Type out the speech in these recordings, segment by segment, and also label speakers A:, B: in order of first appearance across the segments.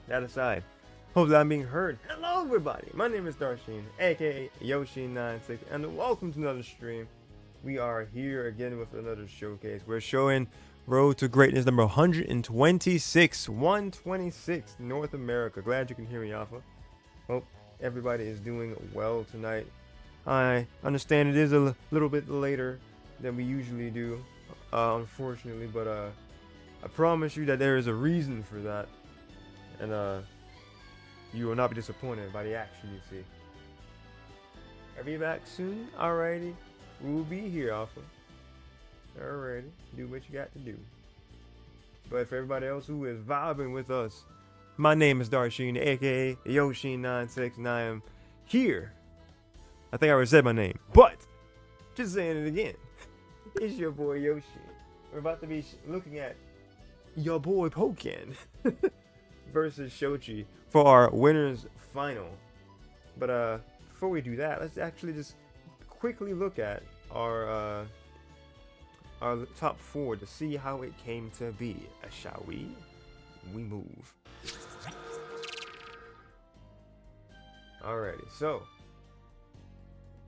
A: that aside, hopefully I'm being heard. Hello, everybody. My name is Darsheen, aka Yoshi96, and welcome to another stream. We are here again with another showcase. We're showing Road to Greatness number 126, 126, North America. Glad you can hear me, Alpha. Hope everybody is doing well tonight. I understand it is a little bit later than we usually do, unfortunately, but I promise you that there is a reason for that, and you will not be disappointed by the action you see. I'll be back soon. Alrighty, we'll be here, Alpha. Alrighty, do what you got to do. But for everybody else who is vibing with us, my name is Darsheen, aka Yoshi96, and I am here. I think I already said my name, but just saying it again. It's your boy Yoshi. We're about to be looking at YaBoy Pokken versus Xochi for our winners final. But before we do that, let's actually just quickly look at our top 4 to see how it came to be. Shall we? We move. Alrighty, so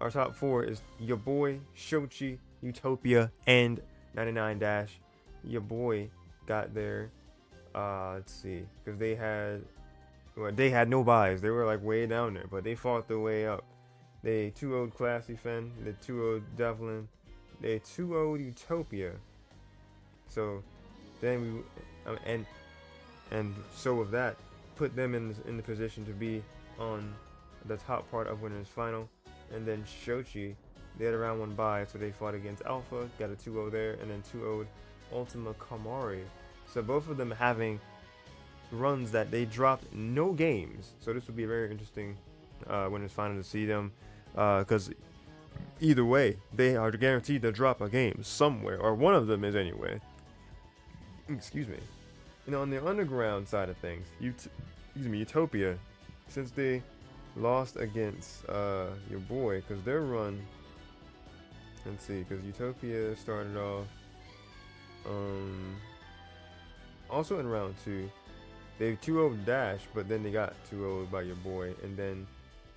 A: our top 4 is YaBoy, Xochi, Utopia, and 99 Dash. YaBoy got there. Let's see, because they had no buys. They were like way down there, but they fought their way up. They 2-0'd Classy Fen. They 2-0'd Devlin. They 2-0'd Utopia. So then we and so with that, put them in the position to be on the top part of winners final. And then Xochi, they had a round 1 bye, so they fought against Alpha, got a 2-0 there, and then 2-0'd Ultima Kamari. So both of them having runs that they dropped no games. So this would be a very interesting winners final to see them, because either way, they are guaranteed to drop a game somewhere, or one of them is anyway. Excuse me. You know, on the underground side of things, Utopia, since they lost against YaBoy, because their run, let's see, because Utopia started off also in round 2 they 2-0'd Dash, but then they got 2-0'd by YaBoy, and then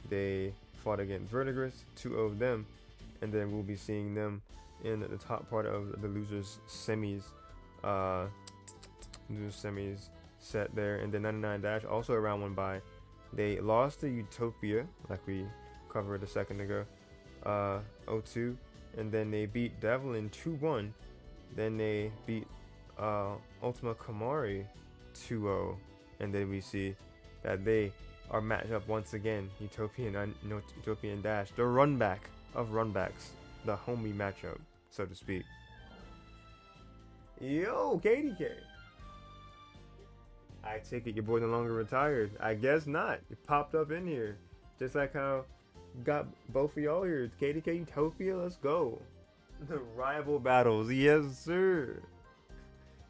A: they fought against Verdigris, 2-0'd them, and then we'll be seeing them in the top part of the losers semis set there. And then 99 Dash, also a round 1 bye. They lost to Utopia, like we covered a second ago, 0-2, and then they beat Devlin 2-1. Then they beat Ultima Kamari 2-0, and then we see that they are matched up once again. Utopia and Dash, the runback of runbacks, the homie matchup, so to speak. Yo, KDK. I take it your boy no longer retired. I guess not. It popped up in here. Just like how got both of y'all here. KDK Utopia, let's go. The rival battles, yes sir.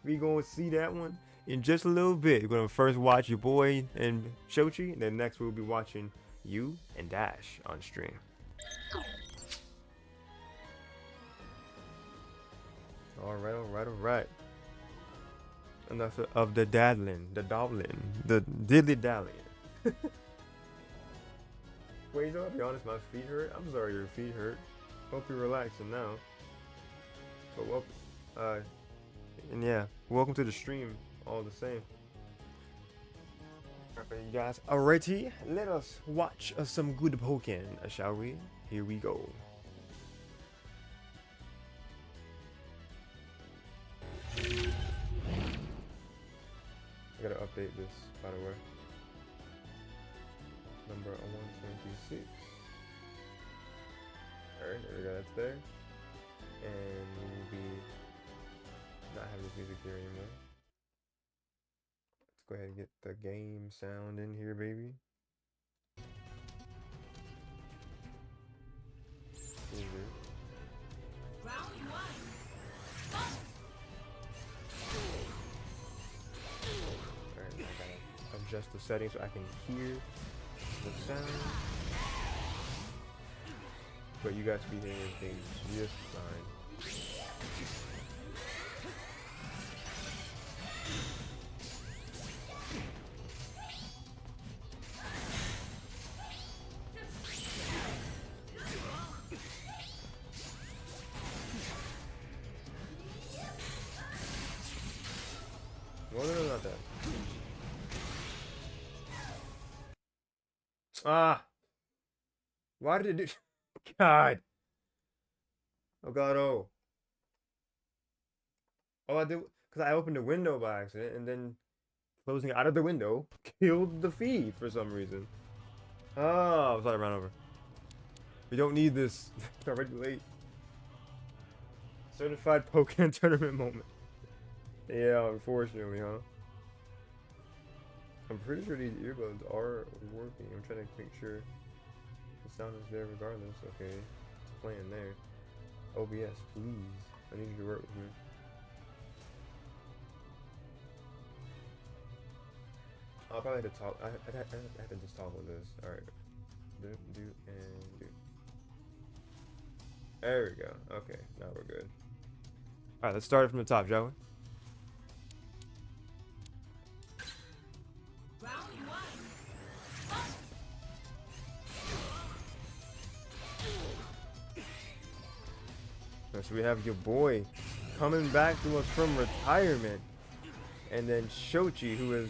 A: We gonna see that one in just a little bit. We're gonna first watch YaBoy and Xochi, and then next we'll be watching you and Dash on stream. Alright. Enough of the daddling, the dilly dallying. Wait, I'll be honest, my feet hurt. I'm sorry your feet hurt. Hope you're relaxing now. But welcome, and yeah, welcome to the stream all the same. Alright, you guys are ready? Let us watch some good Pokken, shall we? Here we go. I gotta update this, by the way. Number 126. Alright, there we go, that's there. And we'll be not having this music here anymore. Let's go ahead and get the game sound in here, baby.
B: Round 1.
A: Alright, I gotta adjust the settings so I can hear the sound. But you guys be hearing everything just fine. Ah, why did it do? God. Oh God. Oh. Oh, I did because I opened the window by accident, and then closing it out of the window killed the feed for some reason. Oh, I thought I ran over. We don't need this. It's already late. Certified Pokemon tournament moment. Yeah, unfortunately, huh? I'm pretty sure these earbuds are working. I'm trying to make sure the sound is there regardless. Okay, it's playing there. OBS, please. I need you to work with me. I'll probably have to talk. I have to just toggle this. Alright. Do, and do. There we go. Okay, now we're good. Alright, let's start it from the top, shall we? So we have your boy coming back to us from retirement, and then Xochi, who has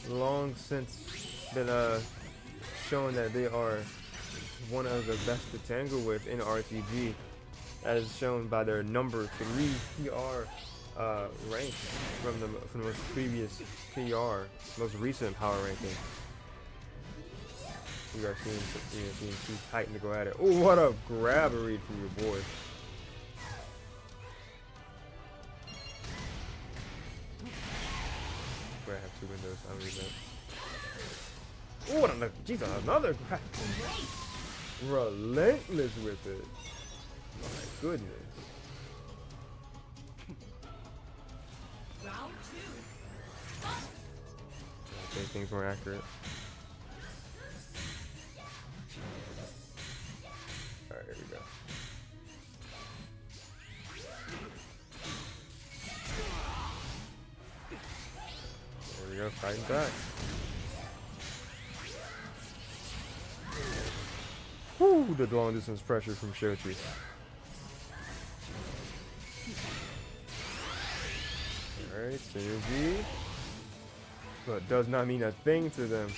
A: long since been shown that they are one of the best to tangle with in RTG, as shown by their number 3 PR rank from the most previous PR, most recent power ranking. We are seeing two Titan to go at it. Oh, what a grab read from your boy. I have 2 windows. I'll read that. Oh, another, Jesus, another grab. Relentless with it. My goodness.
B: Round 2.
A: Okay, things more accurate. Alright, here we go. There we go, fighting back. Whoo, the long distance pressure from Xochi. Alright, synergy. But does not mean a thing to them.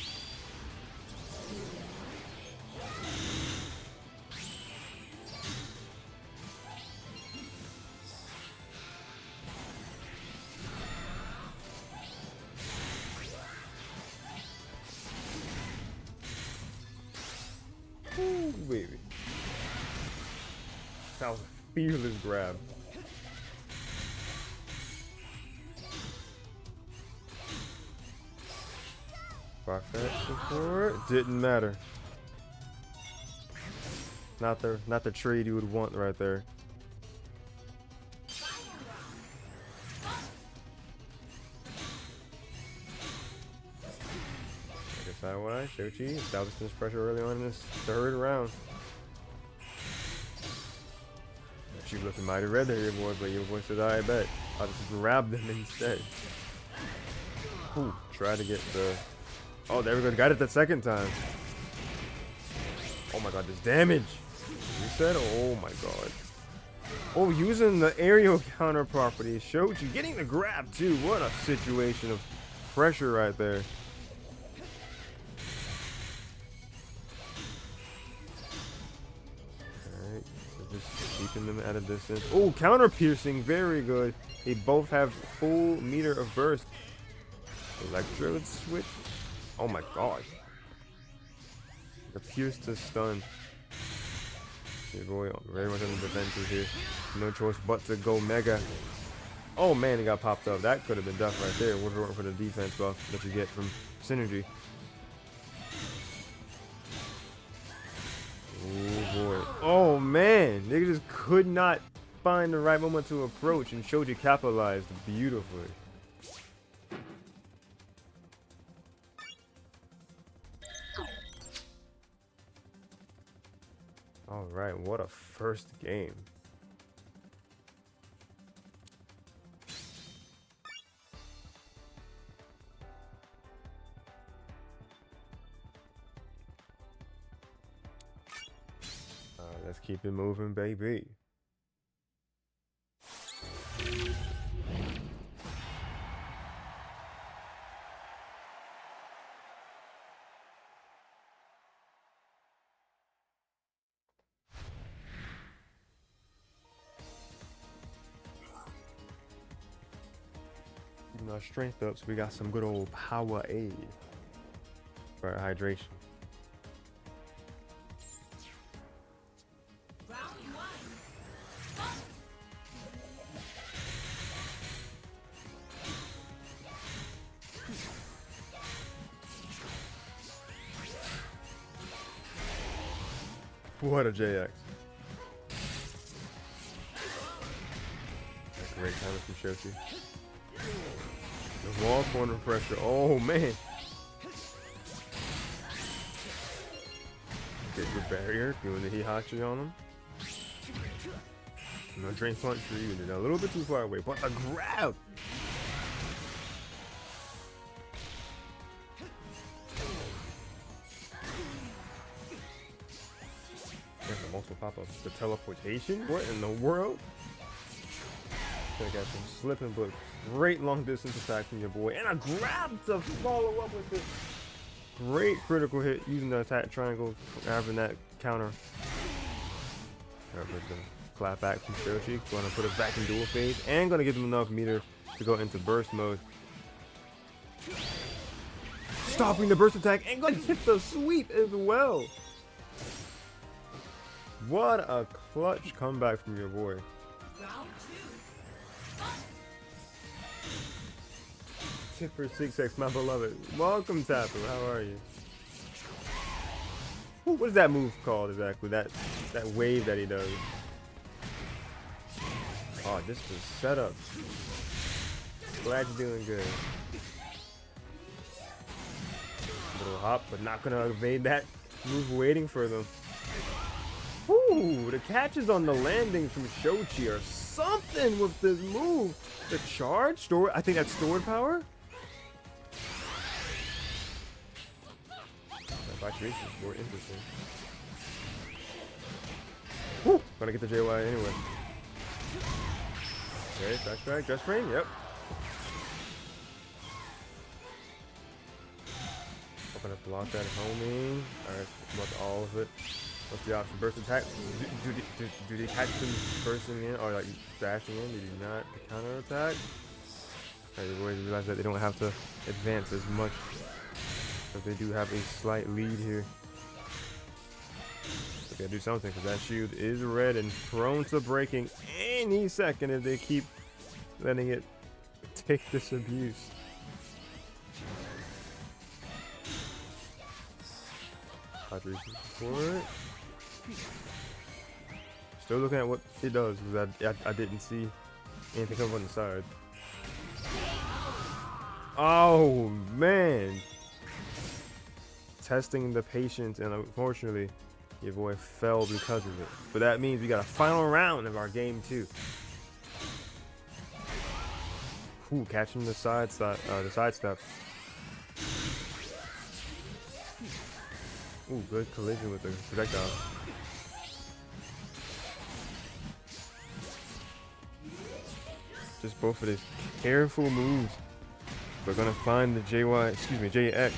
A: Ooh, baby. That was a fearless grab. Rock that support. Didn't matter. Not the trade you would want right there. I guess that why Xochi established this pressure early on in this 3rd round. But you looking mighty red there, your boy, but your boy said, I bet. I'll just grab them instead. Ooh, try to get the. Oh, there we go. Got it the 2nd time. Oh my god, this damage. Reset? Oh my god. Oh, using the aerial counter property. Xochi getting the grab too. What a situation of pressure right there. Alright, so just keeping them at a distance. Oh, counter piercing. Very good. They both have full meter of burst. Electrode switch. Oh my god. The pierce to stun. Your boy very much on the defensive here. No choice but to go mega. Oh man, it got popped up. That could have been death right there. Would have worked for the defense buff that you get from synergy. Oh boy. Oh man. They just could not find the right moment to approach, and Xochi capitalized beautifully. All right, what a first game. Let's keep it moving, baby. boosting our strength up, so we got some good old power aid for our hydration.
B: Round one. Fight.
A: What a JX. That's a great timing from Xochi. The wall corner pressure. Oh man. Get your barrier, doing the Hihachi on him. No drain punch for you, a little bit too far away, but a grab! There's a multiple pop-ups. The teleportation? What in the world? Gonna get some slipping, but great long distance attack from your boy. And a grab to follow up with it. Great critical hit using the attack triangle, having that counter. Alright, we're gonna clap back from Xochi. Gonna put it back in dual phase and gonna give them enough meter to go into burst mode. Stopping the burst attack and gonna hit the sweep as well. What a clutch comeback from your boy.
B: Round two. Fight.
A: Tipper 6X, my beloved. Welcome, Tapper. How are you? Ooh, what is that move called exactly? That wave that he does. Oh, just the setup. Glad you're doing good. Little hop, but not gonna evade that move waiting for them. Ooh, the catches on the landings from Xochi are something with this move. The charge, store. I think that's stored power. That vibration is more interesting. Woo! Gonna get the JY anyway. Okay, flashback, just frame. Yep. I'm gonna block that homing. Alright, block all of it. What's the option? Burst attack? Do they catch them bursting in or like dashing in? They do not. The counter attack? Alright, the boys realize that they don't have to advance as much. But they do have a slight lead here. They gotta do something because that shield is red and prone to breaking any second if they keep letting it take this abuse. Hydration support. Still looking at what it does because I didn't see anything come on the side. Oh man! Testing the patience, and unfortunately, your boy fell because of it. But that means we got a final round of our game 2. Ooh, catching the sidestep. Ooh, good collision with the projectile. Just both of these careful moves. We're gonna find the JX,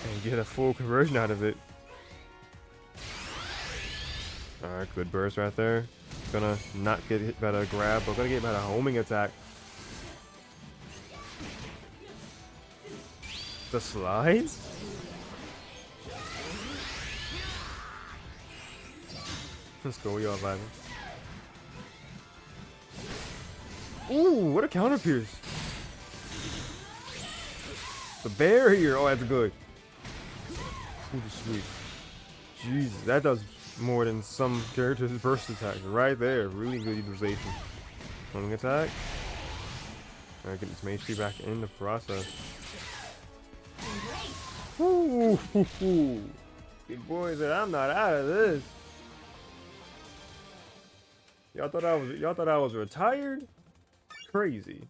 A: and get a full conversion out of it. Alright, good burst right there. Gonna not get hit by the grab, but gonna get by the homing attack. The slides? Let's go, we all vibing. Ooh, what a counter pierce. The barrier, oh that's good. Ooh, sweet. Jesus, that does more than some characters' burst attacks right there. Really good utilization. Homing attack. Alright, getting some HP back in the process. Ooh, hoo, hoo. Big boy said, I'm not out of this. Y'all thought I was retired? Crazy.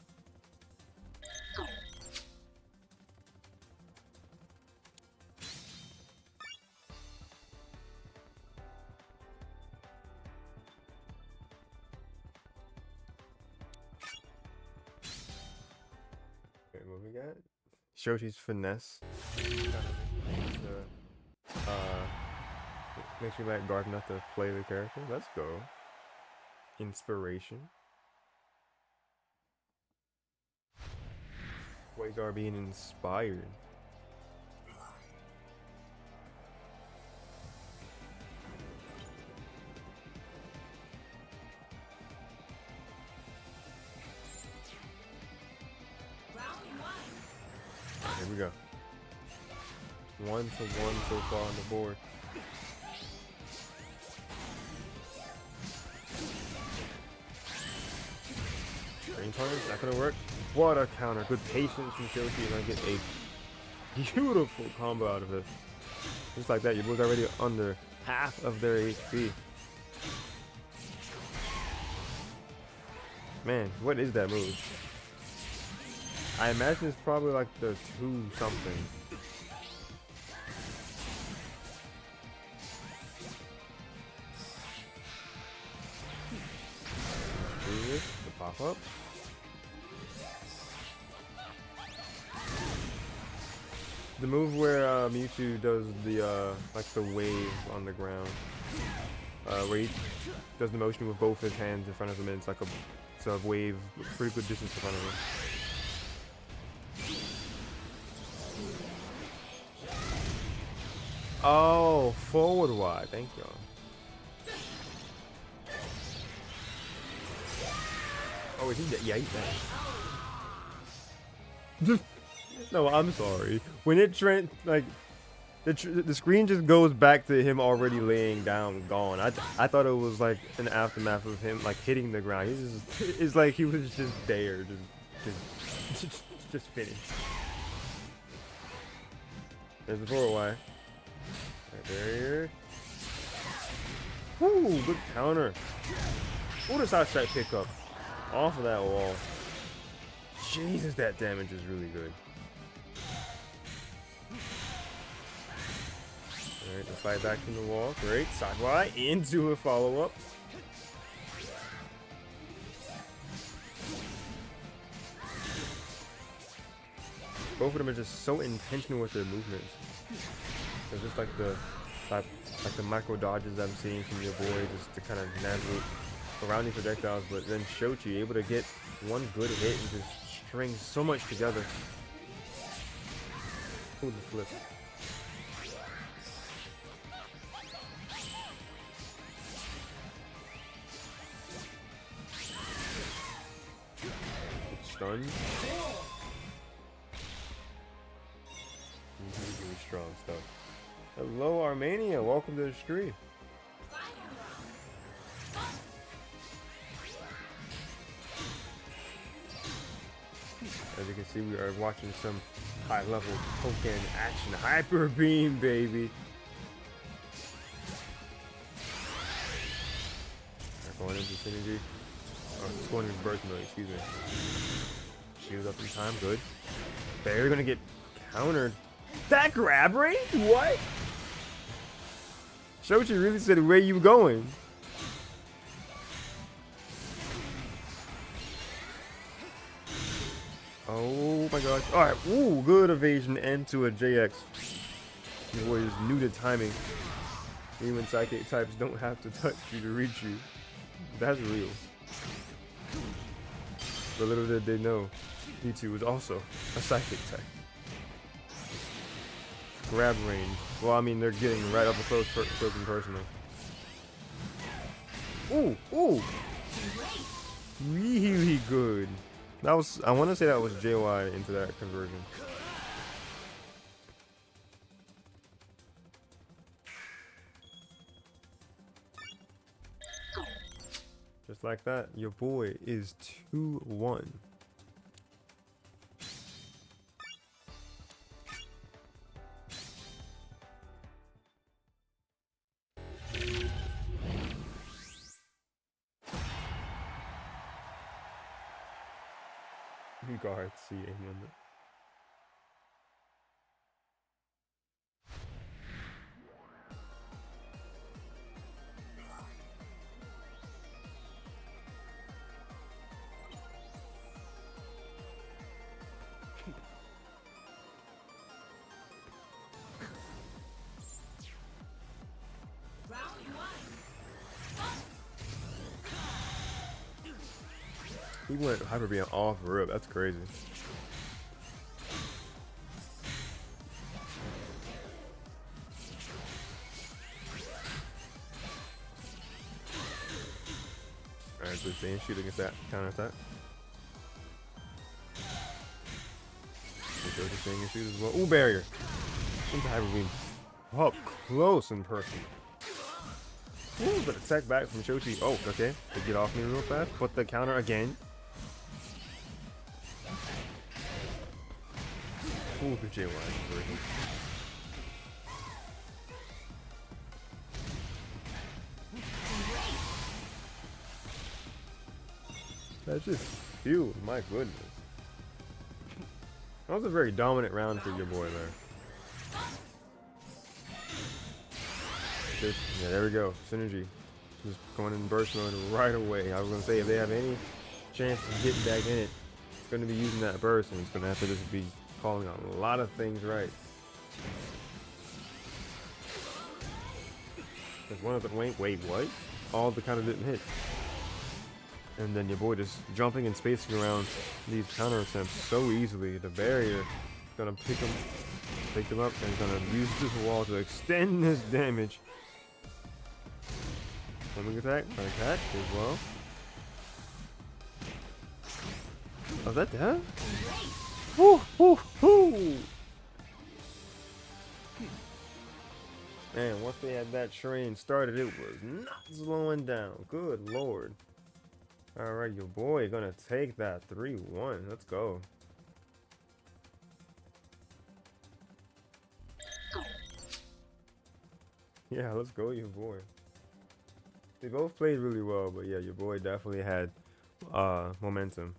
A: Okay, what we got? Xochi's finesse. Makes me like Garden enough to play the character. Let's go. Inspiration. Quasar being inspired. Here we go. 1 to 1 so far on the board. Green punch, not gonna work. What a counter. Good patience from Xochi. Gonna get a beautiful combo out of this. Just like that, your boy's already under half of their HP. Man, what is that move? I imagine it's probably like the 2 something. Do this to pop up. The move where Mewtwo does the like the wave on the ground, where he does the motion with both his hands in front of him, and it's like a wave, pretty good distance in front of him. Oh, forward wide. Thank y'all. Oh, is he dead? Yeah, he's dead. No, I'm sorry. When it like the screen just goes back to him already laying down, gone. I thought it was like an aftermath of him like hitting the ground. It's like he was just there, just finished. There's the forward wide. Right there. Woo, good counter. What does outside pick up off of that wall? Jesus, that damage is really good. Alright, the fight back from the wall. Great. Sideway into a follow-up. Both of them are just so intentional with their movements. It's just like the micro dodges I'm seeing from your boy, just to kind of navigate around these projectiles. But then Xochi able to get one good hit and just string so much together. Ooh, the flip. Stun. Really strong stuff. Hello, Armenia. Welcome to the stream. As you can see, we are watching some high-level Pokken action. Hyper Beam, baby. They're going into synergy. Oh, it's going into burst mode, excuse me. Shield up in time, good. They're gonna get countered. That grab range? What? Xochi really said, where you going? Oh my gosh. Alright, ooh, good evasion into a JX. Your boy is new to timing. Even psychic types don't have to touch you to reach you. That's real. But little did they know, Mewtwo was also a psychic type. Grab range. Well, I mean, they're getting right up close and personal. Ooh, ooh. Really good. That was, I want to say that was JY into that conversion. Just like that, your boy is 2-1. Guard CA moment. He went Hyper Beam off rip. That's crazy. sustain shoot against that counter attack. Xochi staying and shoot as well. Ooh, barrier. Into Hyper Beam. Up close and personal. Ooh, but attack back from Xochi. Oh, okay. To get off me real fast. Put the counter again. Ooh, good JY conversion. That's just huge, my goodness. That was a very dominant round for YaBoy there. Yeah, there we go. Synergy. Just going in burst mode right away. I was going to say, if they have any chance of getting back in it, it's going to be using that burst, and it's going to have to just be calling on a lot of things right. There's one of the wait, what? All the counter didn't hit. And then YaBoy just jumping and spacing around these counter attempts so easily. The barrier is gonna pick them up, and gonna use this wall to extend his damage. Homing attack, trying to catch as well. Oh, is that death? Woo, woo, woo! Man, once they had that train started, it was not slowing down. Good lord. Alright, YaBoy gonna take that 3-1. Let's go. Yeah, let's go, YaBoy. They both played really well, but yeah, YaBoy definitely had momentum.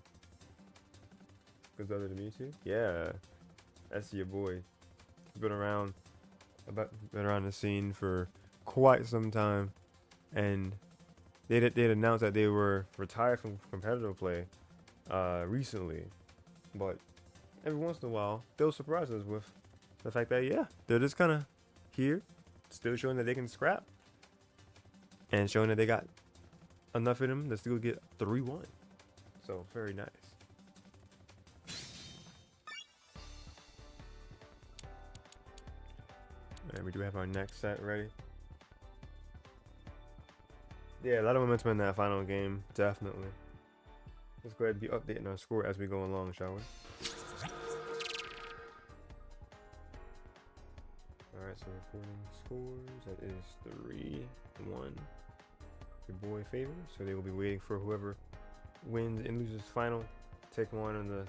A: Because other than me too? Yeah. That's YaBoy. He's been around the scene for quite some time, and they'd announced that they were retired from competitive play recently, but every once in a while they'll surprise us with the fact that yeah, they're just kind of here, still showing that they can scrap, and showing that they got enough in them to still get 3-1. So very nice. And we do have our next set ready. Yeah, a lot of momentum in that final game, definitely. Let's go ahead and be updating our score as we go along, shall we? Alright, so recording scores, that is 3-1. YaBoy favors, so they will be waiting for whoever wins and loses final, take one in the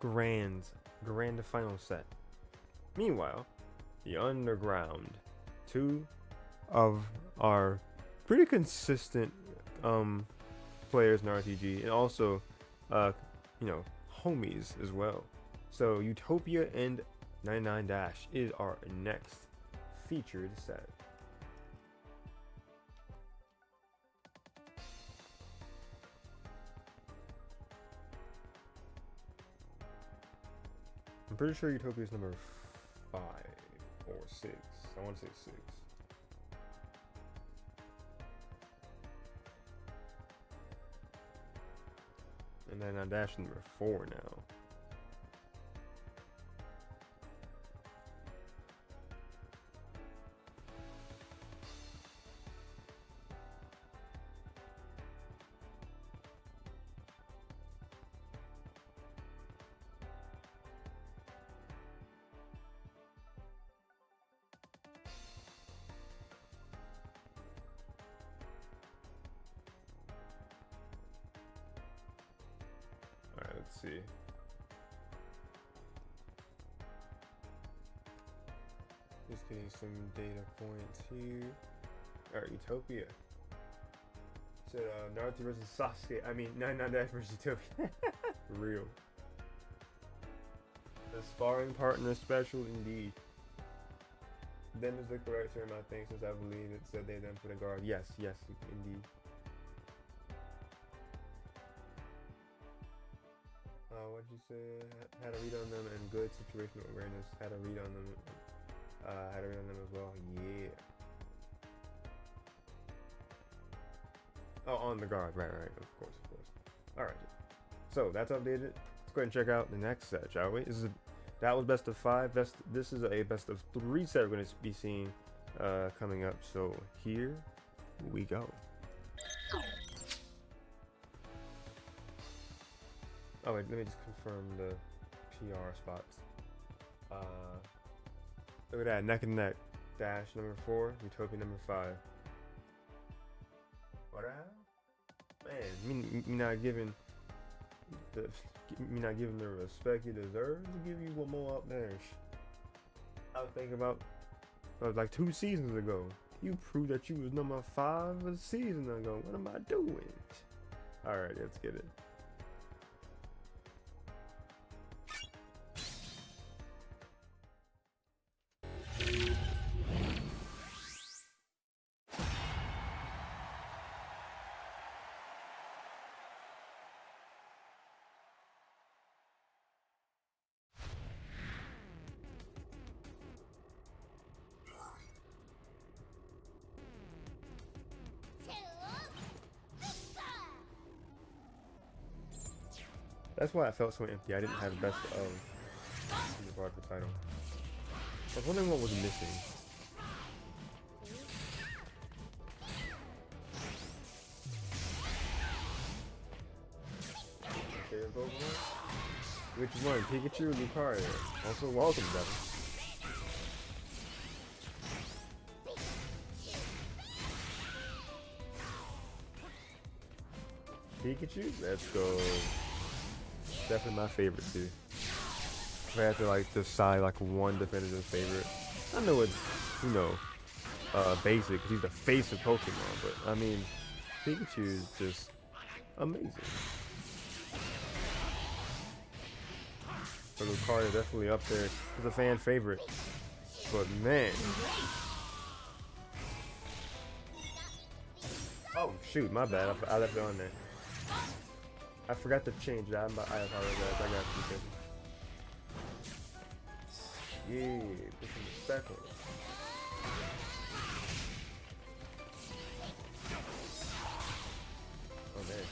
A: grand final set. Meanwhile, the underground, two of our pretty consistent players in RTG, and also you know, homies as well. So Utopia and 99 Dash is our next featured set. I'm pretty sure Utopia is number 5 or 6. I want to say 6. And then on Dash number 4 now. Alright, let's see. Just getting some data points here. Alright, Utopia. Said Naruto versus Sasuke. I mean, 99 Dash versus Utopia. For real. The sparring partner special indeed. Them is the correct term, I think, since I believe it said they them for the guard. Yes, yes, indeed. What'd you say? Had a read on them and good situational awareness. Had a read on them. Had a read on them as well. Yeah. Oh, on the guard. Right. Of course. Alright. So that's updated. Let's go ahead and check out the next set, shall we? That was best of 5. This is a best of 3 set we're going to be seeing coming up. So here we go. Oh wait, let me just confirm the PR spots. Look at that, neck and neck. Dash number 4, Utopia number 5. What I have? Man, me not giving the respect you deserve to give you one more up there. I was thinking about like 2 seasons ago. You proved that you was number 5 a season ago. What am I doing? Alright, let's get it. That's why I felt so empty. I didn't have the best of the part of the title. I was wondering what was missing. Favorite Pokemon? Which one? Pikachu or Lucario? Also, welcome, Devin. Pikachu? Let's go. Definitely my favorite too. If I had to like decide like one definitive favorite, I know it's, you know, basic because he's the face of Pokemon, but I mean, Pikachu is just amazing. But Lucario definitely up there as a fan favorite. But man, oh shoot, my bad. I left it on there. I forgot to change that. I apologize. I got you. Yeah, this is the second. Oh man,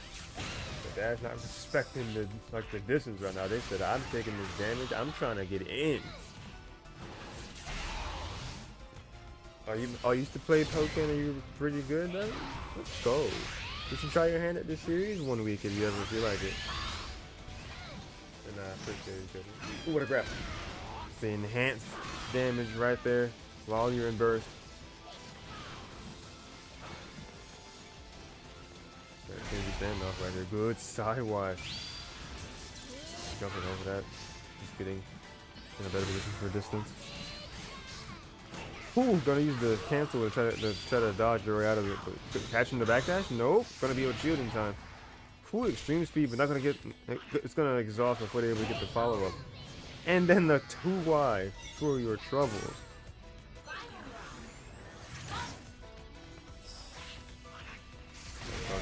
A: but Dad's not respecting the distance right now. They said I'm taking this damage. I'm trying to get in. Are you used to play Pokemon? Are you pretty good though? Let's go. You should try your hand at this series one week if you ever feel like it. And I appreciate it. Ooh, what a grab. The enhanced damage right there while you're in burst. Change the standoff right here. Good sidewise. Jumping over that. Just getting in a better position for distance. Ooh, gonna use the cancel to try to dodge your way out of it. But catching the backdash? Nope. Gonna be able to shield in time. Ooh, extreme speed, but not gonna get. It's gonna exhaust before they're able to get the follow up. And then the 2Y for your troubles.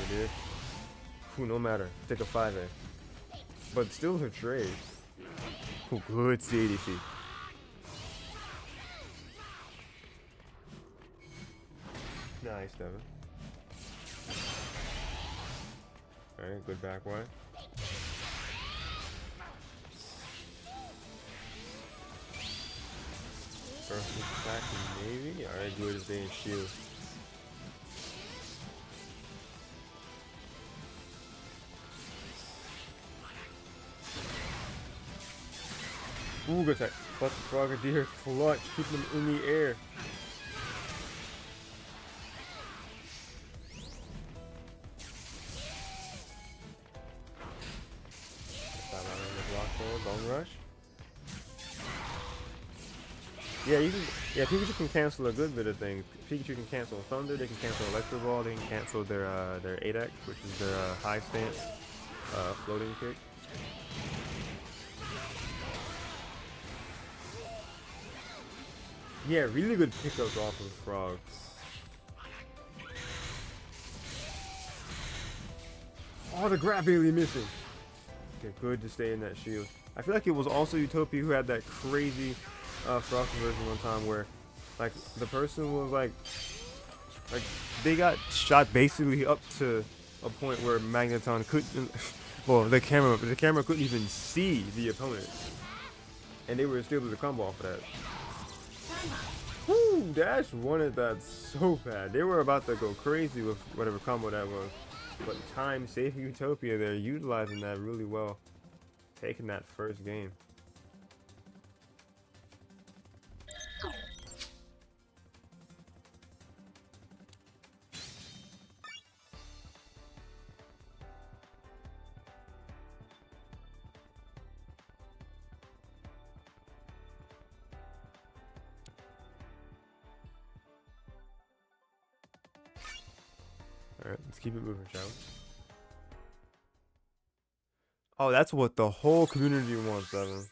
A: Dude. Ooh, no matter. Take a 5A. But still a trade. Ooh, good CADC. Nice, Devin. Alright, good back one. First attack, maybe? Alright, good as they in shield. Ooh, good attack. But the Frogadier clutch, keeping them in the air. Bone rush. Yeah, you can. Yeah, Pikachu can cancel a good bit of things. Pikachu can cancel Thunder. They can cancel Electro Ball. They can cancel their 8X, which is their high stance floating kick. Yeah, really good pickups off of Frog. Oh, the grab barely missing. Okay, good to stay in that shield. I feel like it was also Utopia who had that crazy Frost version one time where, like, the person was like they got shot basically up to a point where Magneton couldn't. Well, the camera couldn't even see the opponent, and they were still able to combo off of that. Woo! Dash wanted that so bad. They were about to go crazy with whatever combo that was. But time saving Utopia, they're utilizing that really well. taking that first game. Alright, let's keep it moving, shall we? Oh, that's what the whole community wants, Evan.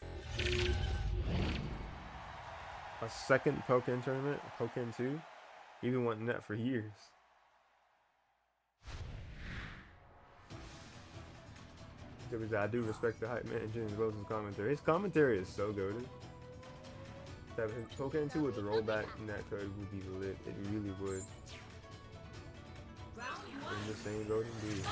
A: A second Pokken tournament, Pokken 2. You've been wanting that for years. I do respect the hype man and James Wilson's commentary. His commentary is so goated. Pokken 2 with the rollback in that code would be lit. It really would. In the same boat indeed.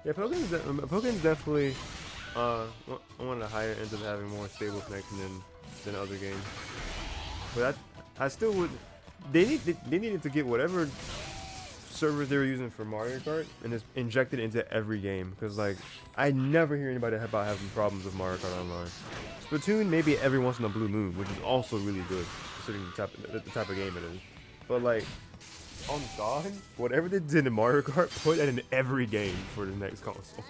A: Yeah, Poken's definitely one of the higher ends of having more stable connection than other games. But I still would. They needed to get whatever servers they were using for Mario Kart and just inject it into every game, because like I never hear anybody about having problems with Mario Kart Online. Splatoon maybe every once in a blue moon, which is also really good considering the type of game it is. But like on God, whatever they did in Mario Kart, put that in every game for the next console.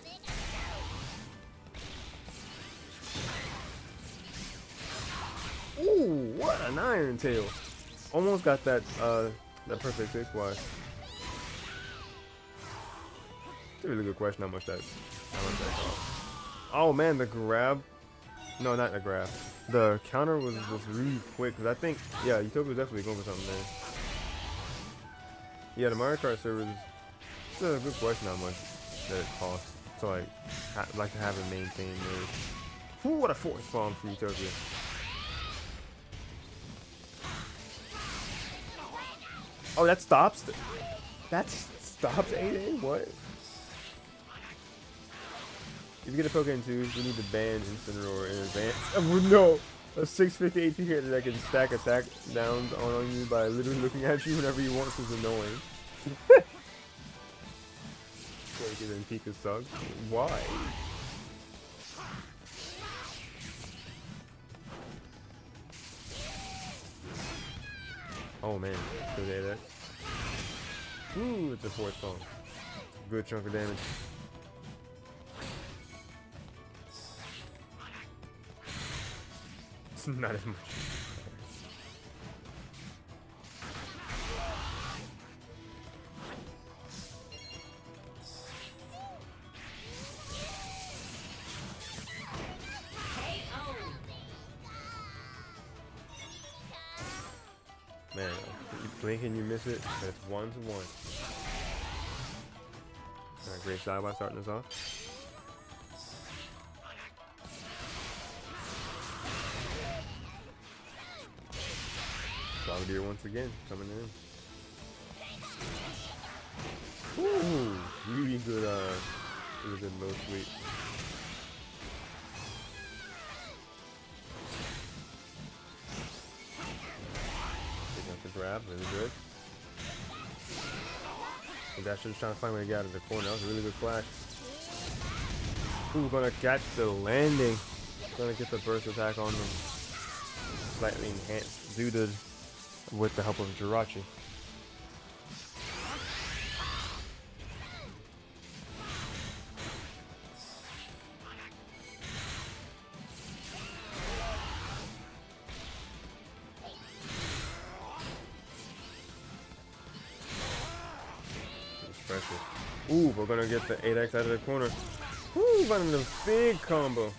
A: Ooh, what an Iron Tail! Almost got that perfect 6Y. It's a really good question how much that cost. Oh man, the grab. No, not the grab. The counter was just really quick, because I think, yeah, Utopia was definitely going for something there. Yeah, the Mario Kart servers, it's a good question how much that it costs to like to have it maintained there. Ooh, what a force bomb for Utopia. Oh, that stops? That stops 8A? What? If you get a Pokken 2, you need to ban Incineroar in advance. Oh no! A 650 HP character that can stack attack downs on you by literally looking at you whenever you want is annoying. Taken and Pika sucks. Why? Oh man, good 8X. Ooh, it's a force bomb. Good chunk of damage. Not as much. Man, you blink and you miss it, but it's 1-1. Alright, great side by starting us off. Deer once again coming in. Ooh, really good low sweep. Picking up the grab, really good. And that's just trying to find a way to get out of the corner. That was a really good flash. Ooh, gonna catch the landing. Gonna get the burst attack on them. Slightly enhanced due to with the help of Jirachi. Pressure. Ooh, we're gonna get the 8X out of the corner. Ooh, running the big combo.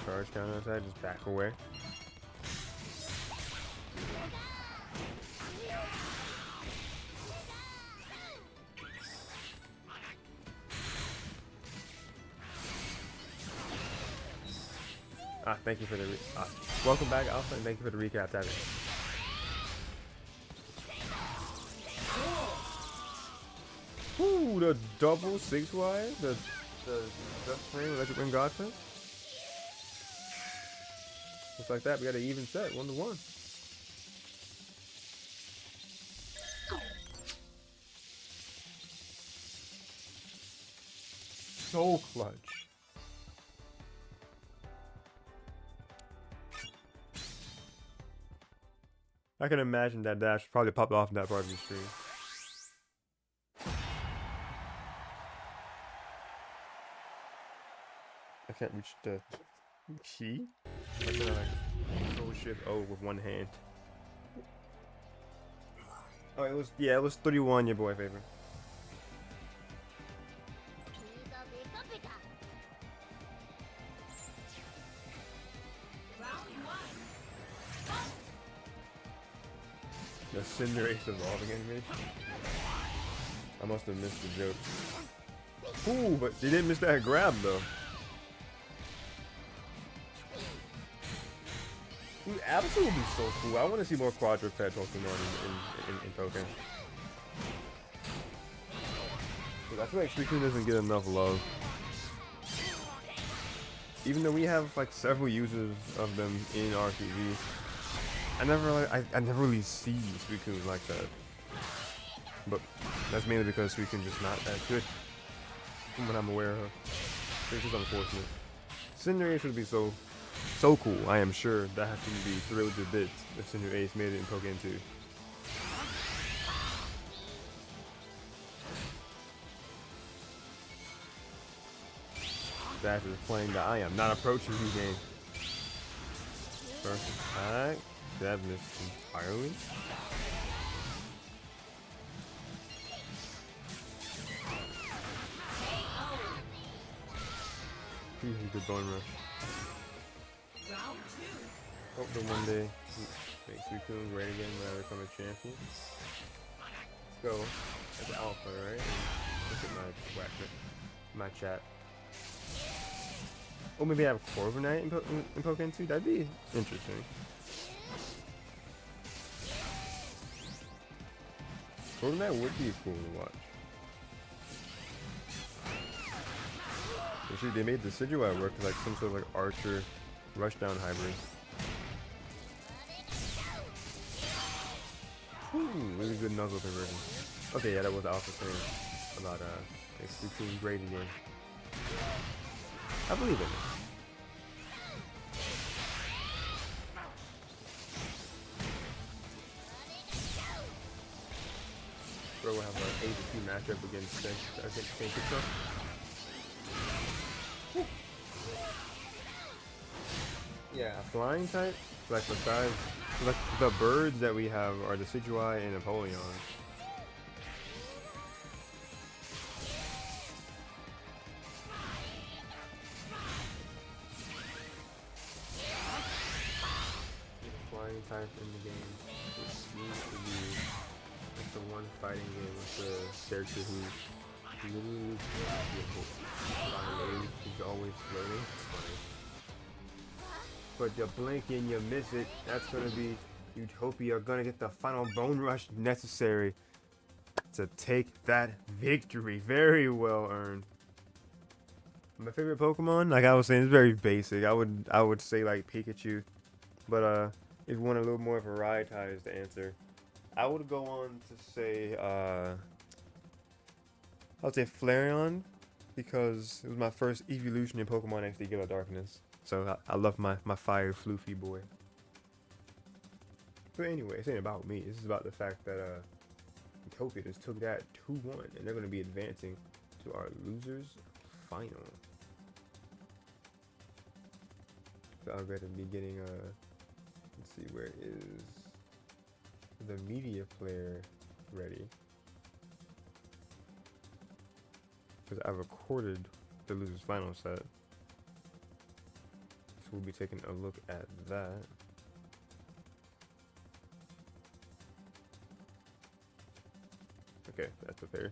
A: Charge counter attack, just back away. Thank you for the welcome back, Alpha, and thank you for the recap, Tabby. Woo! Ooh, the double 6Y, the Death Flame Electric Ring God Pet. Just like that, we got an even set, 1-1. So clutch. I can imagine that dash probably popped off in that part of the stream. I can't reach the key. I can like control shift O with one hand. Oh, it was 31. Your boy favor.
B: Round one.
A: The Cinderace evolving animation. I must have missed the joke. Ooh, but they didn't miss that grab though. Dude, Absol would be so cool. I want to see more quadruped Pokemon in Pokemon. I feel like Suicune doesn't get enough love. Even though we have like several users of them in RTV, I never really see Suicune like that. But that's mainly because Suicune just not that good from what I'm aware of. It's just unfortunate. Cinderace would be so cool. I am sure that has to be thrilled to bits if Cinderace made it in Pokemon 2. Dash is playing that I am not approaching you game. First attack. That missed entirely. Good bone rush.
B: Round two.
A: Hope that one day make Suicune great again when I become a champion. Let's go. That's alpha, right? And look at my chat. Oh, maybe I have Corviknight in Pokemon 2? That'd be interesting. Corviknight would be cool to watch. Actually, they made the Decidueye work like some sort of like Archer Rushdown hybrid. Ooh, really good Nuzzle conversion. Okay, yeah, that was the alpha thing about Suicune great again. I believe in it. Bro, we'll have an HP matchup against I think so. Yeah, flying type, like besides, like the birds that we have are the Decidueye and Napoleon. Flying type in the game, it seems to be like the one fighting game with the character who literally he's always floating. It's funny. But you blink and you miss it. That's gonna be Utopia gonna get the final bone rush necessary to take that victory. Very well earned. My favorite Pokemon, like I was saying, is very basic. I would say like Pikachu, but if you want a little more varietized answer, I would go on to say I would say Flareon, because it was my first evolution in Pokemon XD Gala Darkness. So I love my fire floofy boy. But anyway, this ain't about me. This is about the fact that Utopia just took that 2-1, and they're going to be advancing to our losers final. So I'm going to be getting let's see, where is the media player ready? Because I recorded the losers final set. So we'll be taking a look at that. Okay, that's prepared.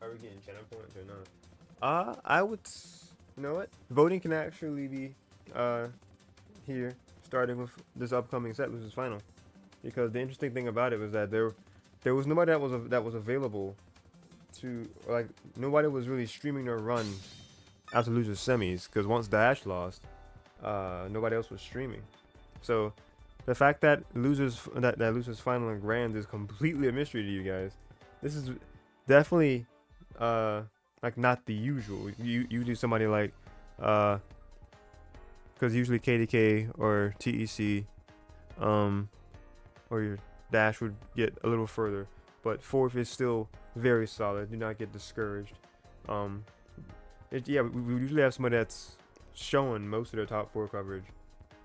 A: Are we getting channel points or not? I would, you know what? Voting can actually be here, starting with this upcoming set, which is final. Because the interesting thing about it was that there was nobody that was available to, like, nobody was really streaming their run after losers semis, because once Dash lost, nobody else was streaming. So the fact that losers final and grand is completely a mystery to you guys. This is definitely like not the usual. Usually somebody like because usually KDK or TEC or your Dash would get a little further, but fourth is still very solid. Do not get discouraged. Yeah, we usually have somebody that's showing most of their top 4 coverage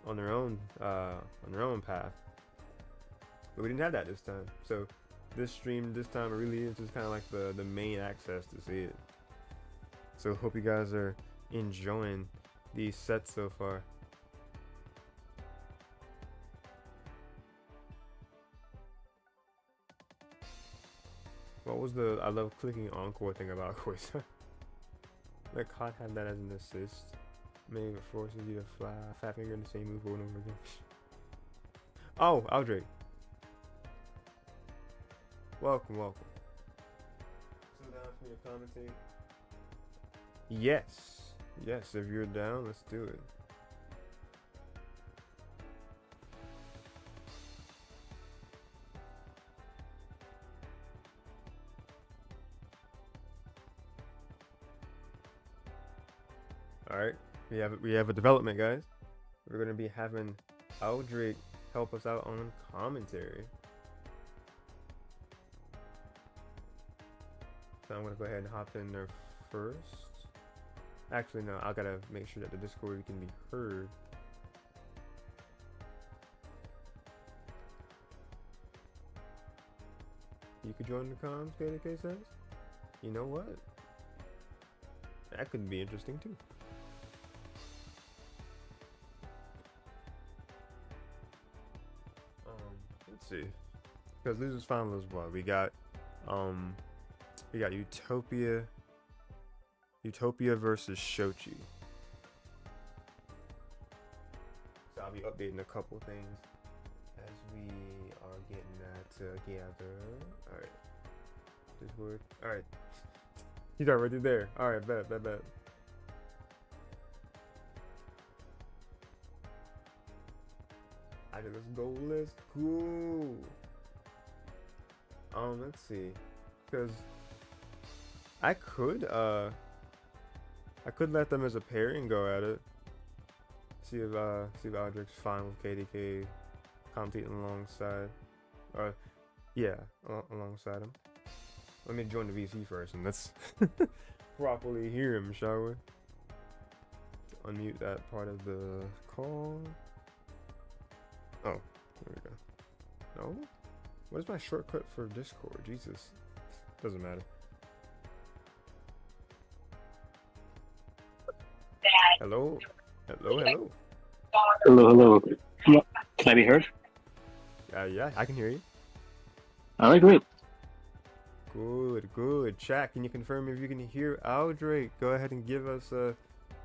A: on their own path, but we didn't have that this time. So this stream this time, it really is just kind of like the main access to see it. So hope you guys are enjoying these sets so far. What was the I love clicking encore thing about Koisa? Let Cod have that as an assist. Maybe it forces you to fly fat finger in the same move over and over again. Oh, Aldrich. Welcome. So down for your commentate? Yes, if you're down, let's do it. Alright, we have a development, guys. We're gonna be having Aldrich help us out on commentary. So I'm gonna go ahead and hop in there first. Actually, no, I gotta make sure that the Discord can be heard. You could join the comms, KDK says? You know what? That could be interesting too. Let's see. Because losers final is what? We got Utopia versus Xochi. So I'll be updating a couple things as we are getting that together. Alright. Discord. Alright. He's already there. Alright, bet. Alright, let's go. Let's see. Because I could let them as a pairing go at it. See if Aldrich's fine with KDK commentating alongside. Alongside him. Let me join the VC first and let's properly hear him, shall we? Unmute that part of the call. Oh, there we go. No? What is my shortcut for Discord? Jesus. Doesn't matter. Hello? Hello?
C: Hello. Can I be heard?
A: Yeah, I can hear you.
C: Alright, great.
A: Good. Chat, can you confirm if you can hear Aldrich? Go ahead and give us a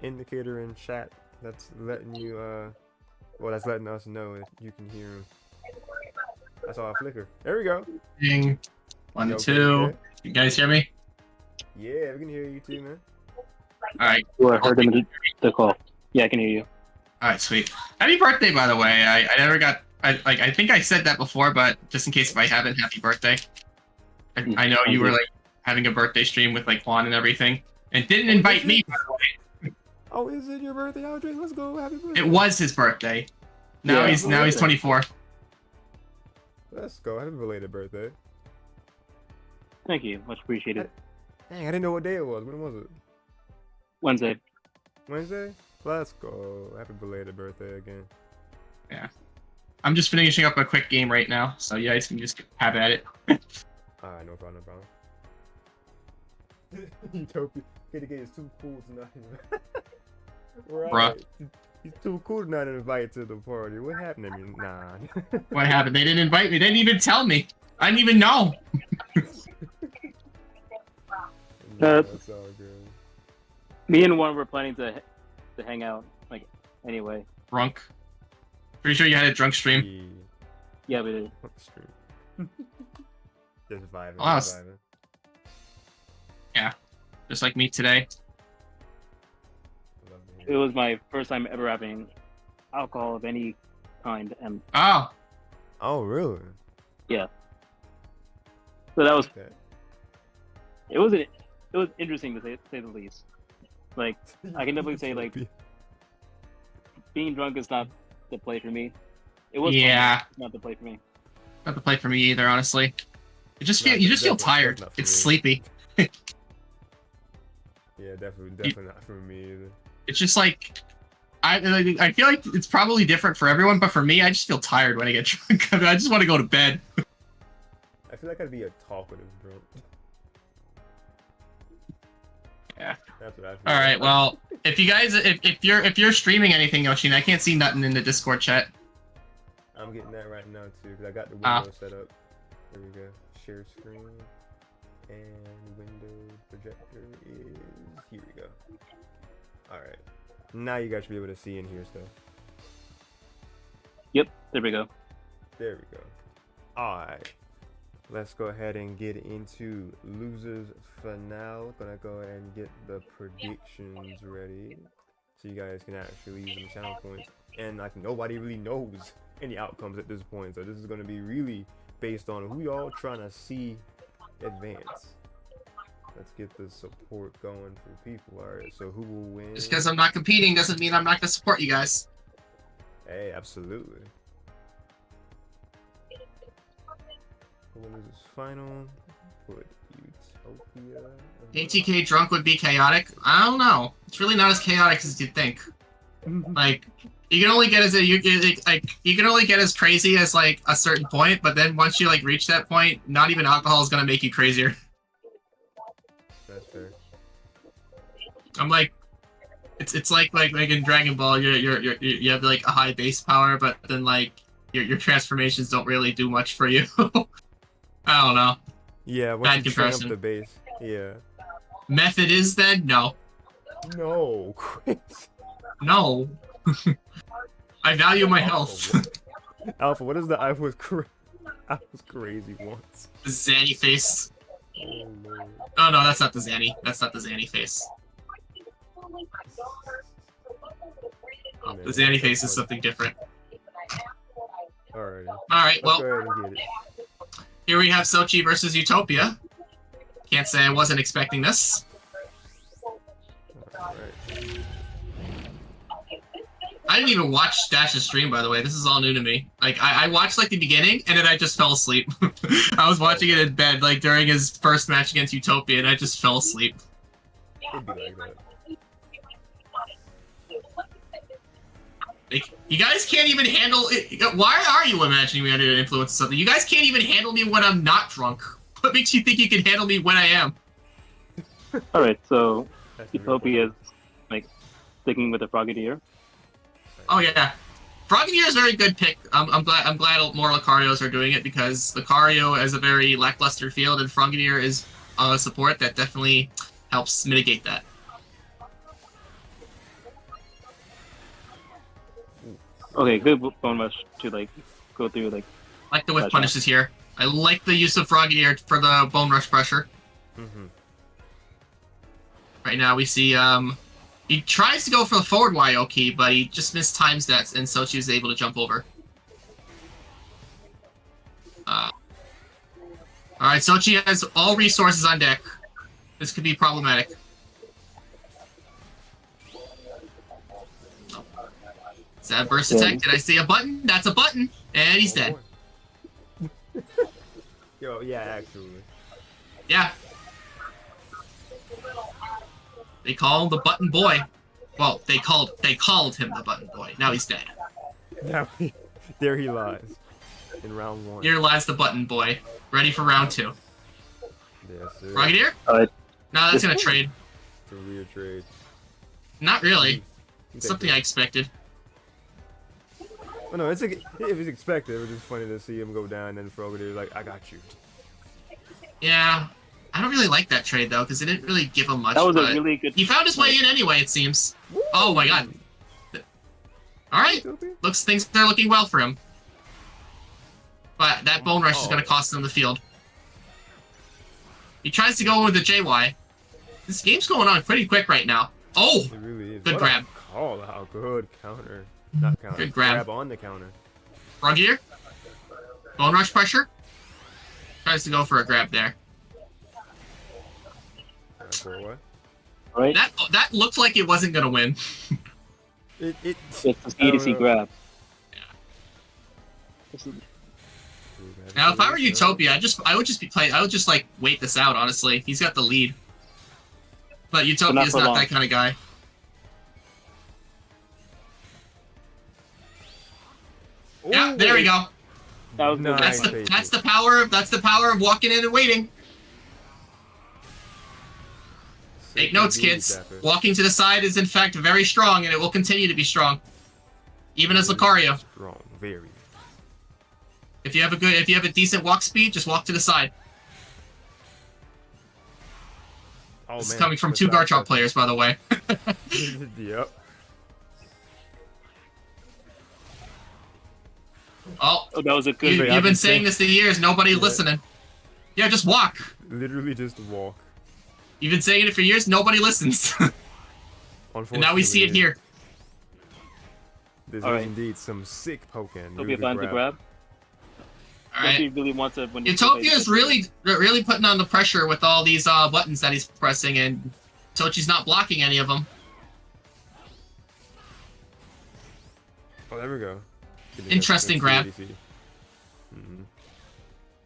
A: indicator in chat that's letting you that's letting us know if you can hear him. I saw a flicker. There we go.
D: Ding. 1,
A: You
D: 2.
A: okay?
D: You guys hear me?
A: Yeah, we can hear you too, man.
D: Alright.
C: You heard him in the call. Yeah, I can hear you.
D: Alright, sweet. Happy birthday, by the way. I never got... I think I said that before, but just in case if I haven't, happy birthday. I know you were, like, having a birthday stream with, like, Juan and everything. And didn't invite me, by the way.
A: Oh, is it your birthday, Aldrich? Let's go. Happy birthday.
D: It was his birthday. Now
C: Yeah.
D: he's 24.
A: Let's go. Happy belated birthday.
C: Thank you. Much appreciated.
A: Dang, I didn't know what day it was. When was it?
C: Wednesday.
A: Wednesday? Let's go. Happy belated birthday again.
D: I'm just finishing up a quick game right now, so you guys can just have at it.
A: Alright, no problem. Utopia. KDK is too cool to not invite. Right.
D: Bruh.
A: He's too cool to not invite to the party. What happened to me? Nah.
D: What happened? They didn't invite me. They didn't even tell me. I didn't even know.
A: That's all good.
C: Me and Juan were planning to hang out, like, anyway.
D: Drunk. Pretty sure you had a drunk stream.
C: Yeah, we did.
A: Stream. Just vibing.
D: Oh,
A: Just vibing.
D: Yeah, just like me today.
A: Love to
C: It
A: hear
C: was my first time ever having alcohol of any kind, and
D: Oh,
A: Oh, really?
C: so that was
A: Okay.
C: it was interesting to say the least. Like I can definitely say like being drunk is not the play for me. It was fun,
D: yeah,
C: but not the play for me.
D: not the play for me either. Honestly, you just
A: Not-
D: feel
A: definitely-
D: tired.
A: that's not for
D: It's
A: me.
D: sleepy.
A: Yeah, definitely not for me either.
D: It's just like I feel like it's probably different for everyone, but for me, I just feel tired when I get drunk. I just want to go to bed.
A: I feel like I'd be a talkative drunk.
D: Yeah.
A: That's what I feel.
D: All right. Well, if you guys, if you're streaming anything, Yoshin, I can't see nothing in the Discord chat.
A: I'm getting that right now too, because I got the
D: Ah.
A: window set up. There we go. Share screen. And window projector is here we go. Alright. Now you guys should be able to see and hear stuff.
C: Yep, there we go.
A: There we go. Alright. Let's go ahead and get into losers finale. Gonna go ahead and get the predictions ready. So you guys can actually use some channel points. And like nobody really knows any outcomes at this point. So this is gonna be really based on who y'all trying to see advance. Let's get the support going for people. Alright, so who will win?
D: Just because I'm not competing doesn't mean I'm not gonna support you guys.
A: Hey, absolutely. Who will lose this final? Put Utopia.
D: ATK drunk would be chaotic. I don't know. It's really not as chaotic as you'd think. Like you can only get you can only get as crazy as like a certain point, but then once you like reach that point, not even alcohol is gonna make you crazier.
A: That's fair.
D: I'm like, it's like in Dragon Ball, you have like a high base power, but then like your transformations don't really do much for you. I don't know.
A: Yeah,
D: Bad
A: once you train up
D: comparison.
A: the base. Yeah.
D: Method is then no,
A: No, Chris.
D: no. I value my health.
A: Alpha, what is the I was crazy once?
D: The Zanny face.
A: Oh, Lord.
D: Oh no, that's not the Zanny. That's not the Zanny face.
A: Man,
D: The Zanny
A: that's
D: face is
A: funny.
D: something different.
A: Alrighty.
D: Alright,
A: Let's
D: well,
A: go ahead and get it.
D: here we have Xochi versus Utopia. Can't say I wasn't expecting this.
A: Alright.
D: I didn't even watch Dash's stream, by the way. This is all new to me. Like, I watched, like, the beginning, and then I just fell asleep. I was watching it in bed, like, during his first match against Utopia, and I just fell asleep.
A: It'd be like that.
D: Like, you guys can't even handle it. Why are you imagining me under the influence of something? You guys can't even handle me when I'm not drunk. What makes you think you can handle me when I am?
C: All right, so
A: That's the real
C: Utopia is
A: point.
C: like sticking with the Frogadier.
D: Oh, yeah. Frogadier is a very good pick. I'm glad more Lucarios are doing it because Lucario is a very lackluster field, and Frogadier is a support that definitely helps mitigate that.
C: Okay, good bone rush to like go through like.
D: I like the whiff
C: Gotcha.
D: punishes here. I like the use of Frogadier for the bone rush pressure.
A: Mm-hmm.
D: Right now we see he tries to go for the forward YO key, but he just mistimes that, and so she's able to jump over. Alright, Xochi has all resources on deck. This could be problematic. Is that a burst attack? Did I see a button? That's a button! And he's dead.
A: Yo, yeah, actually.
D: Yeah. They call him the button boy. Well, they called him the button boy. Now he's dead.
A: Now there he lies. In round 1.
D: Here lies the button boy. Ready for round 2.
A: Yes, sir.
D: Frogadier?
C: Alright.
D: No, that's gonna trade.
A: It's a weird trade.
D: Not really.
A: You take
D: Something
A: that.
D: I expected.
A: Oh, no, it was expected. It was just funny to see him go down and then Frogadier like, I got you.
D: Yeah. I don't really like that trade though, because it didn't really give him much.
C: That was a
D: but
C: really good.
D: he found his way in anyway, it seems. Oh my god. Alright.
A: Utopia?
D: Things are looking well for him. But that bone rush is
A: Oh.
D: gonna cost him the field. He tries to go with the JY. This game's going on pretty quick right now. Oh!
A: It really is.
D: Good
A: What
D: grab.
A: A call out. Good counter. Not counter.
D: Good grab.
A: On the counter.
D: Frog here. Bone rush pressure. Tries to go for a grab there.
A: Boy.
C: Right?
D: That looked like it wasn't gonna win.
C: It's the C2C grab. This is-
D: Now, if I were Utopia, I would just like wait this out. Honestly, he's got the lead. But Utopia's
C: for
D: not
C: long.
D: that kind of guy. Yeah, there we go.
C: That was good.
A: Nice.
D: That's the power of walking in and waiting. Take notes, kids. Walking to the side is in fact very strong, and it will continue to be strong, even as Lucario.
A: Strong, very.
D: If you have a decent walk speed, just walk to the side.
A: Oh,
D: This is
A: man.
D: coming from two Garchomp players, by the way.
A: Yep.
D: Oh,
C: Oh, that was a good.
D: you've been saying this for years. Nobody listening. Yeah, just walk.
A: Literally just walk.
D: You've been saying it for years. Nobody listens. And now we see it here.
A: This
C: All
A: is
C: right.
A: indeed some sick Pokken.
C: Utopia finds the grab.
D: All right.
C: He really wants it when
D: Utopia is really putting on the pressure with all these buttons that he's pressing, and Xochi's not blocking any of them.
A: Oh, there we go.
D: Interesting grab.
A: Mm-hmm.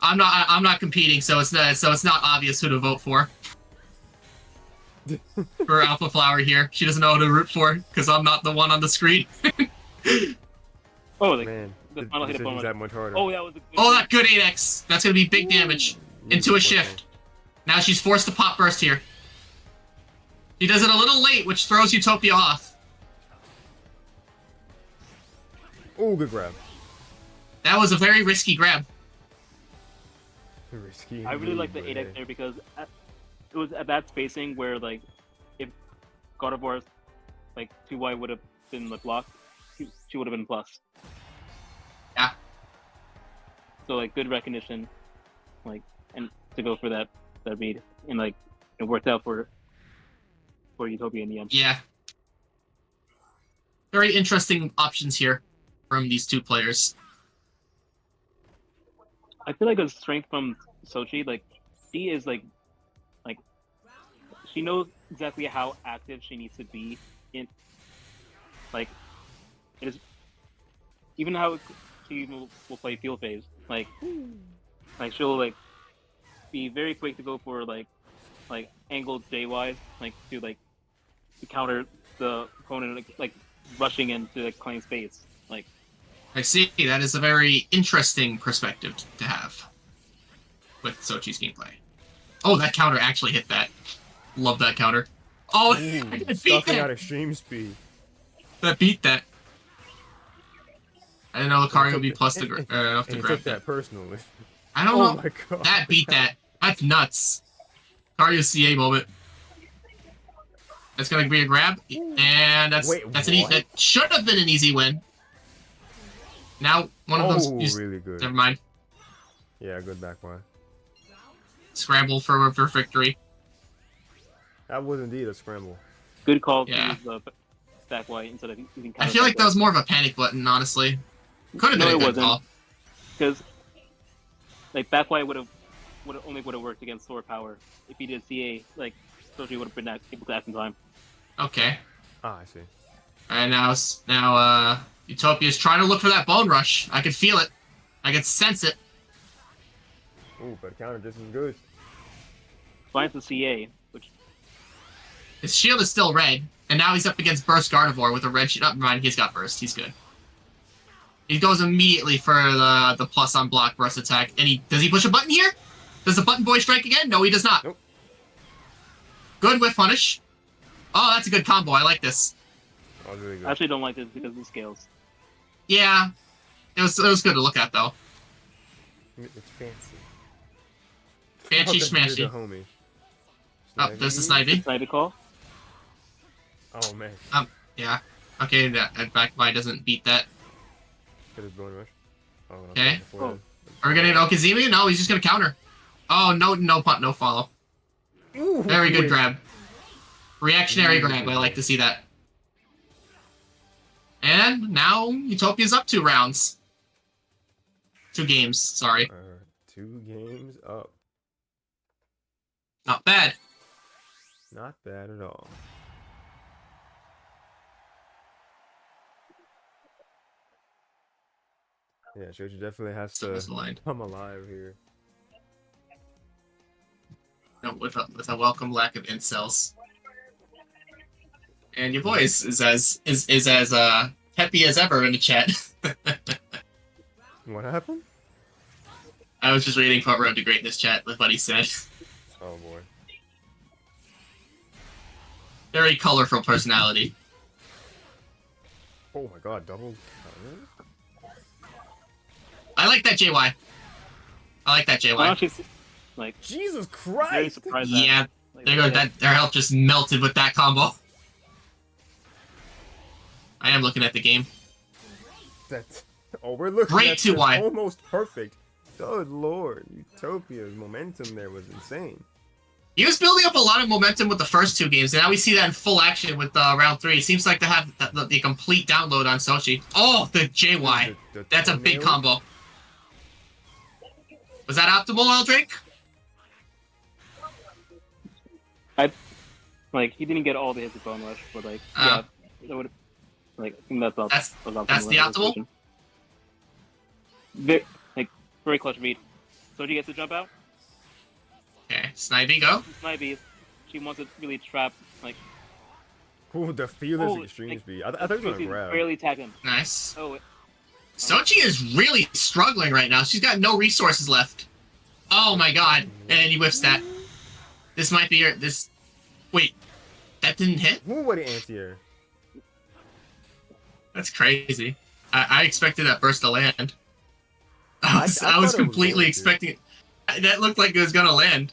D: I'm not competing, so it's not obvious who to vote for. For Alpha Flower here, she doesn't know who to root for because I'm not the one on the screen.
C: Oh,
A: Man,
C: the final hit
A: decision's
C: upon
A: that much harder.
C: Oh, that was a good.
D: Oh, that good 8x. That's gonna be big damage into a shift. Now she's forced to pop burst here. She does it a little late, which throws Utopia off.
A: Oh, good grab.
D: That was a very risky grab.
A: Risky.
C: I really like the
A: indeed,
C: 8x
A: but
C: there because it was at that spacing where, like, if God of War's, like, 2Y would have been the block, she would have been plus.
D: Yeah.
C: So, like, good recognition, like, and to go for that read, and, like, it worked out for Utopia in the end.
D: Yeah. Very interesting options here from these two players.
C: I feel like a strength from Xochi, like, she is, like, she knows exactly how active she needs to be in, like, it is, even how she will play field phase, like she'll, like, be very quick to go for, like angled JYs, like, to counter the opponent, like rushing into, like, claim space, like.
D: I see. That is a very interesting perspective to have with Xochi's gameplay. Oh, that counter actually hit that. Love that counter. Oh,
A: Ooh,
D: I beat
A: stuffing out
D: that.
A: extreme speed.
D: That beat that. I didn't know Lucario would be plus to enough to
A: And he
D: grab
A: took
D: that.
A: that personally.
D: I don't
A: Oh
D: know.
A: my god.
D: That beat that. That's nuts. Lucario CA moment. That's gonna be a grab, and that's
A: Wait,
D: that
A: what?
D: should have been an easy win. Now one of
A: Oh,
D: them used,
A: really good.
D: never mind.
A: Yeah, good back one.
D: Scramble for victory.
A: That was indeed a scramble.
C: Good call
D: Yeah.
C: to use the back Y instead of using.
D: I feel like that was more of a panic button, honestly. Could have been
C: No,
D: a
C: it
D: good
C: wasn't.
D: call.
C: Because, like, back Y would have worked against Sword Power. If he did CA, like, Xochi would have been able to act in time.
D: Okay.
A: Ah, I see.
D: And now Utopia's trying to look for that bone rush. I could feel it. I could sense it.
A: Ooh, but counter just as good.
C: Finds the CA, which
D: His shield is still red, and now he's up against Burst Gardevoir with a red shield. Oh, never mind, he's got Burst. He's good. He goes immediately for the plus on block burst attack. And does he push a button here? Does the button boy strike again? No, he does not.
A: Nope.
D: Good whiff punish. Oh, that's a good combo. I like this.
A: That was really good.
C: I actually don't like this because of the scales.
D: Yeah, it was good to look at though.
A: It's fancy.
D: Fancy
A: Oh, that's
D: smashy.
A: the homie.
D: Oh, there's the Snivy.
C: Sniper call.
A: Oh man.
D: Yeah. Okay, that back by doesn't beat that.
A: Get his bone rush. Oh,
D: Okay.
A: before
C: Oh.
D: Are we getting an Okazumi? No, he's just gonna counter. Oh, no punt, no follow.
A: Ooh,
D: Very good
A: wait.
D: grab. Reactionary grab. I like to see that. And now Utopia's up 2 rounds. 2 games, sorry.
A: 2 games up.
D: Not bad.
A: Not bad at all. Yeah, Xochi definitely has to
D: Misaligned.
A: come alive here.
D: No, with a welcome lack of incels. And your voice is as peppy as ever in the chat.
A: What happened?
D: I was just reading Part Road to Greatness chat with what he said.
A: Oh boy.
D: Very colorful personality.
A: Oh my god, double counter?
D: I like that JY. I like that
C: I'm
D: JY.
C: actually like
A: Jesus
C: very
A: Christ!
C: surprised.
D: Yeah,
C: Like,
D: there goes that. Their health just melted with that combo. I am looking at the game.
A: That's... Oh, we're looking
D: Great
A: at
D: 2Y.
A: this almost perfect. Good lord, Utopia's momentum there was insane.
D: He was building up a lot of momentum with the first 2 games, and now we see that in full action with round 3. It seems like to have the complete download on Xochi. Oh, the JY. That's a big combo. Was that optimal, Eldrick?
C: Like he didn't get all the hits with Bone Rush, but like yeah, that would like I think that's all.
D: That's the optimal?
C: Very clutch beat. So she gets to jump out.
D: Okay, Snivy, go.
C: Snivy, she wants to really trap like.
A: Ooh, the feeler's
C: Oh,
A: extreme
C: like,
A: speed. I thought he was gonna grab.
C: barely tag him.
D: Nice.
C: Oh,
D: Xochi is really struggling right now. She's got no resources left. Oh my god. And he whiffs that. This might be your... Wait. That didn't hit?
A: Ooh, what an anti-air.
D: That's crazy. I expected that burst to land.
A: I
D: I was
A: thought it was
D: completely
A: going to.
D: expecting it. That looked like it was gonna land.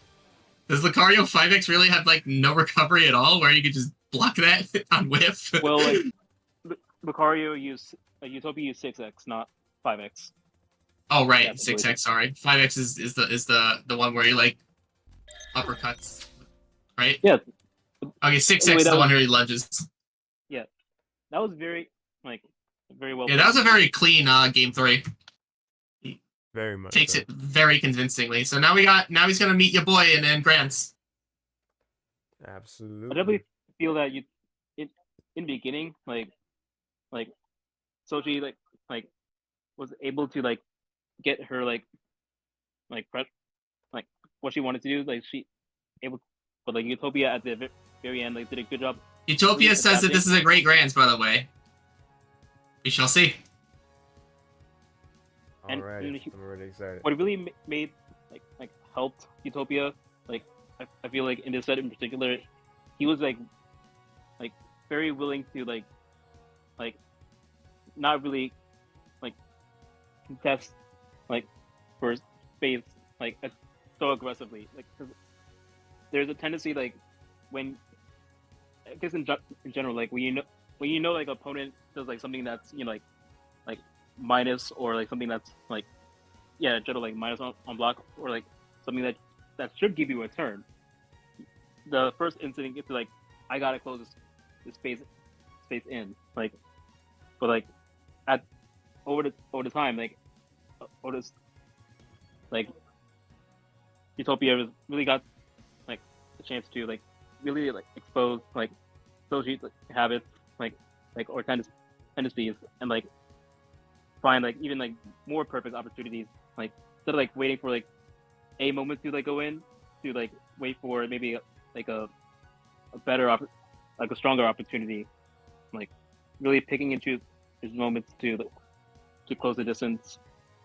D: Does Lucario 5X really have like no recovery at all where you could just block that on whiff?
C: well, like Lucario used Utopia used 6x, not 5x.
D: Oh right,
C: Yeah,
D: 6X, sorry. 5X is the one where you like uppercuts. Right?
C: Yeah.
D: Okay, 6X
C: Wait,
D: is
C: that
D: the
C: was-
D: one where he lunges.
C: That was very very well.
D: Yeah, that was a very clean game 3.
A: Very much.
D: Takes
A: so.
D: it very convincingly. So now he's gonna meet your boy and then Grants.
A: Absolutely.
C: I definitely feel that in the beginning, like Xochi like was able to like get her prep like what she wanted to do. Like she able, but like Utopia at the very end like did a good job.
D: Utopia says that this is a great Grants, by the way. We shall see.
C: And
A: Alright,
C: you know,
A: I'm already excited.
C: What really made like helped Utopia, like I feel like in this set in particular, he was like very willing to like not really like contest like for space like so aggressively, like 'cause there's a tendency like when I guess in general like when you know like opponent does like something that's like minus or like something that's like general like minus on block or like something that should give you a turn. The first instinct is to like I gotta close this space in like, but like at over the time like over this like Utopia really got like a chance to like really like expose like Xochi's like, habits like or tendencies and like find like even like more perfect opportunities like instead of like waiting for like a moment to like go in to like wait for maybe like a better like a stronger opportunity, like really picking and choose his moments to close the distance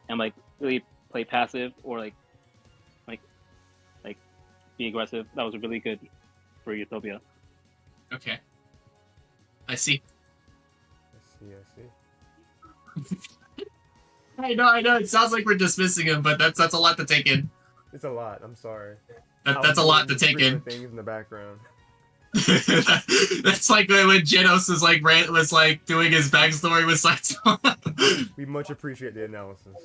C: and like really play passive or like be aggressive. That was really good for Utopia.
D: Okay. I see.
A: I see.
D: I know. It sounds like we're dismissing him, but that's a lot to take in.
A: It's a lot. I'm sorry.
D: That's a lot to take in.
A: Things in the background.
D: That's like when Genos was like doing his backstory with Saito.
A: We much appreciate the analysis.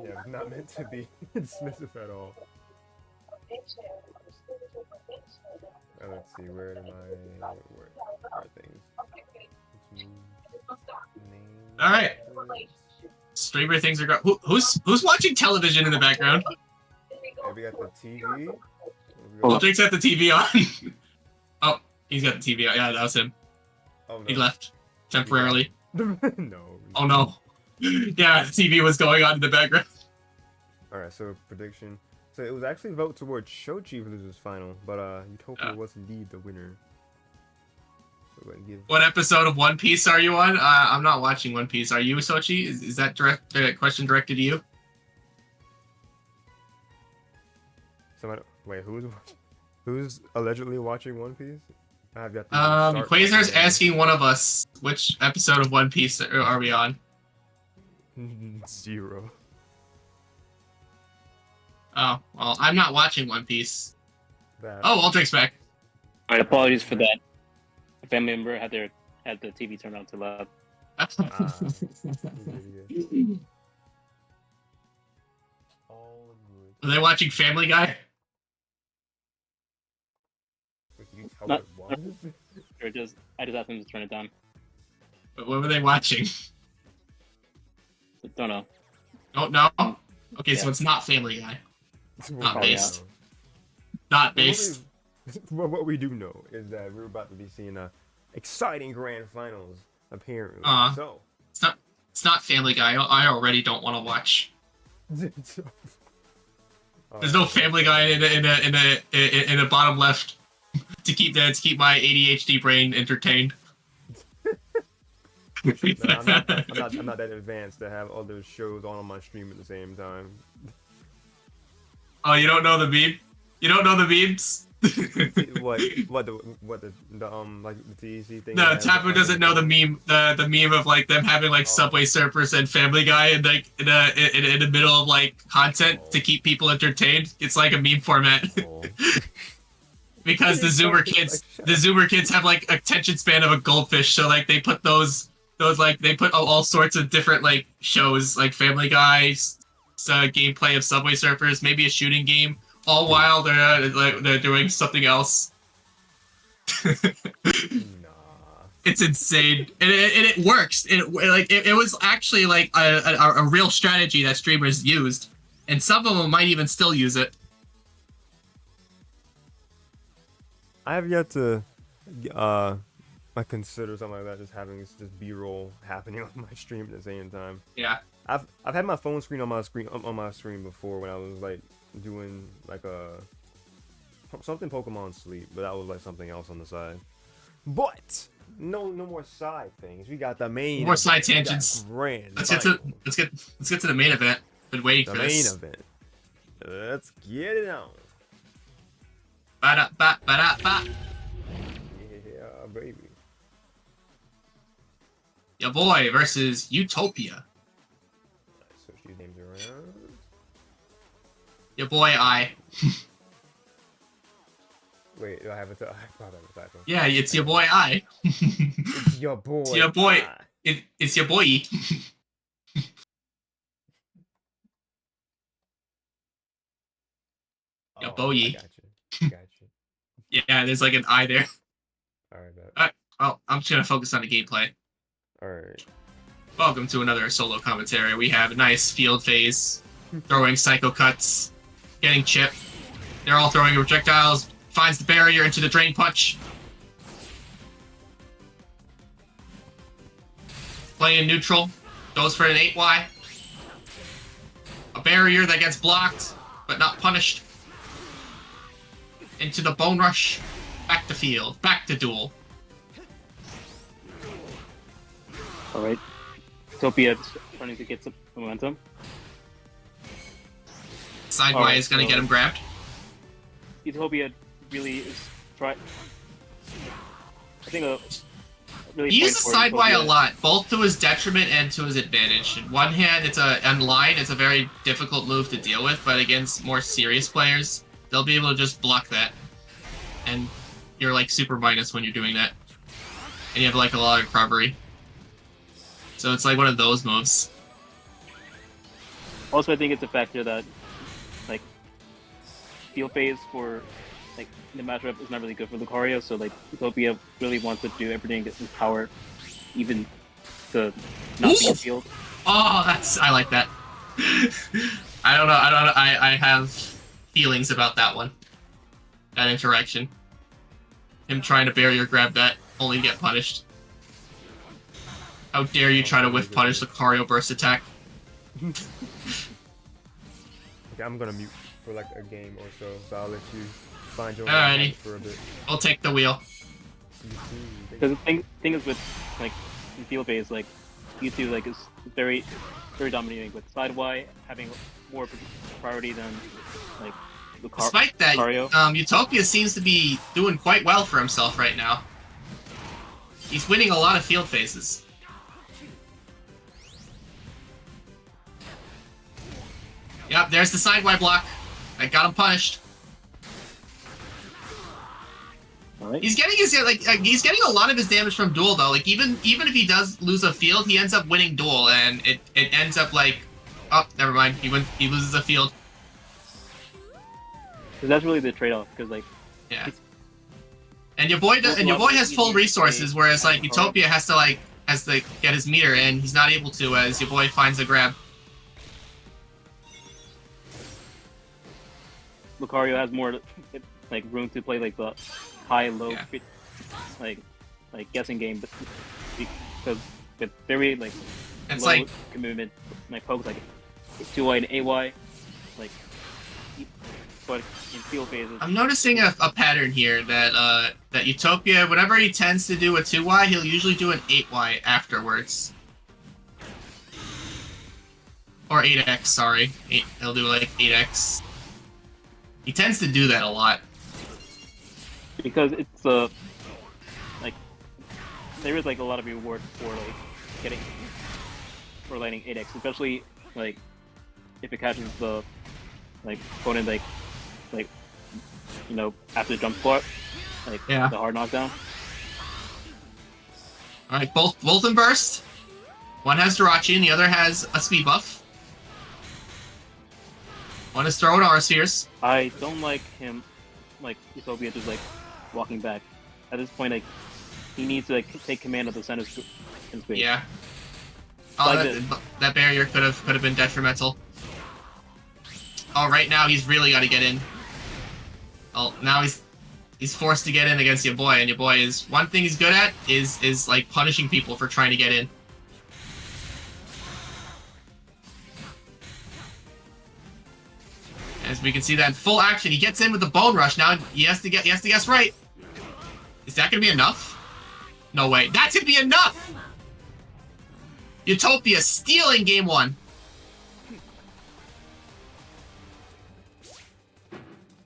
A: Yeah, it's not meant to be dismissive at all. Let's see, where are things? Let's move name.
D: All right. Streamer things are going. Who's watching television in the background?
A: Hey, we got the TV.
D: Oh, Jake's got the TV on. Oh, he's got the TV on. Yeah, that was him.
A: Oh, no.
D: He left temporarily.
A: No.
D: Oh no. Yeah, the TV was going on in the background.
A: Alright, so prediction. So it was actually vote towards Xochi for this final, but Utopia was indeed the winner. So
D: What episode of One Piece are you on? I'm not watching One Piece. Are you, Xochi? Is that question directed to you?
A: Somebody, wait, who's allegedly watching One Piece? I've got to
D: Quasar's asking one of us which episode of One Piece are we on?
A: 0.
D: Oh, well, I'm not watching One Piece.
A: That.
D: Oh, Waldrake's back.
C: Alright, apologies for that. A family member had the TV turned on too loud.
A: All
D: Are they watching Family Guy?
A: good. Can you tell
C: Not-
A: what it was?
C: Or I just asked them to turn it down.
D: What were they watching?
C: So, don't know.
D: Oh, no? Okay, so
C: Yeah.
D: it's not Family Guy. Not
C: Probably
D: based. Not based.
A: What we do know is that we're about to be seeing a exciting grand finals apparently. So
D: It's not Family Guy. I already don't want to watch. There's no Family Guy in the bottom left to keep my ADHD brain entertained.
A: No, I'm not that advanced to have other shows on my stream at the same time.
D: Oh, you don't know the meme? You don't know the memes?
A: what the like the TEC thing?
D: No, Tapu doesn't know the meme. The meme of like them having like Subway Surfers and Family Guy and like in the middle of like content to keep people entertained. It's like a meme format. Because the Zoomer kids have like attention span of a goldfish, so like they put those like they put all sorts of different like shows like Family Guy, gameplay of Subway Surfers, maybe a shooting game, all while they're doing something else.
A: Nah.
D: It's insane, and it works. It was actually like a real strategy that streamers used, and some of them might even still use it.
A: I have yet to like consider something like that, just having this B-roll happening on my stream at the same time.
D: Yeah.
A: I've had my phone screen on my screen before when I was like doing like something Pokemon Sleep, but that was like something else on the side. But no more side things. We got the main.
D: No more side tangents.
A: Grand.
D: Let's get to the main event. Been waiting for this.
A: The main event. Let's get it on.
D: Ba-da-ba-ba-da-ba.
A: Yeah, baby.
D: YaBoy versus Utopia.
A: Switch these names around.
D: YaBoy I.
A: Wait, do I have it? I probably have a typo.
D: Yeah, it's your boy I.
A: It's your boy.
D: It's your boy.
A: Ah.
D: It's your boy. Your
A: Oh,
D: boy.
A: I got you.
D: Yeah, there's like an I there.
A: Alright,
D: Oh, I'm just gonna focus on the gameplay.
A: alright.
D: Welcome to another solo commentary. We have a nice field phase, throwing psycho cuts, getting chipped. They're all throwing projectiles. Finds the barrier into the drain punch. Playing neutral, goes for an 8Y. A barrier that gets blocked, but not punished. Into the bone rush. Back to field, back to duel.
C: Alright. Utopia starting to get some momentum.
D: Side Y
C: Alright,
D: is gonna
C: so-
D: get him grabbed.
C: Utopia really is I think really
D: He uses
C: playing
D: side
C: for
D: Y a
C: Utopia.
D: lot, both to his detriment and to his advantage. In one hand, on line, it's a very difficult move to deal with, but against more serious players, they'll be able to just block that. And you're like super minus when you're doing that. And you have like a lot of recovery. So it's like one of those moves.
C: Also, I think it's a factor that like field phase for like the matchup is not really good for Lucario, so like Utopia really wants to do everything in his power, even to not be in field.
D: Oh, I like that. I don't know. I have feelings about that one. That interaction. Him trying to barrier grab that, only to get punished. How dare you try to whiff punish the Lucario burst attack?
A: Okay, I'm gonna mute for like a game or so I'll let you find your
D: Alrighty.
A: for a bit.
D: I'll take the wheel.
C: Because the thing is with like in field phase, like U2 like is very dominating with side Y having more priority than like
D: Despite that,
C: Lucario.
D: Utopia seems to be doing quite well for himself right now. He's winning a lot of field phases. Yep, there's the side Y block. I got him punished.
C: Alright.
D: He's getting his he's getting a lot of his damage from duel though. Like even if he does lose a field, he ends up winning duel, and it ends up like, oh, never mind. He loses a field.
C: Because that's really the trade-off. Because like
D: yeah, and your boy has full resources, whereas like Utopia has to get his meter, and he's not able to as your boy finds a grab.
C: Lucario has more like room to play like the high-low like guessing game, but because with very like
D: it's
C: low
D: like
C: commitment like pokes like 2Y and AY, like but in field phases.
D: I'm noticing a pattern here that that Utopia, whenever he tends to do a 2Y, he'll usually do an 8Y afterwards. Or 8X, sorry. He'll do like 8X. He tends to do that a lot.
C: Because it's like there is like a lot of reward for like landing 8x, especially like if it catches the like opponent like you know after the jump squat, like
D: yeah,
C: the hard knockdown.
D: All right, both in burst. One has Xochi and the other has a speed buff. One is throwing aura spheres.
C: I don't like him, like Utopia just like walking back. At this point, like he needs to like take command of the center space.
D: Yeah. Oh,
C: Like
D: that barrier could have been detrimental. Oh, right now he's really got to get in. Oh, now he's forced to get in against your boy, and your boy is one thing he's good at is like punishing people for trying to get in. As we can see that in full action, he gets in with the bone rush. Now he has to guess right. Is that gonna be enough? No way. That's gonna be enough. Utopia stealing game one.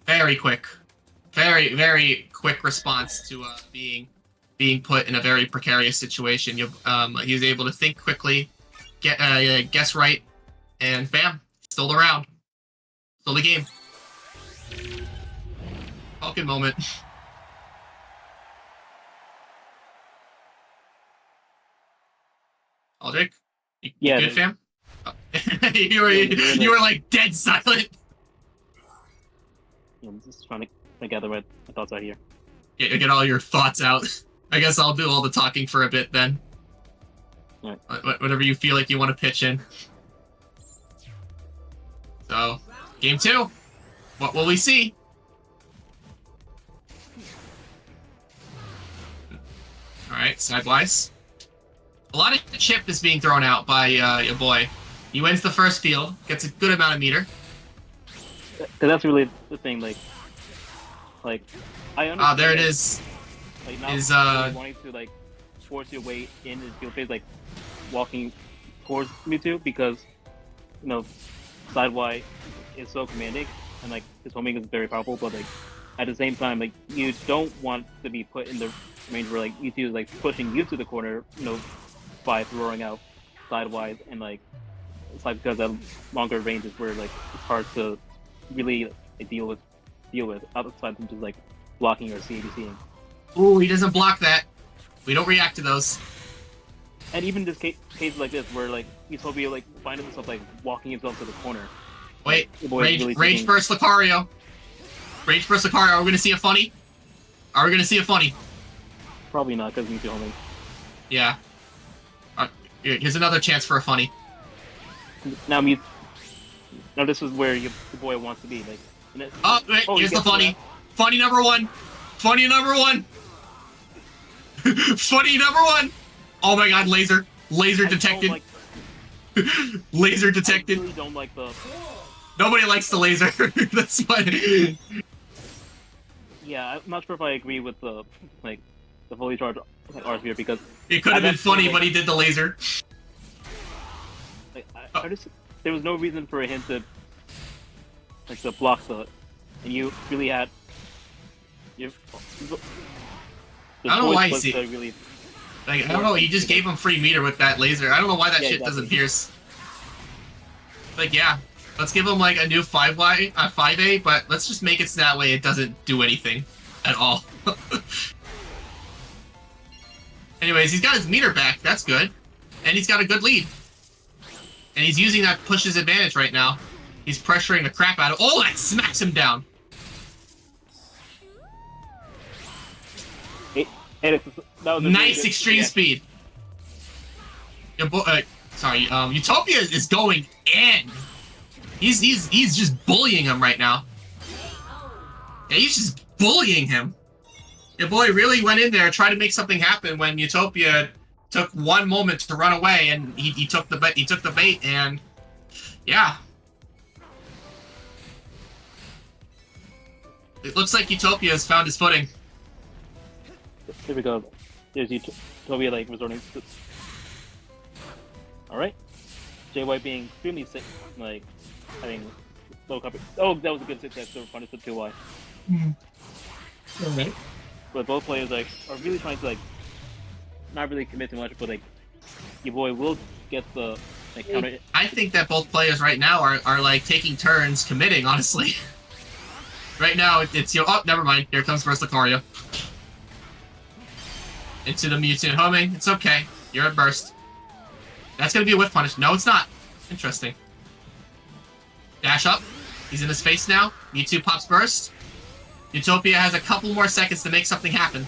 D: Very quick, very quick response to being put in a very precarious situation. He was able to think quickly, guess right, and bam, stole the round. Stole the game. Falcon moment. Aldrich? You good, fam? Oh. you were like dead silent.
C: I'm just trying to gather my thoughts out here.
D: Get all your thoughts out. I guess I'll do all the talking for a bit then.
C: Right.
D: Whatever you feel like you want to pitch in. So, game two. What will we see? Alright, sidewise. A lot of chip is being thrown out by your boy. He wins the first field, gets a good amount of meter.
C: Because that's really the thing, like I understand.
D: There it is.
C: Like not
D: is
C: wanting to like force your way in the field phase, like walking towards Mewtwo, because you know side Y is so commanding and like his homing is very powerful, but like at the same time, like you don't want to be put in the range where like Mewtwo is like pushing you to the corner, you know, by throwing out sidewise, and like it's like because of longer ranges where like it's hard to really like, deal with outside from just like blocking or CADCing.
D: Ooh, he doesn't block that. We don't react to those.
C: And even this case like this, where like Utopia like finds himself like walking himself to the corner.
D: Wait,
C: The boy is
D: Rage,
C: really
D: Rage
C: taking-
D: burst Lucario. Rage burst Lucario. Are we gonna see a funny? Are we gonna see a funny?
C: Probably not because he's homing.
D: Yeah. Here's another chance for a funny.
C: Now this is where the boy wants to be. Like,
D: Oh, wait,
C: he
D: here's the
C: gets to
D: funny.
C: that.
D: Funny number one. Funny number one. Funny number one. Oh my god, laser. Laser
C: I don't
D: detected.
C: like-
D: Laser
C: I
D: detected.
C: really don't like the.
D: Nobody likes the laser. That's funny.
C: Yeah, I'm not sure if I agree with the fully charged like, R-Sphere because
D: It could have been
C: That's
D: funny,
C: like-
D: but he did the laser.
C: like I just there was no reason for him to block and you really had you.
D: I don't know why you see-
C: really.
D: Like, I don't know, he just gave him free meter with that laser. I don't know why that
C: Yeah,
D: shit
C: exactly.
D: doesn't pierce. Like, yeah, let's give him like a new 5A, but let's just make it so that way it doesn't do anything at all. Anyways, he's got his meter back. That's good. And he's got a good lead. And he's using that push's advantage right now. He's pressuring the crap out of. Oh, that smacks him down.
C: And that was a
D: Nice
C: really good-
D: extreme
C: yeah.
D: speed. Utopia is going in. He's just bullying him right now. Yeah, he's just bullying him. Your boy really went in there, tried to make something happen when Utopia took one moment to run away, and he took the bait, and yeah. It looks like Utopia has found his footing.
C: Here we go. There's Utopia like resorting to. Alright. JY being extremely sick, like, having low coverage. Oh, that was a good success. So punish the 2Y.
D: Alright.
C: But both players like are really trying to like not really commit too much, but like your boy will get the like counter.
D: I think that both players right now are like taking turns committing, honestly. Right now, it's your. Oh, never mind. Here comes Burst Lucario. Into the mutant homing. It's okay. You're at burst. That's gonna be a whiff punish. No, it's not. Interesting. Dash up. He's in his face now. Mewtwo pops burst. Utopia has a couple more seconds to make something happen.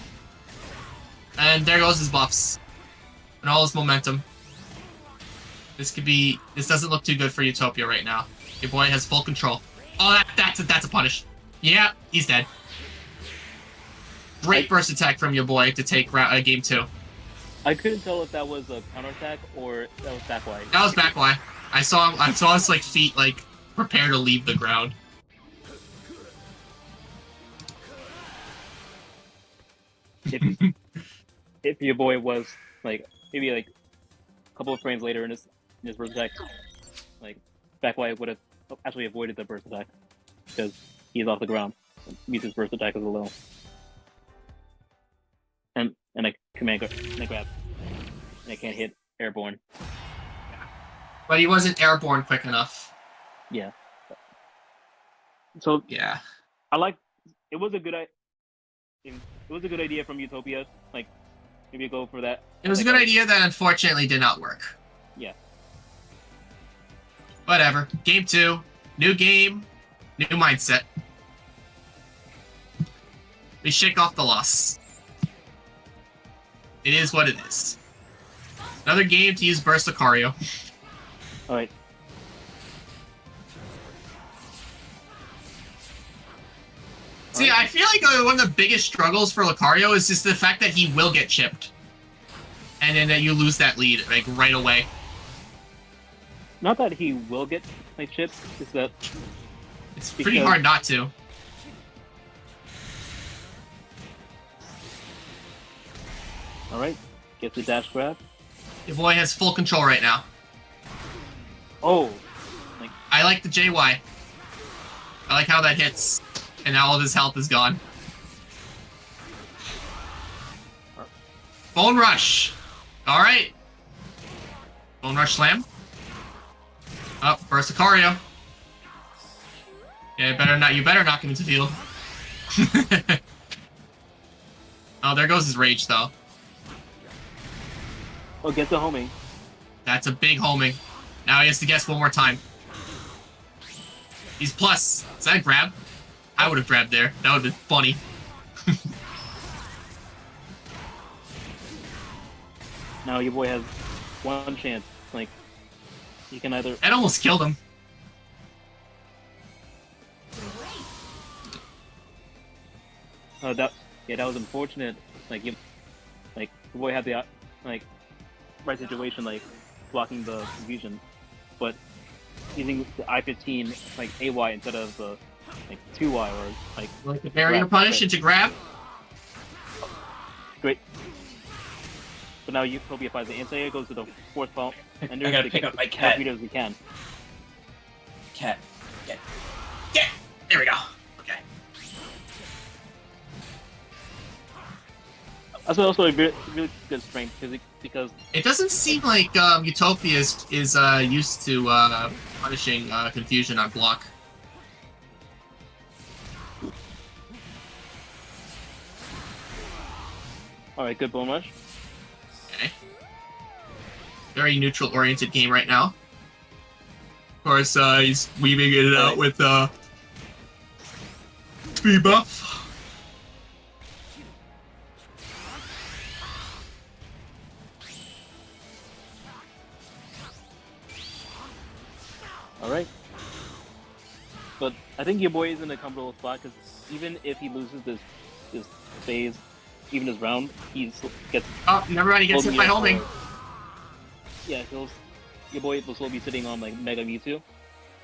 D: And there goes his buffs. And all his momentum. This doesn't look too good for Utopia right now. Your boy has full control. Oh, that's a punish. Yeah, he's dead. Great burst attack from your boy to take game 2.
C: I couldn't tell if that was a counterattack or that was back wide.
D: That was back Y. I saw his like feet like prepare to leave the ground.
C: If your boy was like maybe like a couple of frames later in his burst attack, like back wide would have actually avoided the burst attack because he's off the ground. Mewtwo's burst attack is a little. And I command and I grab. And I can't hit airborne.
D: But he wasn't airborne quick enough.
C: Yeah. So
D: Yeah.
C: I like. It was a good idea from Utopia. Like maybe go for that.
D: It was a good idea that unfortunately did not work.
C: Yeah.
D: Whatever. Game 2. New game. New mindset. We shake off the loss. It is what it is. Another game to use Burst Lucario.
C: All right.
D: See, I feel like one of the biggest struggles for Lucario is just the fact that he will get chipped. And then that you lose that lead, like, right away.
C: Not that he will get like chips, it's that
D: It's pretty
C: Because-
D: hard not to.
C: all right. Get the dash grab.
D: Your boy has full control right now.
C: Oh,
D: I like the JY. I like how that hits. And now all of his health is gone. Bone Rush. Alright. Bone Rush Slam. Up, Burst Lucario. Yeah, you better knock him into field. Oh, there goes his rage though.
C: Oh, get the homing.
D: That's a big homing. Now he has to guess one more time. He's plus. Is that a grab? I would have grabbed there. That would have been funny.
C: Now your boy has one chance. Like, he can either.
D: That almost killed him.
C: Oh, that was unfortunate. Like, your boy had the right situation, like blocking the confusion, but using the I-15 like AY instead of the 2Y or
D: Like the barrier punish into grab.
C: Great. But now Utopia finds the anti-air, goes to the fourth palm, and
E: I gotta pick up my cat.
C: as read as we can.
E: Cat. Get.
D: There we go. Okay.
C: That's also a really, really good strength because
D: It doesn't seem like Utopia is used to punishing confusion on block.
C: all right, good bone rush.
D: Okay. Very neutral-oriented game right now. Of course, he's weaving it out with speed buff.
C: All right. But I think your boy is in a comfortable spot because even if he loses this phase, even this round, he gets.
D: Oh, never mind. He gets hit by homing.
C: Yeah, your boy will still be sitting on like Mega Mewtwo.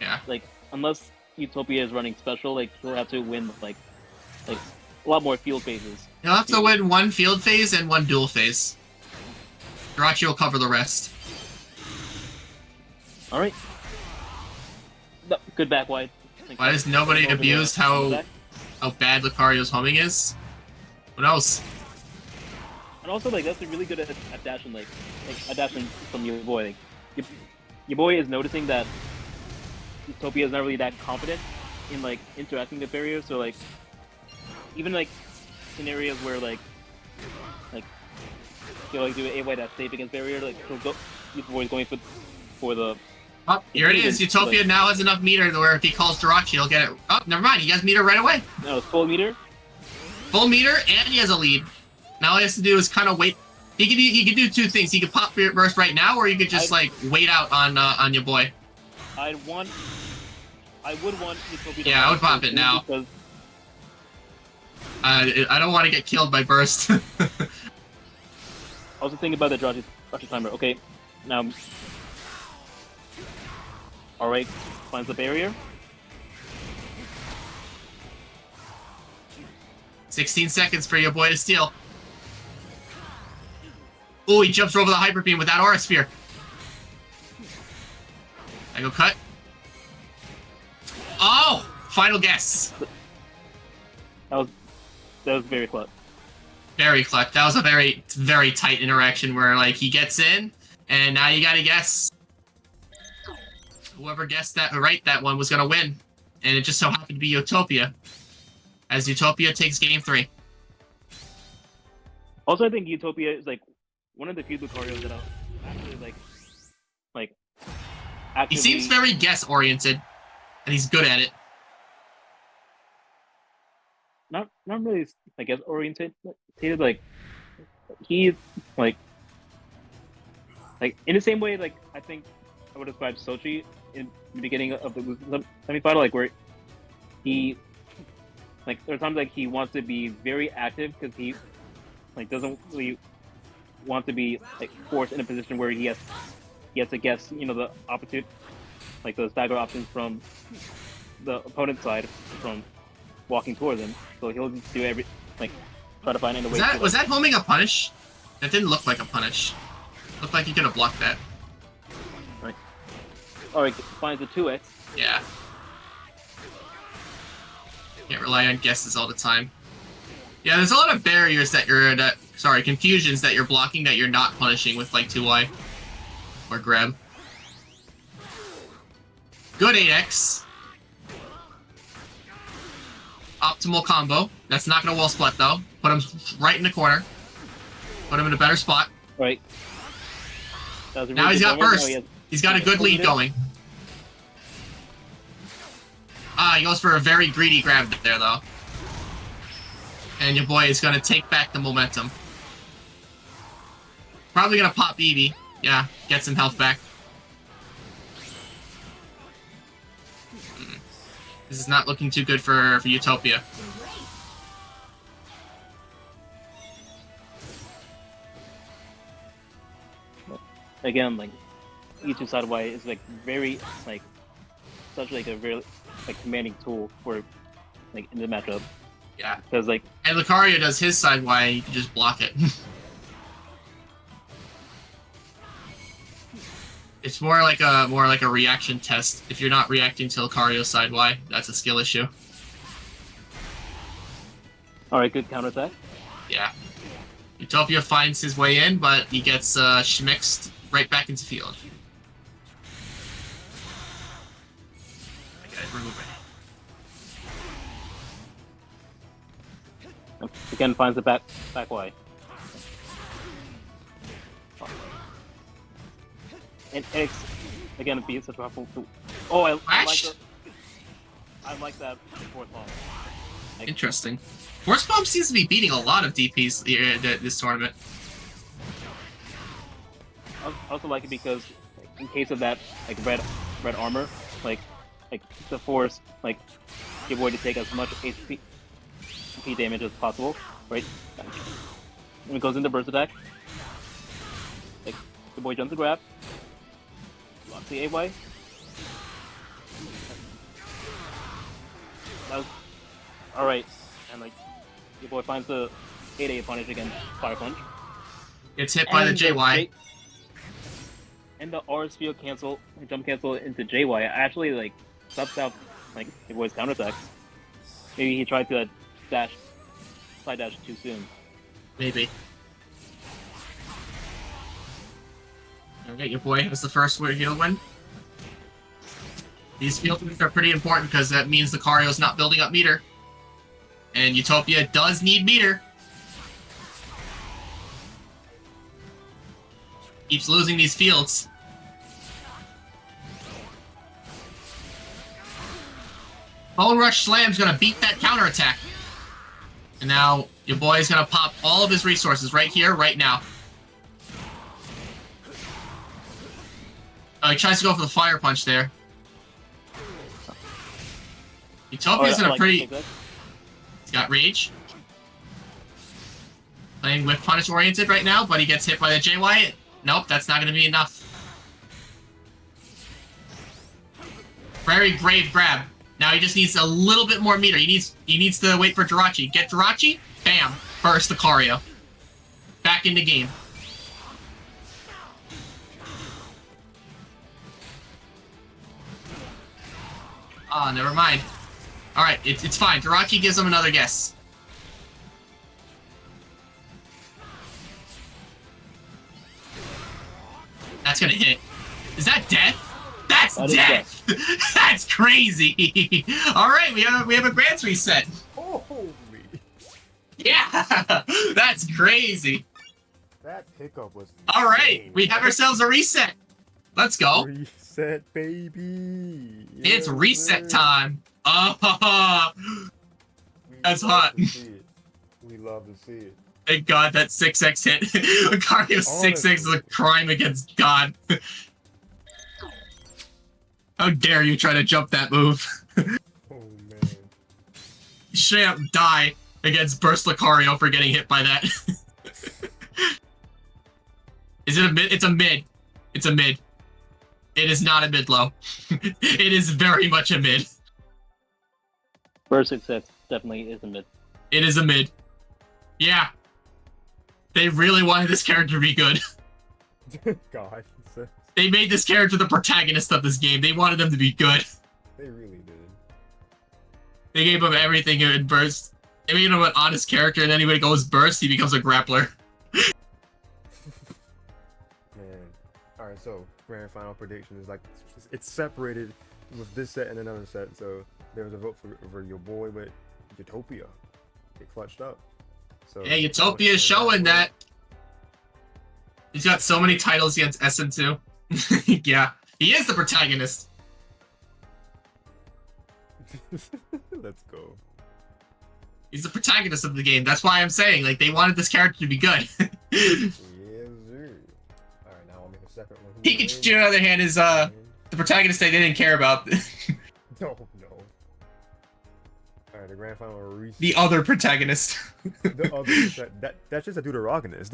D: Yeah.
C: Like unless Utopia is running special, like he'll have to win like a lot more field phases.
D: He'll have to win one field phase and one dual phase. Xochi will cover the rest.
C: All right. No, good back wide.
D: Why has nobody abused how bad Lucario's homing is? Who knows?
C: And also, like, that's a really good adaptation, like adaptation from your boy. Like, your boy is noticing that Utopia is not really that confident in, like, interacting with barriers, so, like, even, like, in areas where, like, he'll, like, do an AY that's safe against barrier, like, he'll go, your boy's going for the...
D: Oh, here it is. Utopia now has enough meter to where if he calls Xochi, he'll get it. Oh, never mind. He has meter right away.
C: No, it's full meter.
D: Full meter, and he has a lead. Now all he has to do is kind of wait. He could do two things. He could pop Spirit Burst right now, or he could just like wait out on your boy.
C: I would want Utopia to
D: Yeah, I would pop it now.
C: Because
D: I don't want to get killed by Burst.
C: I was thinking about the Xochi timer. Okay, now. Alright, finds the barrier.
D: 16 seconds for your boy to steal. Oh, he jumps over the Hyper Beam with that Aura Sphere. I go cut. Oh! Final guess.
C: That was very close.
D: Very clutch. That was a very, very tight interaction where, like, he gets in, and now you gotta guess. Whoever guessed that right, that one was gonna win. And it just so happened to be Utopia. As Utopia takes game 3.
C: Also, I think Utopia is, like, one of the few Lucarios that are actually, like,
D: He
C: actively...
D: seems very guess-oriented, and he's good at it.
C: Not really, I guess, oriented. Like, he's, like, in the same way, like, I think I would describe Xochi in the beginning of the semi-final, like, where he, like, there are times, like, he wants to be very active because he, like, doesn't really want to be, like, forced in a position where he has to guess, you know, the opportunity, like, the stagger options from the opponent's side from walking towards him. So he'll just do try to find any way.
D: Was that homing a punish? That didn't look like a punish. Looked like he could have blocked that.
C: Right. Alright, finds the 2x.
D: Yeah. Can't rely on guesses all the time. Yeah, there's a lot of barriers confusions that you're blocking that you're not punishing with, like, 2Y. Or grab. Good 8x. Optimal combo. That's not gonna wall split though. Put him right in the corner. Put him in a better spot.
C: Right. That was a
D: Now
C: really
D: he's
C: good
D: got
C: moment.
D: burst.
C: Now he has-
D: He's got a good lead going. He goes for a very greedy grab there, though. And your boy is going to take back the momentum. Probably going to pop Eevee. Yeah, get some health back. This is not looking too good for Utopia.
C: Again, like each side Y is like very like such like a very like commanding tool for like in the matchup
D: Yeah.
C: because like
D: And Lucario does his side Y, and you can just block it. It's more like a reaction test. If you're not reacting to Lucario's side Y, that's a skill issue.
C: all right, good counterattack.
D: Yeah. Utopia finds his way in, but he gets schmixed right back into field. I gotta remove it.
C: Again, finds the back Y. And it's again be such a powerful tool. Oh,
D: Flash?
C: I like that fourth bomb. Like,
D: Interesting. Force Bomb seems to be beating a lot of DPs here, this tournament.
C: I also like it because like, in case of that like red armor, like the force like your boy to take as much HP damage as possible, right? When it goes into burst attack, like the boy jumps to grab, locks the AY. That was alright, and like your boy finds the 8A punish against Fire Punch.
D: Gets hit by the JY.
C: And the R field cancel, jump cancel into JY actually like subs out like your boy's counterattack. Maybe he tried to side dash too soon.
D: Maybe. Alright, your boy has the first heal win. These field wins are pretty important because that means Lucario's not building up meter. And Utopia does need meter. Keeps losing these fields. Bone Rush Slam's gonna beat that counterattack. And now your boy is gonna pop all of his resources right here, right now. He tries to go for the Fire Punch there. Utopia's in a pretty... He's got Rage. Playing with Punish oriented right now, but he gets hit by the JY. Nope, that's not going to be enough. Very brave grab. Now he just needs a little bit more meter. He needs to wait for Jirachi. Get Jirachi, bam, burst Lucario. Back into game. Ah, never mind. Alright, it's fine. Jirachi gives him another guess. That's gonna hit. Is that death? That's
C: That is
D: death! That's crazy! Alright, we have a Grants reset.
A: Holy!
D: Yeah! That's crazy!
A: That pickup was.
D: Alright,
A: insane.
D: we have ourselves a reset. Let's go.
A: Reset, baby.
D: It's
A: Yeah,
D: reset
A: man.
D: time. Oh,
A: We
D: That's
A: love
D: hot.
A: to see it. We love to see it.
D: thank God that 6x hit. Lucario's 6x is a crime against God. How dare you try to jump that move?
A: Oh man.
D: You straight up die against Burst Lucario for getting hit by that. Is it a mid? It's a mid. It's a mid. It is not a mid-low. It is very much a mid.
C: First success definitely is a mid.
D: It is a mid. Yeah. They really wanted this character to be good.
A: God.
D: They made this character the protagonist of this game. They wanted them to be good.
A: They really did.
D: They gave him everything in Burst. They made him an honest character, and then when he goes Burst, he becomes a grappler.
A: Man. Alright, so grand final prediction is like it's separated with this set and another set. So there was a vote for your boy, but Utopia. It clutched up. So
D: Yeah, Utopia is showing that He's got so many titles against SM2. Yeah, he is the protagonist.
A: Let's go.
D: He's the protagonist of the game. That's why I'm saying, like, they wanted this character to be good.
A: Yes, sir. Alright, now I'll make a separate one.
D: Pikachu, on the other hand, is the protagonist they didn't care about.
A: No, no. Alright, the grand final reset.
D: The other protagonist.
A: The other that's just a deuteragonist.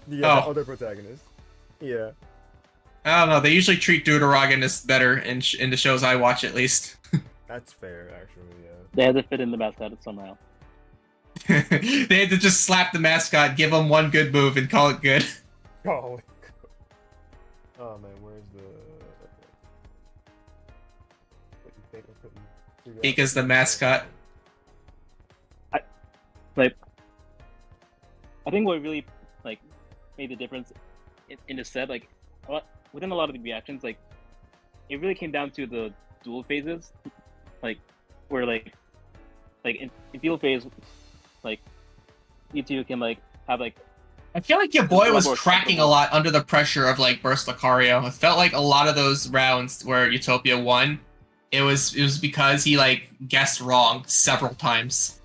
A: The other protagonist. Yeah.
D: I don't know. They usually treat deuteragonists better in the shows I watch, at least.
A: That's fair, actually. Yeah.
C: They had to fit in the mascot somehow.
D: They had to just slap the mascot, give him one good move, and call it good.
A: Oh, oh man, where's the? What you think? I couldn't figure out.
D: Pika's the mascot.
C: I think what really made the difference in the set, within a lot of the reactions, it really came down to the dual phases, where in field phase, you two can have
D: I feel like YaBoy was
C: more
D: cracking a
C: comfortable.
D: lot under the pressure of Burst Lucario. It felt like a lot of those rounds where Utopia won, it was because he guessed wrong several times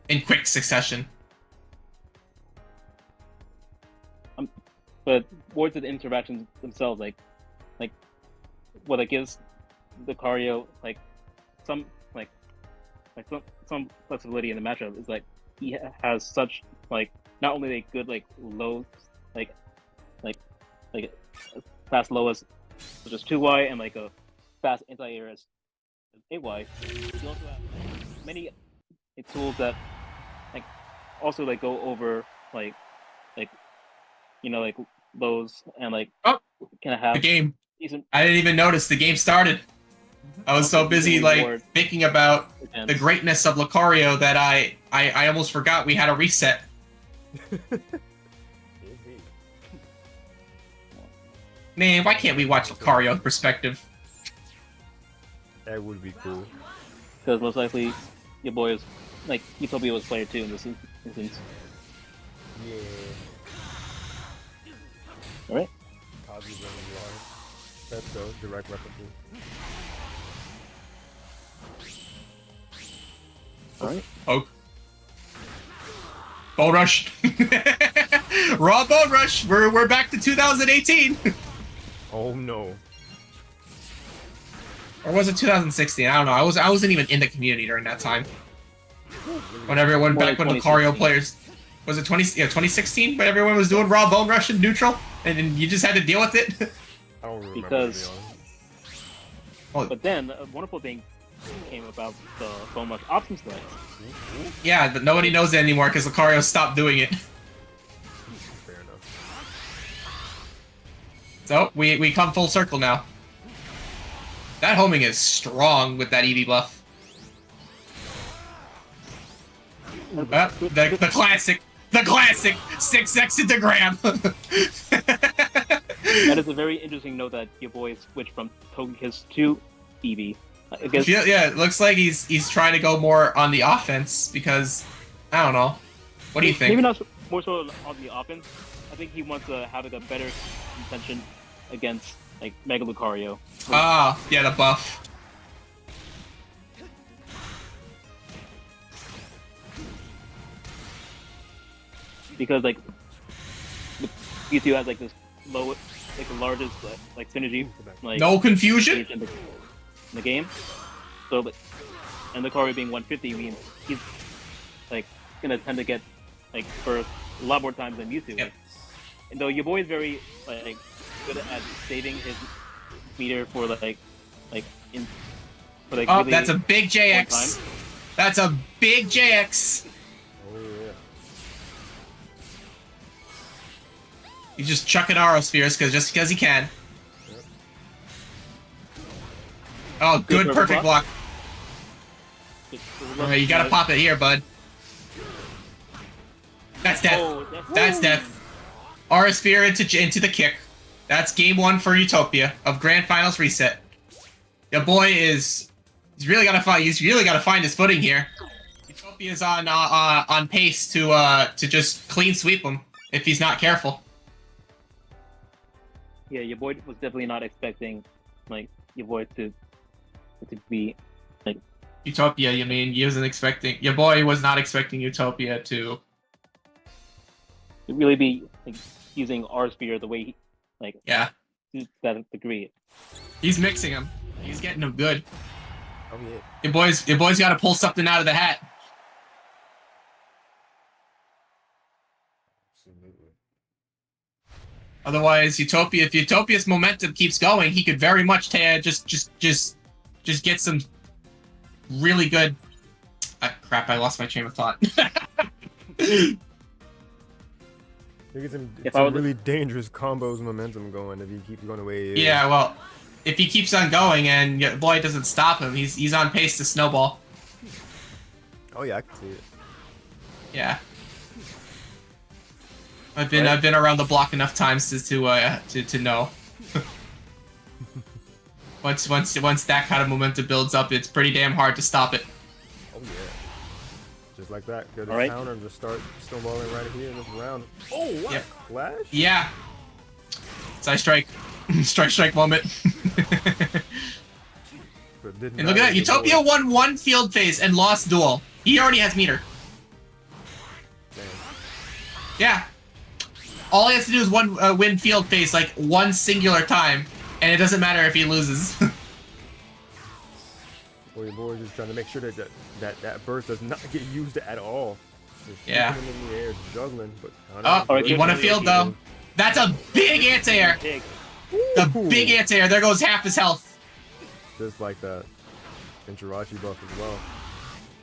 D: in quick succession.
C: but towards the interactions themselves, what it gives the Lucario some some flexibility in the matchup is he has such not only a good low fast low as such as 2Y and a fast anti-air as 8Y. You also have many tools that also go over lows and
D: Oh,
C: can have
D: the game.
C: decent
D: I didn't even notice the game started. I was so busy thinking about the greatness of Lucario that I almost forgot we had a reset. Man, why can't we watch Lucario's perspective?
A: That would be cool.
C: because most likely YaBoy is Utopia was player 2 in this instance.
A: Yeah.
C: Alright.
A: Kazu's running water. Let's go. Direct references.
C: Alright.
D: Poke. Bone Rush. Raw Bone Rush. We're back to 2018.
A: Oh no.
D: Or was it 2016? I don't know. I wasn't even in the community during that time. Whenever it went
C: More
D: back
C: like
D: when Lucario
C: 2016.
D: players. Was it 2016? When everyone was doing Raw Bone Rush and neutral? And then you just had to deal with it?
A: I don't remember.
C: Because-
A: to be honest.
C: But then a wonderful thing came about the so much options select.
D: Yeah, but nobody knows it anymore because Lucario stopped doing it.
A: Fair enough.
D: So, we come full circle now. That homing is strong with that EV buff. The classic. The classic 6x into Graham.
C: That is a very interesting note that YaBoy switched from Togekiss to Eevee. I guess
D: Yeah, it looks like he's trying to go more on the offense because I don't know. What do you think?
C: maybe not more so on the offense. I think he wants to have a better intention against Mega Lucario.
D: Ah, yeah, the buff.
C: Because U2 has this low, the largest synergy
D: No confusion.
C: in the game. So, and Lucario being 150 means he's gonna tend to get for a lot more times than Mewtwo.
D: Yep.
C: And though YaBoy is very good at saving his meter for
D: Oh,
C: really
D: that's a big
C: one
D: JX.
C: time.
D: That's a big JX.
A: Oh yeah.
D: He's just chucking Aerospheres just because he can.
A: Yep.
D: Oh, good,
C: Good
D: perfect block.
C: Just-
D: Alright, you gotta pop it here, bud. That's death.
C: Oh,
D: That's death. Aerosphere into the kick. That's game 1 for Utopia of Grand Finals reset. YaBoy he's really gotta find his footing here. Utopia's on pace to just clean sweep him. if he's not careful.
C: Yeah, your boy was definitely not expecting, like, your boy to be like.
D: Utopia, you mean? He wasn't expecting. Your boy was not expecting Utopia to.
C: To really be like using our spear the way he, like,
D: Yeah,
C: to that degree.
D: he's mixing them. He's getting them good.
A: Oh yeah.
D: Your boy's got to pull something out of the hat.
A: Absolutely.
D: Otherwise, Utopia. If Utopia's momentum keeps going, he could very much just get some really good. Crap! I lost my train of thought.
A: You get some,
C: If I were
A: really dangerous combos momentum going if he keeps going away.
D: Yeah, well, if he keeps on going and your boy doesn't stop him, he's on pace to snowball.
A: Oh yeah, I can see it.
D: Yeah. I've been around the block enough times to know. once that kind of momentum builds up, it's pretty damn hard to stop it.
A: Oh yeah. Just like that. Go to
C: All right.
A: counter and just start snowballing right here in this round. Oh what?
D: Yep.
A: Flash?
D: Yeah. Side strike. strike moment.
A: But did
D: And look at that, Utopia won one field phase and lost duel. He already has meter.
A: Damn.
D: Yeah. All he has to do is win field phase like one singular time, and it doesn't matter if he loses.
A: Well, your boy just trying to make sure that burst does not get used at all. Just
D: Yeah.
A: keeping him in the air, juggling, but
D: Oh, he won a
C: Definitely
D: field though. That's a big anti-air.
C: Big.
D: The big anti-air. There goes half his health.
A: Just like that. And Xochi buff as well.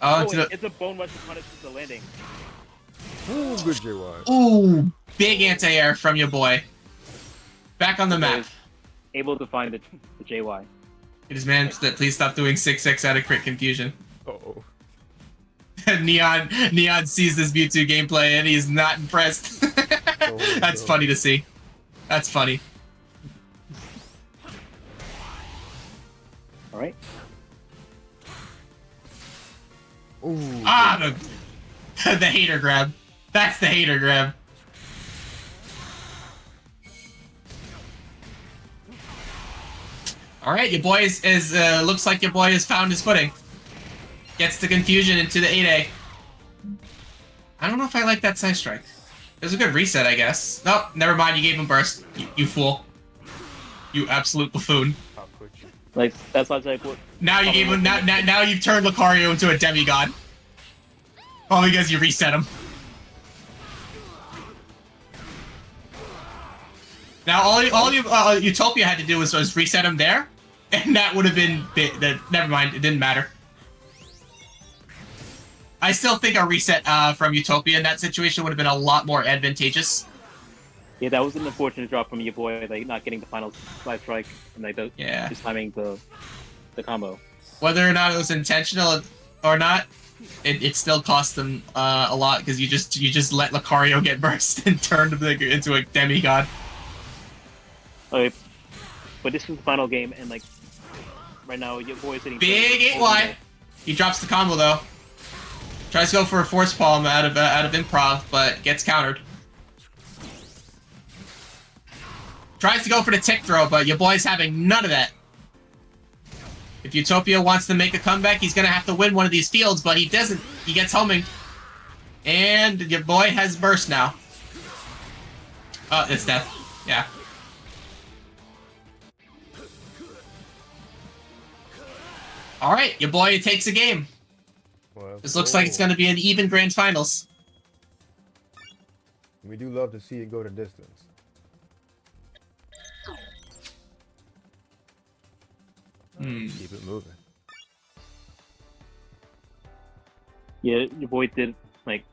D: Oh,
C: Oh,
D: into the,
C: it's a bone rush to punish the landing.
A: Ooh, good JY.
D: ooh, big anti-air from your boy. Back on the map.
C: Able to find the JY.
D: It is man that please stop doing 6x out of crit confusion.
A: Uh-oh.
D: Neon sees this Mewtwo gameplay and he's not impressed. That's
A: no.
D: funny to see. That's funny.
C: All right.
A: Ooh.
D: Ah, the hater grab. That's the hater grab. All right, your boy is looks like your boy has found his footing. Gets the confusion into the 8A. I don't know if I like that side strike. It was a good reset, I guess. Nope, never mind. You gave him burst. You fool. You absolute buffoon.
A: I'll put you.
C: Like that's like what.
D: Now you gave him. Now you've turned Lucario into a demigod. All because you reset him. Now all Utopia had to do was reset him there, and that would have been never mind. It didn't matter. I still think a reset from Utopia in that situation would have been a lot more advantageous.
C: Yeah, that was an unfortunate drop from your boy, like not getting the final side strike and like just timing the combo.
D: Whether or not it was intentional or not, it still cost them a lot because you just let Lucario get burst and turned him into a demigod.
C: Okay, but this was the final game, and like right now your boy is hitting
D: Big 8Y. He drops the combo though. Tries to go for a force palm out of improv, but gets countered. Tries to go for the tick throw, but your boy's having none of that. If Utopia wants to make a comeback, he's gonna have to win one of these fields, but he doesn't. He gets homing. And your boy has burst now. Oh, it's death. Yeah. Alright, your boy takes a game.
A: Well,
D: This looks like it's gonna be an even grand finals.
A: We do love to see it go to distance. Keep it moving.
C: Yeah, your boy did like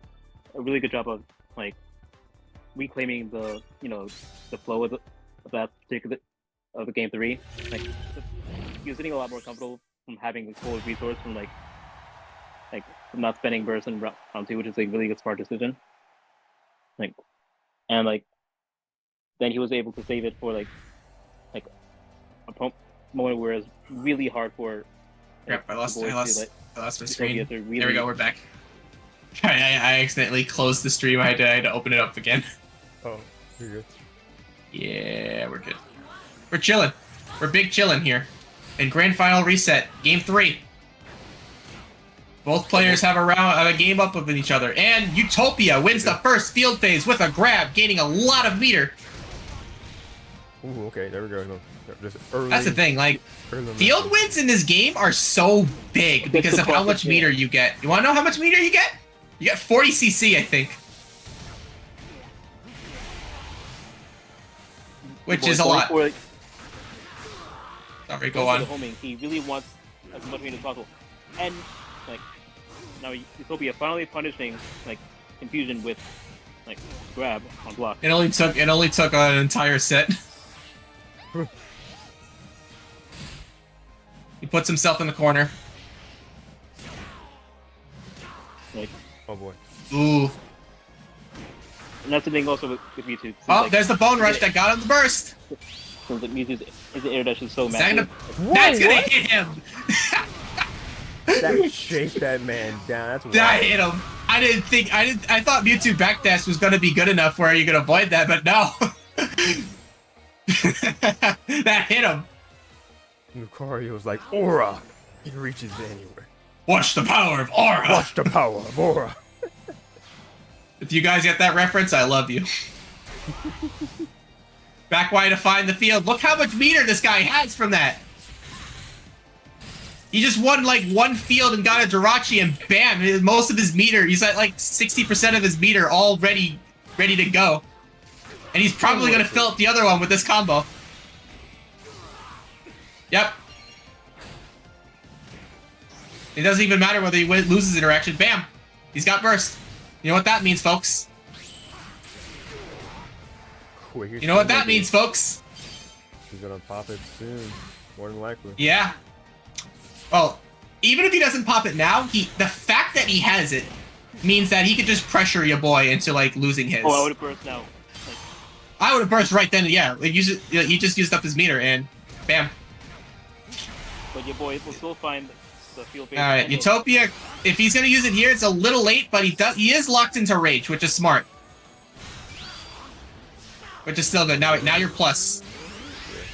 C: a really good job of like reclaiming the the flow of that particular of the game 3. Like he was getting a lot more comfortable from having the full resource from like from not spending burst in round 2, which is a really good smart decision. Like and like then he was able to save it for like a moment where it's really hard for.
D: Yep, I lost my screen.
C: Really,
D: There we go, we're back. I accidentally closed the stream. I had to open it up again.
A: Oh, you're good.
D: Yeah, we're good. We're chilling. We're big chilling here. And grand final reset, game 3. Both players have a game up with each other, and Utopia wins the first field phase with a grab, gaining a lot of meter.
A: Ooh, okay, there we go. No, just early,
D: That's the thing, like,
A: early
D: field
A: momentum.
D: wins in this game are so big because of how much meter you get. You want to know how much meter you get? You get 40 CC, I think. Which is a lot.
C: For,
D: Sorry, go on.
C: The homing, he really wants as much meter as possible. And, like, now Utopia finally punishing, like, confusion with, like, grab on block.
D: It only took an entire set. He puts himself in the corner.
C: Like,
A: Oh boy.
D: Ooh.
C: and that's the thing also with Mewtwo. Since,
D: Oh,
C: like,
D: there's the bone rush that got him the burst.
C: Since like, Mewtwo's air dash is so
D: Is that
C: massive.
D: that's gonna hit him.
A: That shake that man down. That's wild.
D: That hit him. I thought Mewtwo backdash was gonna be good enough where you could avoid that, but no. That hit him.
A: Lucario's like, aura! It reaches anywhere.
D: Watch the power of aura.
A: Watch the power of aura!
D: If you guys get that reference, I love you. Back Y to find the field. Look how much meter this guy has from that. He just won like one field and got a Jirachi and bam, most of his meter, he's at like 60% of his meter all ready to go. And he's probably going to fill up the other one with this combo. Yep. It doesn't even matter whether he loses interaction. Bam! He's got burst. You know what that means, folks? You know what that means, folks?
A: He's gonna pop it soon. More than likely.
D: Yeah. Well, even if he doesn't pop it now, the fact that he has it means that he could just pressure YaBoy into like losing his.
C: Oh, I would have burst now. Like,
D: I would have burst right then. Yeah, like he just used up his meter and bam.
C: but YaBoy will still find the field phase.
D: All right, Utopia. If he's gonna use it here, it's a little late, but he is locked into rage, which is smart. Which is still good. Now you're plus.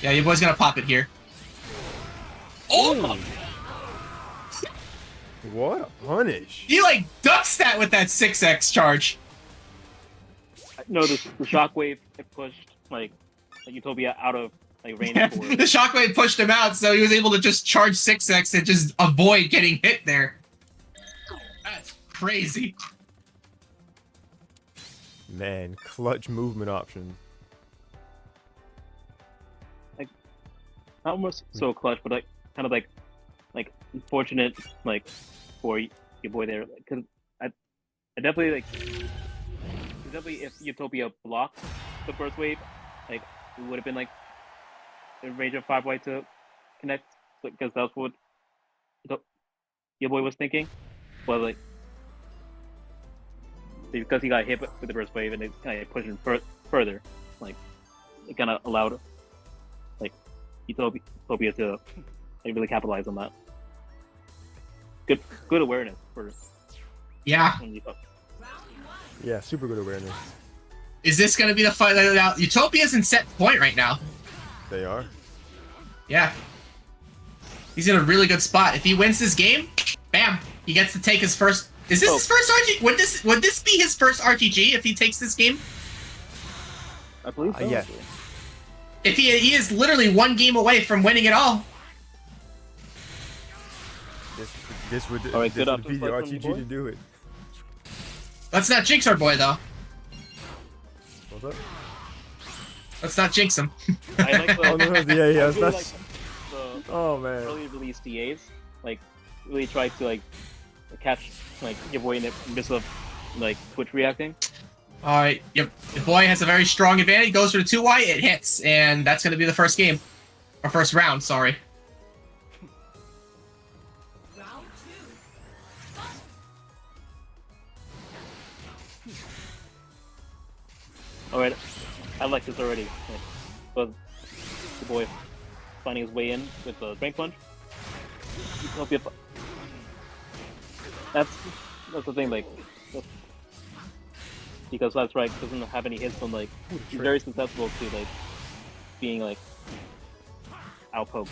D: Yeah, YaBoy's gonna pop it here. Oh!
A: What a punish!
D: He like ducks that with that 6x charge.
C: No, the shockwave it pushed like Utopia out of like range
D: Yeah,
C: for
D: the shockwave pushed him out, so he was able to just charge 6x and just avoid getting hit there. That's crazy.
A: Man, clutch movement option.
C: not almost so clutch, but like kind of like unfortunate like for YaBoy there, because I definitely like definitely if Utopia blocked the first wave, like it would have been like in range of 5Y to connect, because that's what YaBoy was thinking, but like because he got hit with the first wave and it kind of pushed him further, like it kind of allowed like Utopia to like, really capitalize on that. Good awareness for
D: Yeah.
A: Yeah, super good awareness.
D: Is this going to be the fight? Now, Utopia's in set point right now.
A: They are.
D: Yeah. He's in a really good spot. If he wins this game, bam, he gets to take his first. Is this his first RTG? Would this be his first RTG if he takes this game?
C: I believe so.
A: Yeah.
D: If he is literally one game away from winning it all.
A: This would,
C: All right,
A: this
C: good
A: would be the
C: optimism from
A: RTG
C: boy.
A: to do it.
D: Let's not jinx our boy though.
A: What's up?
D: Let's not jinx him.
C: I like the,
A: Oh, no, yeah,
C: I really
A: that's-
C: like the
A: Oh man.
C: early release DAs, like really try to like catch like YaBoy in the midst of like Twitch reacting.
D: All right, yep. The boy has a very strong advantage. Goes for the 2Y, it hits, and that's going to be the first game, or first round. Sorry.
B: Round two.
C: All right, I like this already. Like, but YaBoy finding his way in with the strength punch. Utopia. That's the thing. Like because Last Strike doesn't have any hits, but like he's very susceptible to like being like outpoked.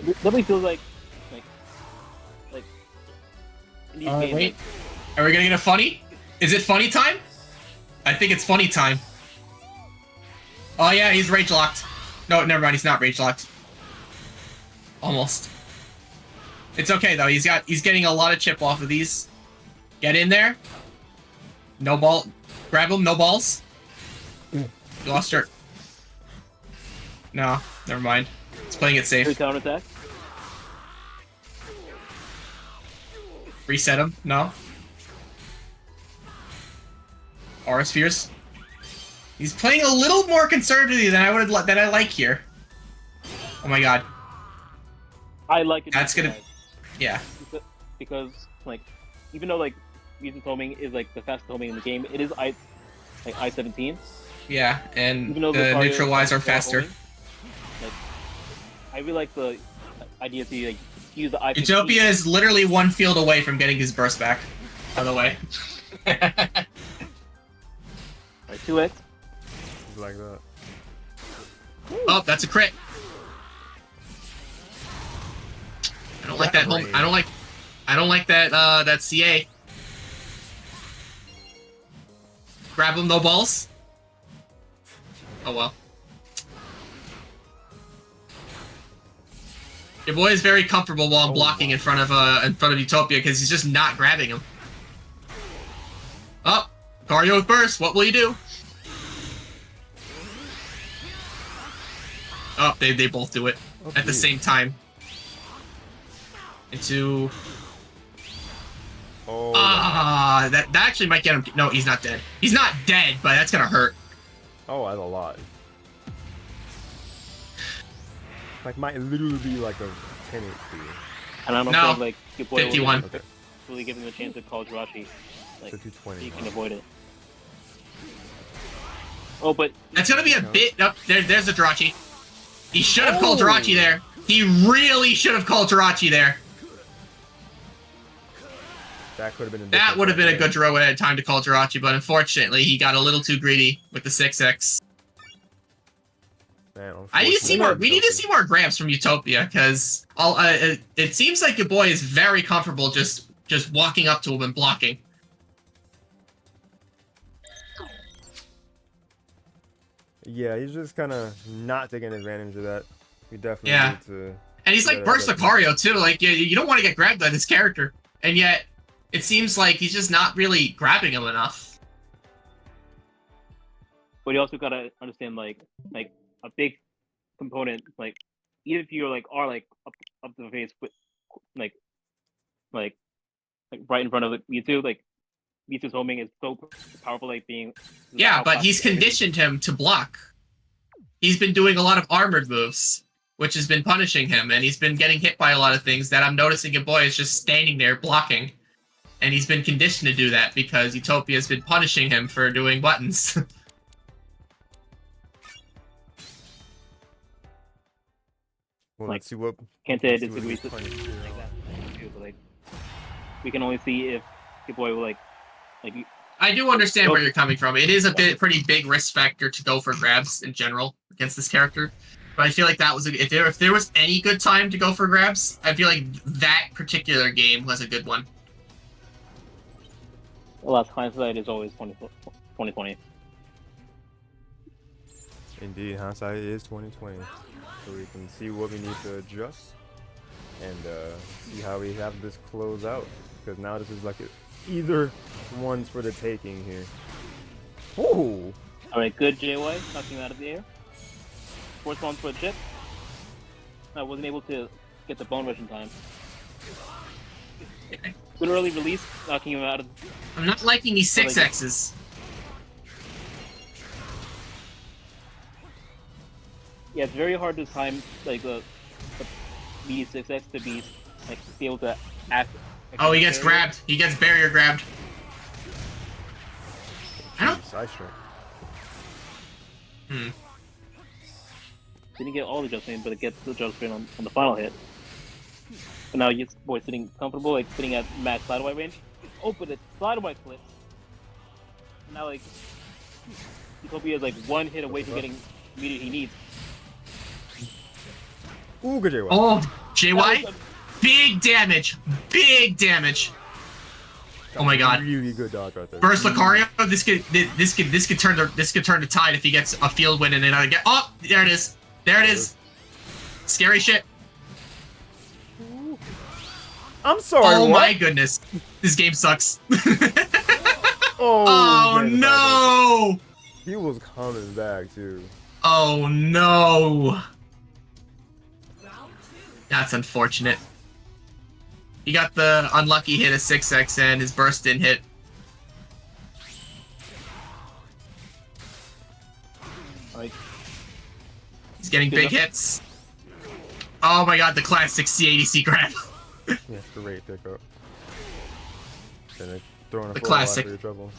C: It definitely feels like in these games,
D: Wait. Are we gonna get a funny? Is it funny time? I think it's funny time. Oh yeah, he's rage locked. No, never mind. He's not rage locked. Almost. It's okay though. He's getting a lot of chip off of these. Get in there. No ball. Grab him. No balls. You lost her. No, never mind. It's playing it safe.
C: Good counterattack.
D: Reset him. No. Aura spheres. He's playing a little more conservatively than I like here. Oh my god.
C: I like it.
D: That's gonna. Yeah.
C: Because like even though like Mewtwo's homing is like the fastest homing in the game, it is I-17.
D: Yeah, and
C: Even though
D: the
C: Lucario
D: neutral wise
C: is
D: are
C: more
D: faster.
C: homing, like I really like the idea to like use the I-15.
D: Utopia is literally one field away from getting his burst back. By the way.
C: Right, 2x.
A: Like that.
D: Oh, that's a crit. I don't like that home. I don't like that that CA. Grab him, no balls. Oh well. Your boy is very comfortable while I'm blocking in front of Utopia because he's just not grabbing him. Oh, Gario with burst. What will you do? Oh, they both do it at the same time. Into.
A: Oh.
D: That actually might get him. No, he's not dead. He's not dead, but that's gonna hurt.
A: Oh, that's a lot. Like might literally be like a 10 HP.
C: And I don't
D: No,
C: think like your boy
D: 51.
C: will really give him a chance to call Jirachi. Like
A: So 220.
C: you can avoid it. Oh, but
D: That's gonna be a bit. Oh, there's a Jirachi. He should have called Jirachi there. He really should have called Jirachi there.
A: That could have been.
D: That would have been a good draw at time to call Jirachi, but unfortunately, he got a little too greedy with the 6x.
A: Man,
D: I need to see more. We need to see more grabs from Utopia because it seems like your boy is very comfortable just walking up to him and blocking.
A: Yeah, he's just kind of not taking advantage of that. We definitely
D: Yeah.
A: need to.
D: And he's like burst Lucario too. Like you don't want to get grabbed by this character, and yet it seems like he's just not really grabbing him enough.
C: But you also gotta understand like a big component, like even if you're like are like up to the face with like right in front of Mewtwo, like Mewtwo's homing is so powerful, like being
D: Yeah, but he's conditioned him to block. He's been doing a lot of armored moves, which has been punishing him, and he's been getting hit by a lot of things that I'm noticing your boy is just standing there blocking. And he's been conditioned to do that because Utopia has been punishing him for doing buttons.
A: Well,
C: Like,
A: let's see what.
C: can't say I
A: let's see what
C: disagree
A: he's
C: with
A: punching through.
C: like that too, but like we can only see if your boy will like
D: I do understand where you're coming from. It is a pretty big risk factor to go for grabs in general against this character. But I feel like that was if there was any good time to go for grabs, I feel like that particular game was a good one.
C: the last hindsight is always 2020.
A: Indeed, hindsight is 2020, so we can see what we need to adjust and see how we have this close out. Because now this is like either one's for the taking here. Ooh!
C: Alright, good JY, knocking him out of the air. Force bomb for a chip. I wasn't able to get the bone rush in time. Good early release, knocking him out of.
D: I'm not liking these 6x's.
C: Yeah, it's very hard to time like the B 6x to be like be able to act.
D: Oh, he gets grabbed. He gets barrier grabbed. I don't.
A: Side strike.
C: Didn't get all the adjustment, but it gets the adjustment on the final hit. But now YaBoy sitting comfortable, like sitting at max slide away range. Open it, slide away flip. And now like Utopia is like one hit away from getting the meteor he needs.
A: Ooh, good JY.
D: Oh, JY,
C: That was
D: big damage, big damage. Oh my god.
A: Really good dodge right there.
D: Burst Lucario, this could turn the tide if he gets a field win and another get. Oh, there it is. There it is. Scary shit.
A: I'm sorry.
D: Oh
A: what?
D: my goodness. This game sucks.
A: Oh,
D: Oh
A: man,
D: no.
A: he was coming back too.
D: Oh no.
B: Round 2.
D: That's unfortunate. He got the unlucky hit of 6x and his burst didn't hit.
C: Like
D: He's getting big hits. Oh my god, the classic C80C grab.
A: Yeah, great pickup. And then throwing a
D: The
A: full
D: classic.
A: for your trouble.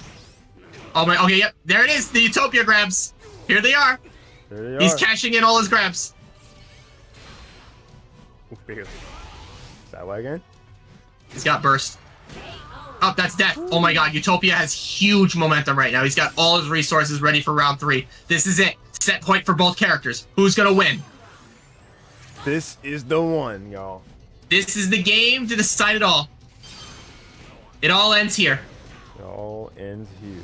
D: Oh my, okay, yep, there it is, the Utopia grabs. Here they are.
A: There they
D: He's
A: are.
D: cashing in all his grabs.
A: Ooh, big. Is that way again?
D: He's got burst. Oh, that's death. Oh my god, Utopia has huge momentum right now. He's got all his resources ready for round 3. This is it. Set point for both characters. Who's gonna win?
A: This is the one, y'all.
D: This is the game to decide it all. It all ends here.
A: It all ends here.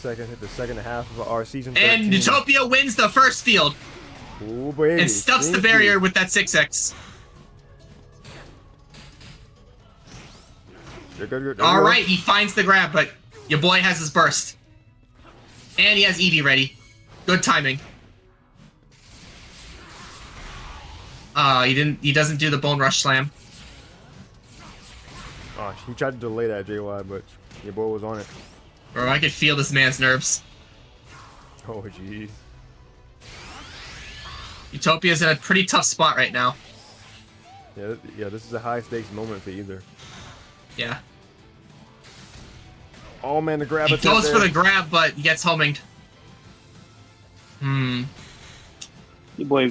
A: The second half of our season 13.
D: And Utopia wins the first field
A: Ooh, baby.
D: and stuffs the
A: Thank you.
D: barrier with that 6x.
A: You're good.
D: All right, he finds the grab, but your boy has his burst. And he has Eevee ready. Good timing. He doesn't do the Bone Rush Slam.
A: Oh, he tried to delay that JY, but your boy was on it.
D: Bro, I could feel this man's nerves.
A: Oh, jeez.
D: Utopia's in a pretty tough spot right now.
A: Yeah, this is a high stakes moment for either.
D: Yeah.
A: Oh man, the grab
D: He
A: attempt
D: goes for
A: there.
D: the grab, but he gets hominged.
C: YaBoy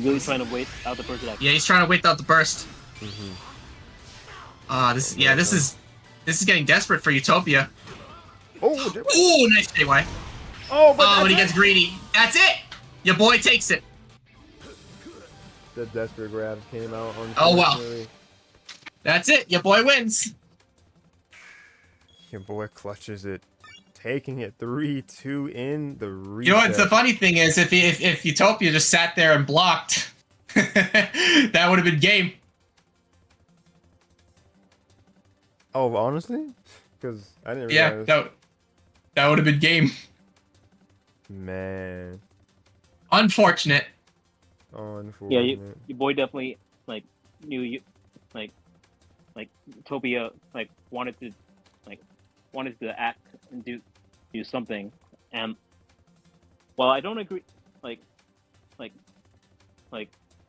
C: really trying to wait out the first attack.
D: Yeah, he's trying to wait out the burst.
A: Mm-hmm.
D: This is getting desperate for Utopia.
A: Oh, JY.
D: Ooh, nice JY.
A: Oh, but
D: Oh,
A: that's
D: and he
A: it.
D: gets greedy. That's it! Your boy takes it.
A: The desperate grabs came out on.
D: Oh, wow. That's it. Your boy wins.
A: Your boy clutches it, taking it 3-2 in the reset.
D: You know what? The funny thing is, if Utopia just sat there and blocked, that would have been game.
A: Oh, honestly, because I didn't
D: Yeah,
A: realize.
D: that would have been game.
A: Man,
D: Unfortunate.
A: unfortunate.
C: Yeah, YaBoy definitely like knew you like Utopia wanted to act and do something, and while I don't agree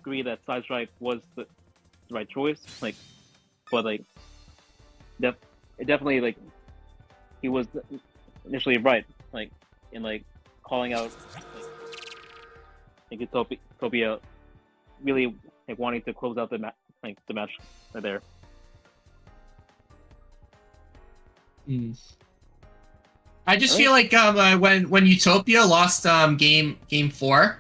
C: agree that side strike was the right choice, but it definitely he was initially right, in calling out Utopia really wanting to close out the match right there.
D: I just feel like when Utopia lost game 4,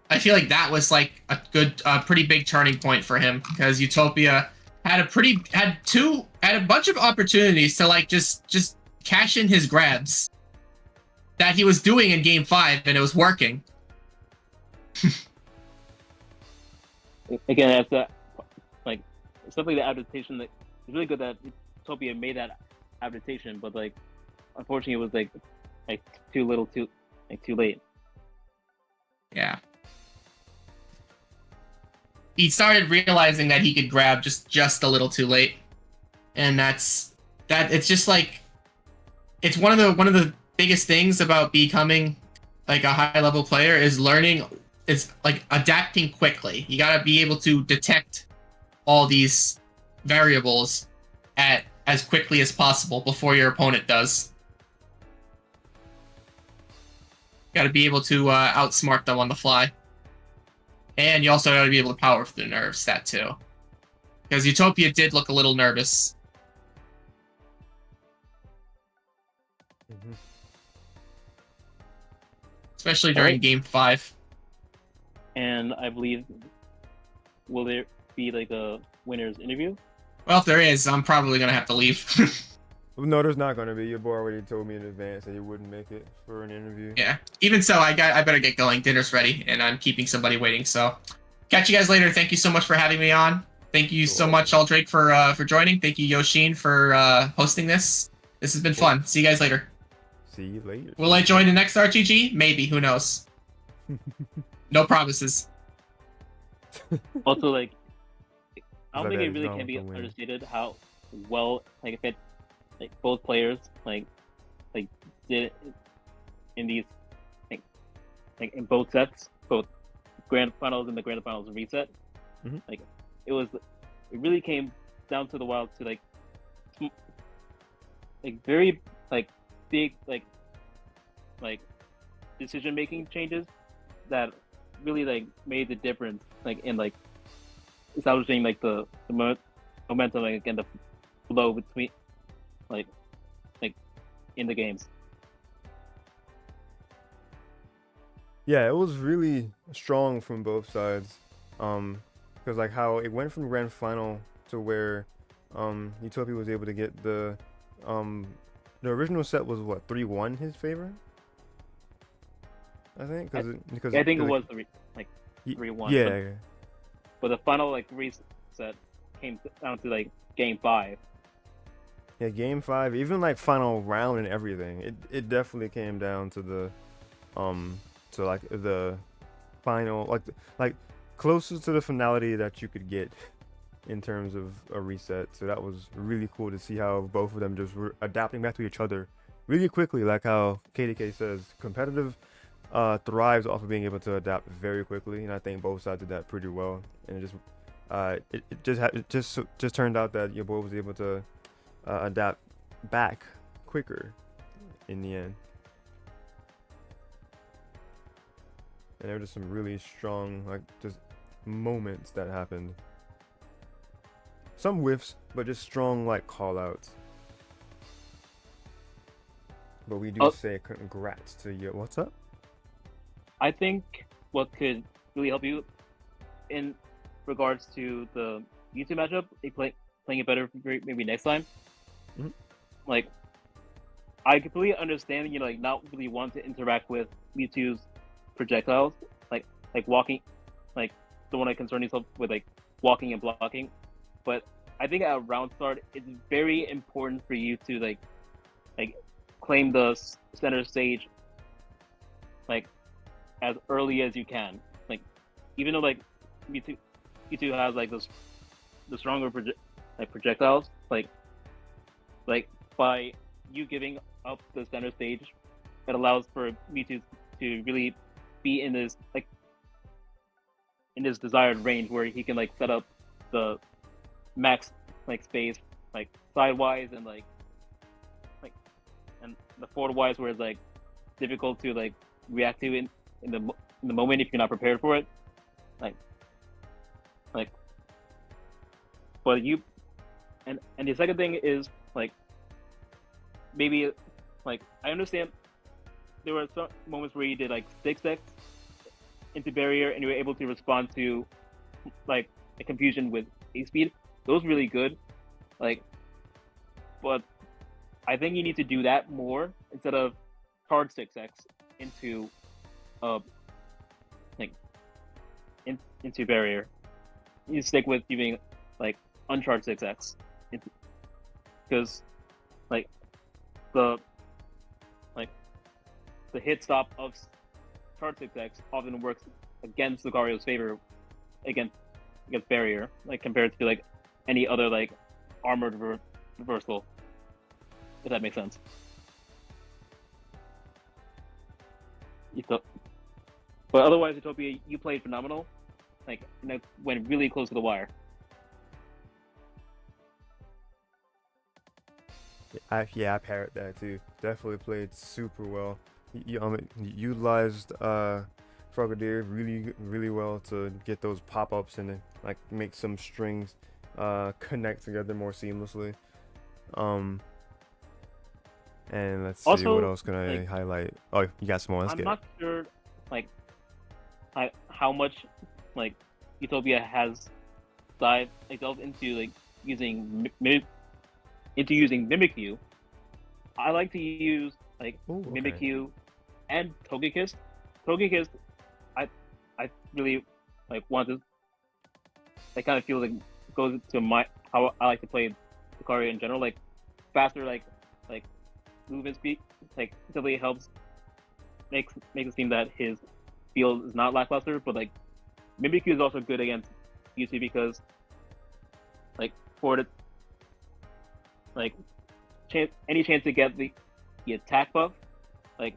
D: I feel like that was like a pretty big turning point for him, because Utopia had a bunch of opportunities to just cash in his grabs that he was doing in game 5, and it was working.
C: Again, that's it's definitely the adaptation that it's really good that Utopia made that adaptation, but unfortunately it was too little, too late.
D: Yeah. He started realizing that he could grab just a little too late, and it's just it's one of the biggest things about becoming a high level player is learning. It's adapting quickly. You gotta be able to detect all these variables as quickly as possible before your opponent does. Gotta be able to outsmart them on the fly. And you also got to be able to power through the nerve stat too. Because Utopia did look a little nervous.
A: Mhm.
D: Especially during
C: Alright.
D: game 5.
C: And I believe, will there be like a winner's interview?
D: Well, if there is, I'm probably going to have to leave.
A: No, there's not gonna be. Your boy already told me in advance that he wouldn't make it for an interview.
D: Yeah. Even so, I better get going. Dinner's ready, and I'm keeping somebody waiting. So, catch you guys later. Thank you so much for having me on. Thank you so much, Aldrake, for joining. Thank you, Yoshin, for hosting this. This has been fun. See you guys later.
A: See you later.
D: Will I join the next RTG? Maybe. Who knows? No promises.
C: Also, like, I don't
A: Like
C: think
A: that
C: it
A: is
C: really
A: not
C: can be
A: the win.
C: understated how well, like, if it, like, both players, like did in these, like in both sets, both grand finals and the grand finals reset.
A: Mhm.
C: Like, it really came down to the wild to like very like big like decision making changes that really like made the difference like in like establishing like the momentum like, and the flow between like in the games.
A: Yeah, it was really strong from both sides. Because like how it went from grand final to where Utopia was able to get um the original set was what 3-1 his favor. I think because
C: I think it was like
A: y-
C: 3-1.
A: Yeah,
C: But the final like reset came down to like game 5.
A: yeah, game 5, even like final round and everything. It definitely came down to the to like the final like closest to the finality that you could get in terms of a reset. So that was really cool to see how both of them just were adapting back to each other really quickly, like how KDK says competitive thrives off of being able to adapt very quickly, and I think both sides did that pretty well. And it just turned out that your boy was able to adapt back quicker in the end. And there were just some really strong, like, just moments that happened. Some whiffs, but just strong, like, call-outs. But we do say congrats to you. What's up?
C: I think what could really help you in regards to the YouTube matchup, playing it better maybe next time.
A: Mhm.
C: Like, I completely understand, like not really want to interact with Mewtwo's projectiles, like walking, like don't want to concern yourself with like walking and blocking. But I think at round start, it's very important for you to like claim the center stage, like as early as you can. Like even though like Mewtwo has like the stronger projectiles, like by you giving up the center stage, it allows for Mewtwo to really be in this desired range where he can like set up the max like space like sidewise and like and the forward wise where it's like difficult to like react to in the moment if you're not prepared for it. Like but you and the second thing is like maybe like I understand there were some moments where you did like 6x into barrier and you were able to respond to like a confusion with A speed. Those really good. Like but I think you need to do that more instead of charge 6x into like into barrier. You stick with giving like uncharged 6x because like the hit stop of charge 6x often works against Lucario's favor against barrier, like compared to like any other like armored reversal, if that makes sense. But otherwise, Utopia, you played phenomenal. Like, and it went really close to the wire.
A: I parrot that too. Definitely played super well. You utilized Frogadier really well to get those pop-ups and then, like, make some strings connect together more seamlessly. And let's see,
C: Also,
A: what else can I
C: like,
A: highlight? Oh, you got some more. Let's
C: I'm
A: get
C: not sure like how much like Utopia has delved into like using using Mimikyu. I like to use like
A: Ooh, okay.
C: Mimikyu and Togekiss. Togekiss, I really like want to. I kind of feel like goes to my how I like to play Lucario in general. Like faster, like movement speed, like definitely helps makes it seem that his field is not lackluster. But like Mimikyu is also good against UC because like for the like any chance to get the attack buff, like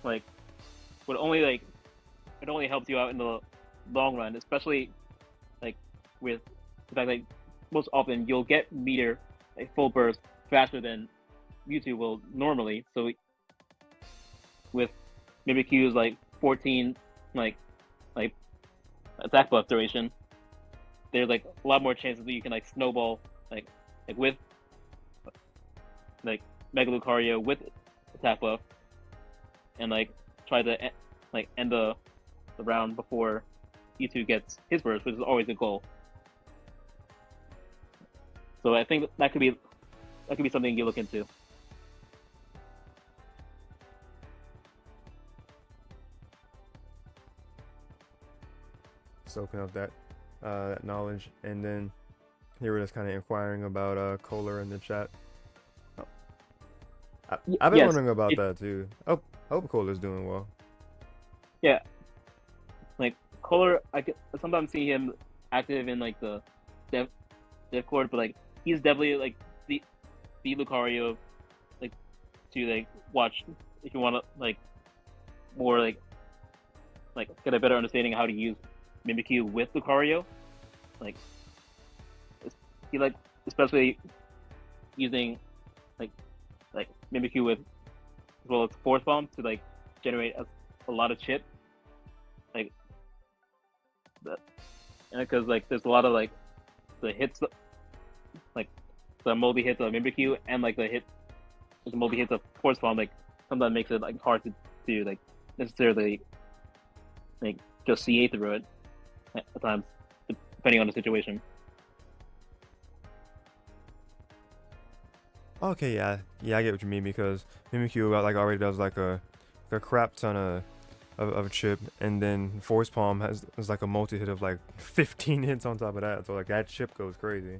C: like would only like it only helps you out in the long run, especially like with the fact that most often you'll get meter like full burst faster than Mewtwo will normally. So with Mimikyu's like 14 like attack buff duration, there's like a lot more chances that you can like snowball like with like Mega Lucario with attack buff and like try to like end the round before E2 gets his burst, which is always the goal. So I think that could be something you look into.
A: Soaking up that knowledge, and then here we're just kind of inquiring about Kohler in the chat. Oh. I've been
C: Yes,
A: wondering about that too. Oh, I hope Kohler's doing well.
C: Yeah, like Kohler, I could sometimes see him active in like the dev court, but like he's definitely like the Lucario like to like watch if you want to like more like get a better understanding of how to use Mimikyu with Lucario. Like he like especially using like Mimikyu with as well as Force Bomb to like generate a lot of chip. Like that, and because like there's a lot of like the hits like the multi hits of Mimikyu and like the multi hits of Force Bomb like sometimes makes it like hard to like necessarily like just CA through it at times depending on the situation.
A: Okay, yeah, I get what you mean, because Mimikyu like already does like a crap ton of chip, and then Force Palm has like a multi hit of like 15 hits on top of that, so like that chip goes crazy.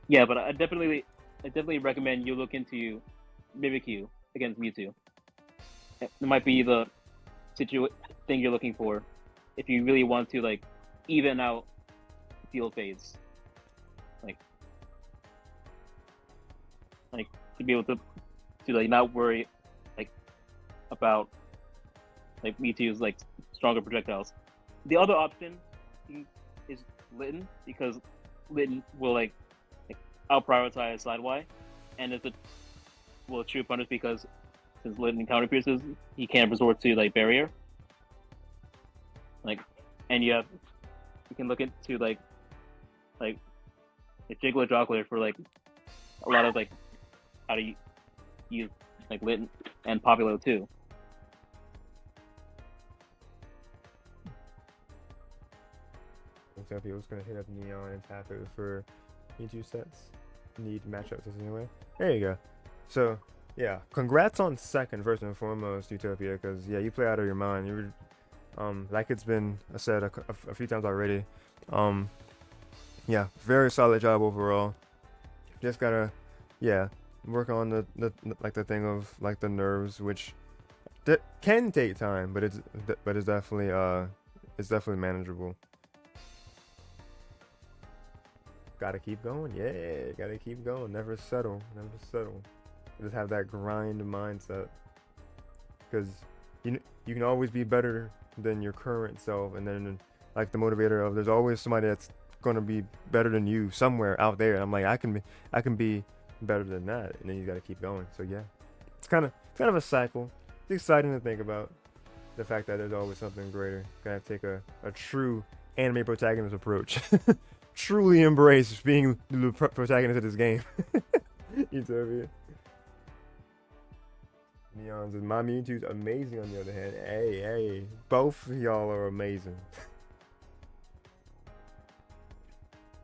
C: Yeah, but I definitely recommend you look into Mimikyu against Mewtwo. It might be the thing you're looking for if you really want to like even out field phase, like to be able to like not worry like about like Mewtwo's like stronger projectiles. The other option is Litten, because Litten will like out prioritize side Y, and if it will true punish because since Litten counter pierces, he can't resort to like barrier. Like, and you can look into like a Jiggler Joggler for like a lot of like how to use like Litten and Popular too.
A: Utopia was gonna hit up Neon and tap it for E2 sets. Need matchups anyway. There you go. So yeah, congrats on second first and foremost, Utopia, because yeah, you play out of your mind. You were like it's been said a few times already. Yeah, very solid job overall. Just gotta work on the like the thing of like the nerves, which that can take time, but it's definitely manageable. Gotta keep going, yeah, gotta keep going. Never settle. Just have that grind mindset, because you can always be better than your current self, and then like the motivator of there's always somebody that's gonna be better than you somewhere out there. And I'm like, I can be better than that, and then you gotta keep going. So yeah, it's kind of a cycle. exciting to think about. The fact that there's always something greater. Gotta take a true anime protagonist approach. Truly embrace being the protagonist of this game. Utopia. Neon's and my Mewtwo's amazing on the other hand. Hey, both of y'all are amazing.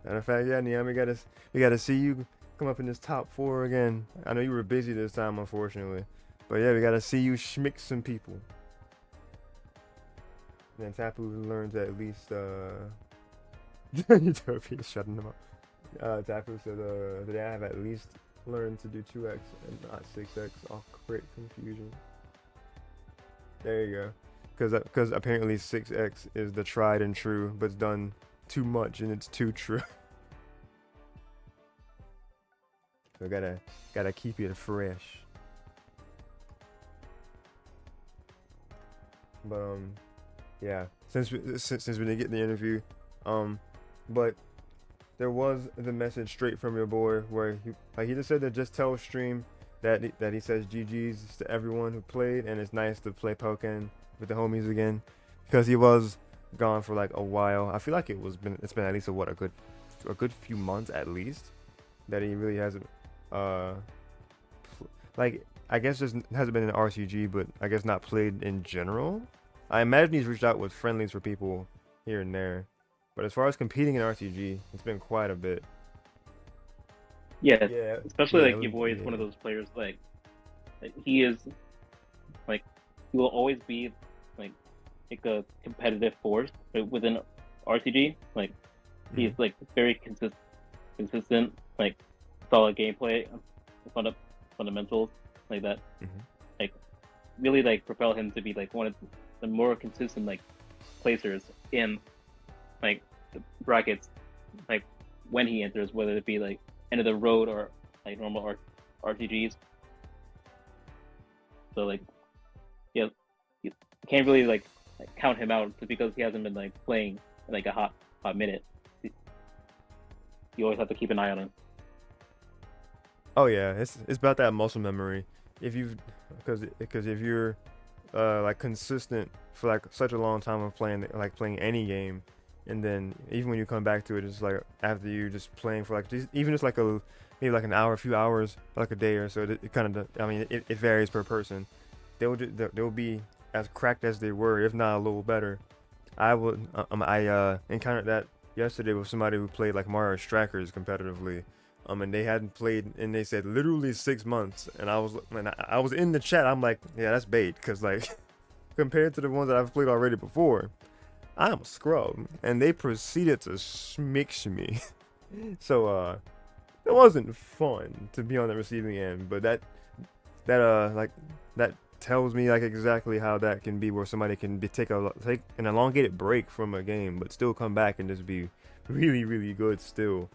A: Matter of fact, yeah, Neon, we gotta see you come up in this top 4 again. I know you were busy this time, unfortunately, but yeah, we gotta see you schmick some people. And then Tapu learns at least Utopia shutting them up. Tapu said today I have at least learned to do 2x and not 6x. I'll create confusion. There you go. Because apparently 6x is the tried and true, but it's done too much and it's too true. So gotta keep it fresh. But yeah, since we didn't get the interview, but there was the message straight from your boy where he just said that just tell stream that he says GG's to everyone who played, and it's nice to play Pokken with the homies again, because he was gone for like a while. I feel like it's been at least a good few months at least that he really hasn't like, I guess just hasn't been in RCG, but I guess not played in general. I imagine he's reached out with friendlies for people here and there, but as far as competing in RCG, it's been quite a bit.
C: Yeah,
A: Yeah,
C: especially
A: yeah,
C: like YaBoy is one of
A: yeah.
C: those players he is like he will always be like a competitive force within RCG. Like he's like very consistent, like solid gameplay, fundamentals like that. Like really like propel him to be like one of the more consistent like placers in like the brackets, like when he enters, whether it be like end of the road or like normal RTGs. So like, yeah, you can't really like count him out just because he hasn't been like playing in like a hot minute. You always have to keep an eye on him.
A: Oh yeah, it's about that muscle memory. Because if you're like consistent for like such a long time of playing any game, and then even when you come back to it, it's like after you just playing for like even just like maybe like an hour, a few hours, like a day or so. It kind of, I mean, it varies per person. They'll be as cracked as they were, if not a little better. I encountered that yesterday with somebody who played like Mario Strikers competitively. And they hadn't played, and they said literally 6 months, and I was in the chat. I'm like, yeah, that's bait, because like compared to the ones that I've played already before, I'm a scrub, and they proceeded to smix me. So it wasn't fun to be on the receiving end, but that tells me like exactly how that can be, where somebody can take an elongated break from a game, but still come back and just be really, really good still.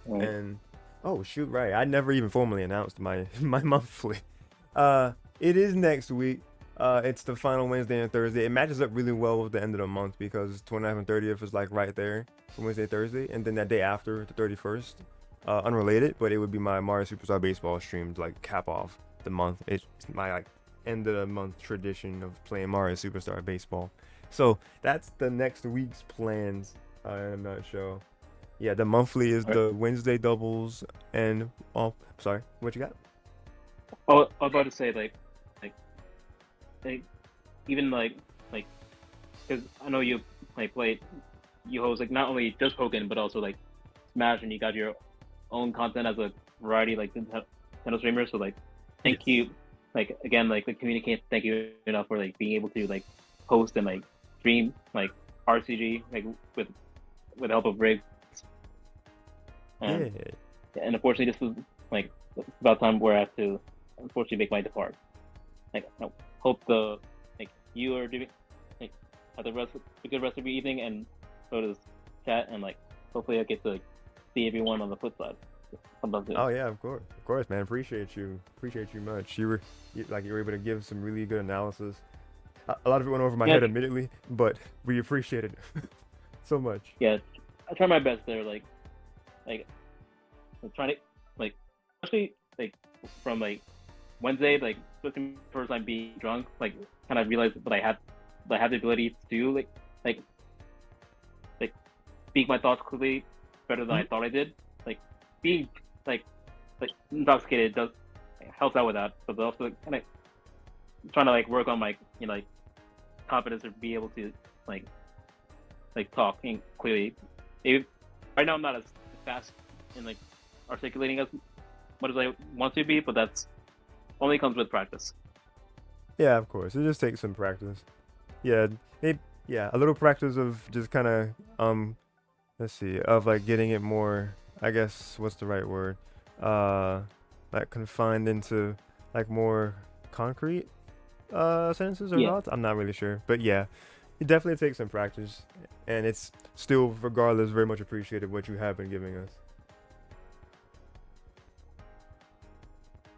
A: And oh shoot, right, I never even formally announced my monthly. It is next week. It's the final Wednesday and Thursday. It matches up really well with the end of the month because 29th and 30th is like right there for Wednesday, Thursday, and then that day after, the 31st, unrelated, but it would be my Mario Superstar Baseball stream to like cap off the month. It's my like end of the month tradition of playing Mario Superstar Baseball. So that's the next week's plans in a nutshell. Yeah, the monthly is the Wednesday doubles, and sorry, what you got?
C: Oh, I was about to say like even like because I know you like play, you host like not only just Pokken but also like Smash, and you got your own content as a variety like Nintendo streamer. So like, thank you, like again, like the communicate. Thank you enough for like being able to like host and like stream like RCG like with the help of Rig. And unfortunately, this was like it's about time where I have to unfortunately make my depart. Like, I hope you are doing have a good rest of your evening, and so does chat, and like hopefully I get to see everyone on the flip side.
A: Oh yeah, of course, man. Appreciate you much. You were able to give some really good analysis. A lot of it went over my head immediately, but we appreciate it so much.
C: Yeah, I try my best there. Like I'm trying to especially like from like Wednesday, like especially first time being drunk, like kind of realized that I had the ability to do like like speak my thoughts clearly better than I thought I did. Like being like intoxicated does helps out with that, but also kind of trying to like work on my like confidence to be able to like talking clearly. Right now I'm not as fast in like articulating as much as I want to be, but that's only comes with practice.
A: Yeah, of course. It just takes some practice. Yeah, a little practice of just kind of let's see, of like getting it more. I guess what's the right word? Like confined into like more concrete sentences or
C: Yeah.
A: thoughts. I'm not really sure, but yeah, it definitely takes some practice, and it's still, regardless, very much appreciated what you have been giving us.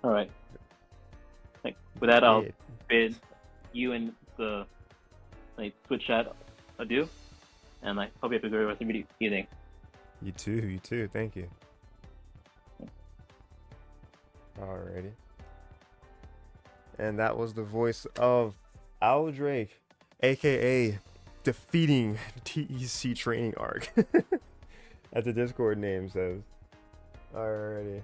C: All right. Like with that, I'll
A: Yeah.
C: bid you and the like Twitch chat adieu, and I hope you have a great rest of your evening.
A: You too. You too. Thank you. Alrighty. And that was the voice of Owl Drake, aka defeating TEC training arc, as the Discord name says. Alrighty.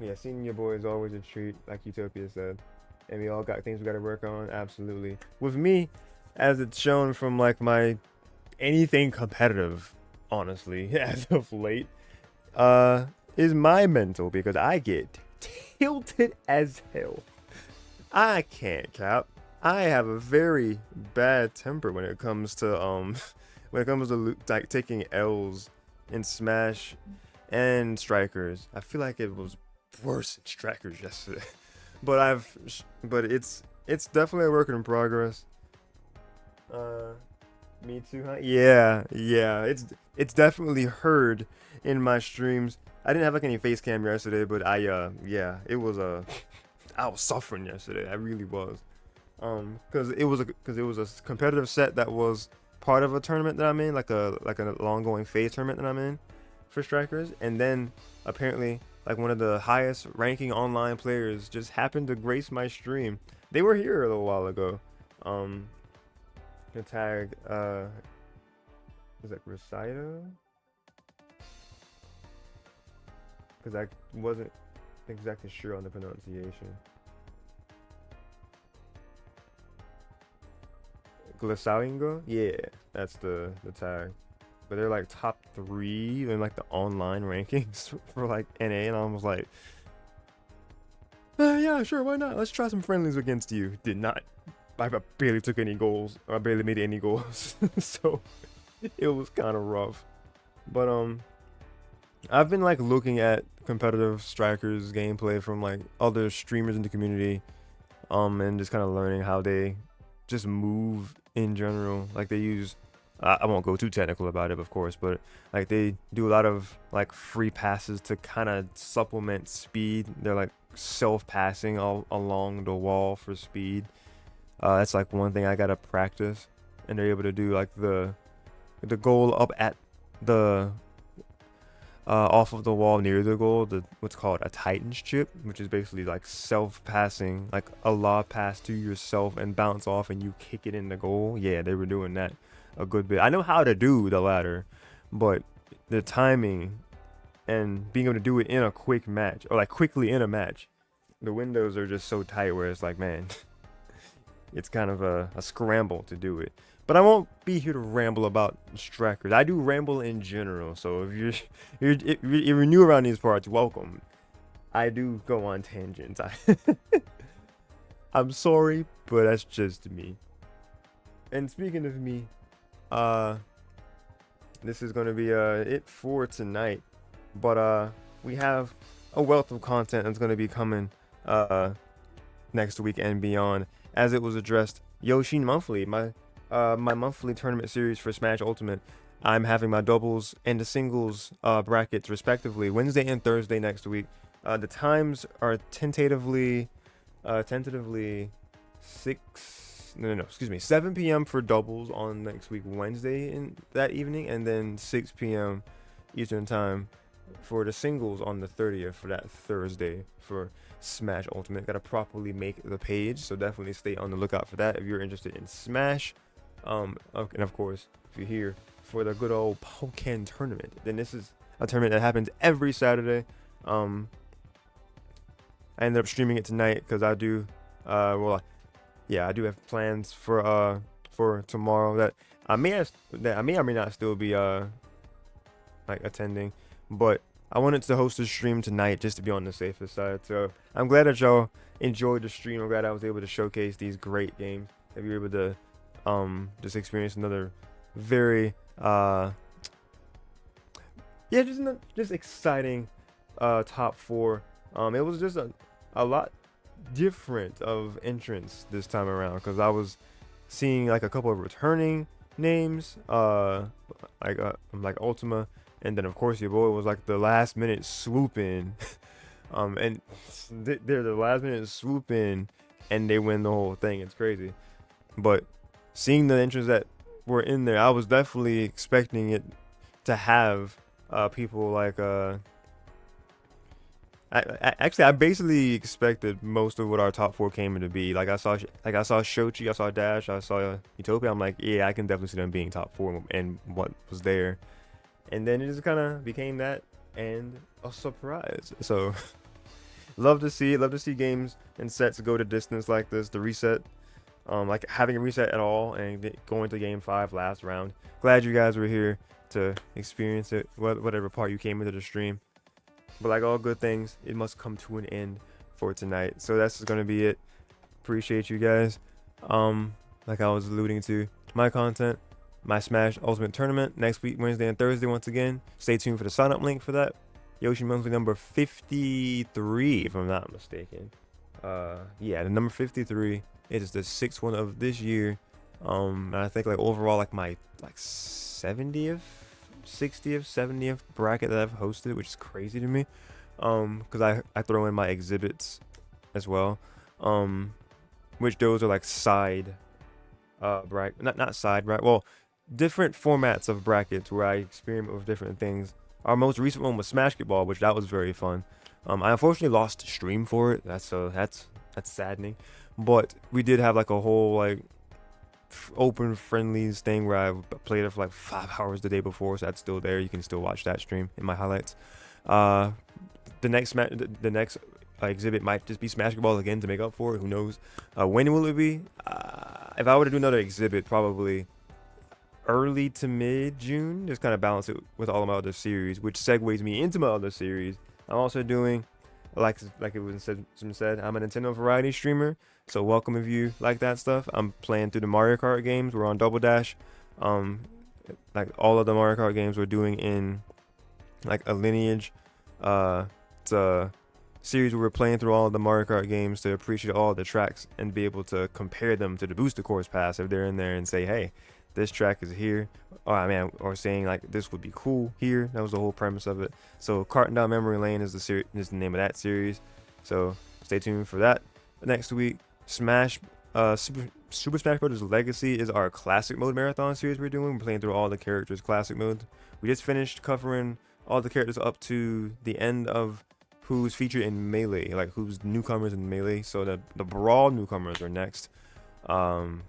A: Yeah, seeing your boy is always a treat, like Utopia said. And we all got things we gotta work on, absolutely. With me, as it's shown from like my anything competitive, honestly, as of late, is my mental, because I get tilted as hell. I can't cap. I have a very bad temper when it comes to like taking L's in Smash and Strikers. I feel like it was worse in Strikers yesterday. but it's definitely a work in progress. Me too, huh? Yeah. It's definitely heard in my streams. I didn't have like any face cam yesterday, but it was I was suffering yesterday. I really was. Because it was a competitive set that was part of a tournament that I'm in, like an ongoing phase tournament that I'm in for Strikers, and then apparently like one of the highest ranking online players just happened to grace my stream. They were here a little while ago. The tag was that Recita? Because I wasn't exactly sure on the pronunciation. Glasalingo? Yeah, that's the tag. But they're like top 3 in like the online rankings for like NA, and I was like, yeah, sure, why not? Let's try some friendlies against you. Did not. I barely took any goals. I barely made any goals. So it was kind of rough. But I've been like looking at competitive Strikers gameplay from like other streamers in the community, and just kind of learning how they just move in general. Like they use, I won't go too technical about it, of course, but like they do a lot of like free passes to kind of supplement speed. They're like self-passing all along the wall for speed. That's like one thing I gotta practice, and they're able to do like the goal up at the off of the wall near the goal, what's called a Titan's chip, which is basically like self-passing, like a lob pass to yourself and bounce off and you kick it in the goal. Yeah, they were doing that a good bit. I know how to do the latter, but the timing and being able to do it in a quick match, or like quickly in a match, the windows are just so tight where it's like, man, it's kind of a scramble to do it. But I won't be here to ramble about Strikers. I do ramble in general, so if you're new around these parts, welcome. I do go on tangents. I'm sorry, but that's just me. And speaking of me, this is gonna be it for tonight. But we have a wealth of content that's gonna be coming next week and beyond, as it was addressed. Yoshin Monthly, my monthly tournament series for Smash Ultimate. I'm having my doubles and the singles brackets respectively Wednesday and Thursday next week. The times are tentatively 7 p.m. for doubles on next week Wednesday in that evening, and then 6 p.m. Eastern time for the singles on the 30th for that Thursday for Smash Ultimate. Gotta properly make the page, so definitely stay on the lookout for that if you're interested in Smash. And of course, if you're here for the good old Pokken tournament, then this is a tournament that happens every Saturday. I ended up streaming it tonight because I do, I do have plans for tomorrow that I may or may not still be like attending, but I wanted to host a stream tonight just to be on the safest side. So I'm glad that y'all enjoyed the stream. I'm glad I was able to showcase these great games. That you're able to just experience another very just exciting top 4. It was just a lot different of entrants this time around because I was seeing like a couple of returning names, like Ultima, and then of course YaBoy was like the last minute swoop in, and they're the last minute swoop in, and they win the whole thing. It's crazy, but seeing the entrants that were in there, I was definitely expecting it to have people like I basically expected most of what our top 4 came in to be. Like I saw Xochi, I saw Dash, I saw Utopia. I'm like, yeah, I can definitely see them being top 4 and what was there. And then it just kind of became that and a surprise. So love to see it. Love to see games and sets go to distance like this. The reset, like having a reset at all and going to game 5 last round. Glad you guys were here to experience it, whatever part you came into the stream. But like all good things, it must come to an end for tonight. So that's going to be it. Appreciate you guys. Like I was alluding to, my content, my Smash Ultimate Tournament next week, Wednesday and Thursday once again. Stay tuned for the sign up link for that. Yoshi Monthly number 53, if I'm not mistaken. Yeah, the number 53. It is the 6th one of this year. And I think like overall like my 70th, 60th, 70th bracket that I've hosted, which is crazy to me, because I throw in my exhibits as well, which those are like side bracket, not side, right? Well, different formats of brackets where I experiment with different things. Our most recent one was Smashketball, which that was very fun. I unfortunately lost stream for it. That's saddening, but we did have like a whole like open friendlies thing where I played it for like 5 hours the day before, so that's still there. You can still watch that stream in my highlights. The next exhibit might just be Smashketball again to make up for it. Who knows? When will it be? If I were to do another exhibit, probably early to mid June. Just kind of balance it with all of my other series, which segues me into my other series. I'm also doing, like it was said, I'm a Nintendo variety streamer. So welcome if you like that stuff. I'm playing through the Mario Kart games. We're on Double Dash. Like all of the Mario Kart games we're doing in like a lineage. It's a series where we're playing through all of the Mario Kart games to appreciate all of the tracks and be able to compare them to the Booster Course Pass if they're in there and say, hey, this track is here. Or saying like this would be cool here. That was the whole premise of it. So Carting Down Memory Lane is the name of that series. So stay tuned for that next week. Super Smash Bros. Legacy is our classic mode marathon series we're doing. We're playing through all the characters classic mode. We just finished covering all the characters up to the end of who's featured in Melee, like who's newcomers in Melee. So the Brawl newcomers are next. And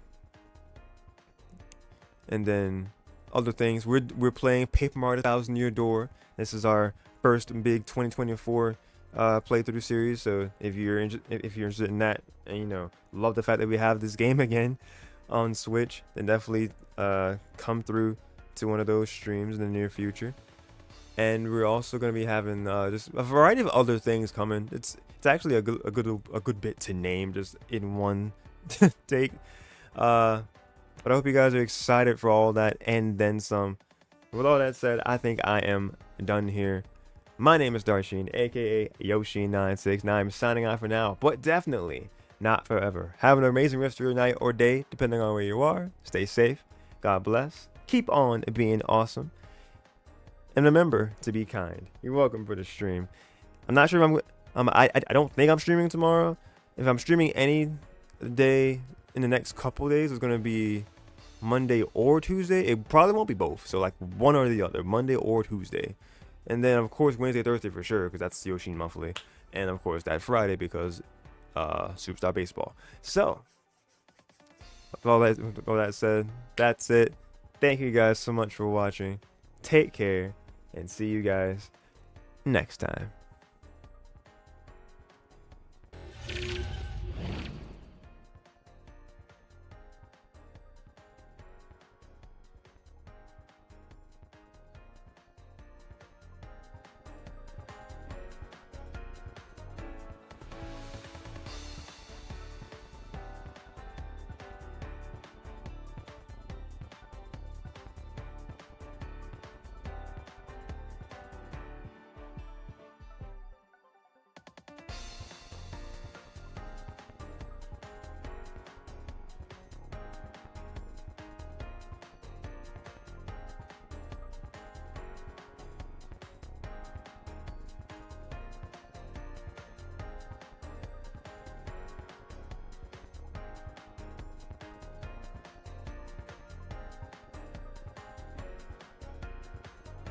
A: then other things. We're playing Paper Mario 1000 Year Door. This is our first big 2024 playthrough series. So if you're interested in that, and you know, love the fact that we have this game again on Switch, then definitely come through to one of those streams in the near future. And we're also going to be having just a variety of other things coming. It's actually a good bit to name just in one take. But I hope you guys are excited for all that and then some. With all that said, I think I am done here. My name is Darsheen, aka Yoshi96, and I'm signing off for now, but definitely not forever. Have an amazing rest of your night or day, depending on where you are. Stay safe. God bless. Keep on being awesome. And remember to be kind. You're welcome for the stream. I'm not sure if I don't think I'm streaming tomorrow. If I'm streaming any day in the next couple days, it's going to be Monday or Tuesday. It probably won't be both. So like one or the other, Monday or Tuesday. And then, of course, Wednesday, Thursday for sure, because that's Yoshin Monthly. And, of course, that Friday because Superstar Baseball. So, with all that said, that's it. Thank you guys so much for watching. Take care, and see you guys next time.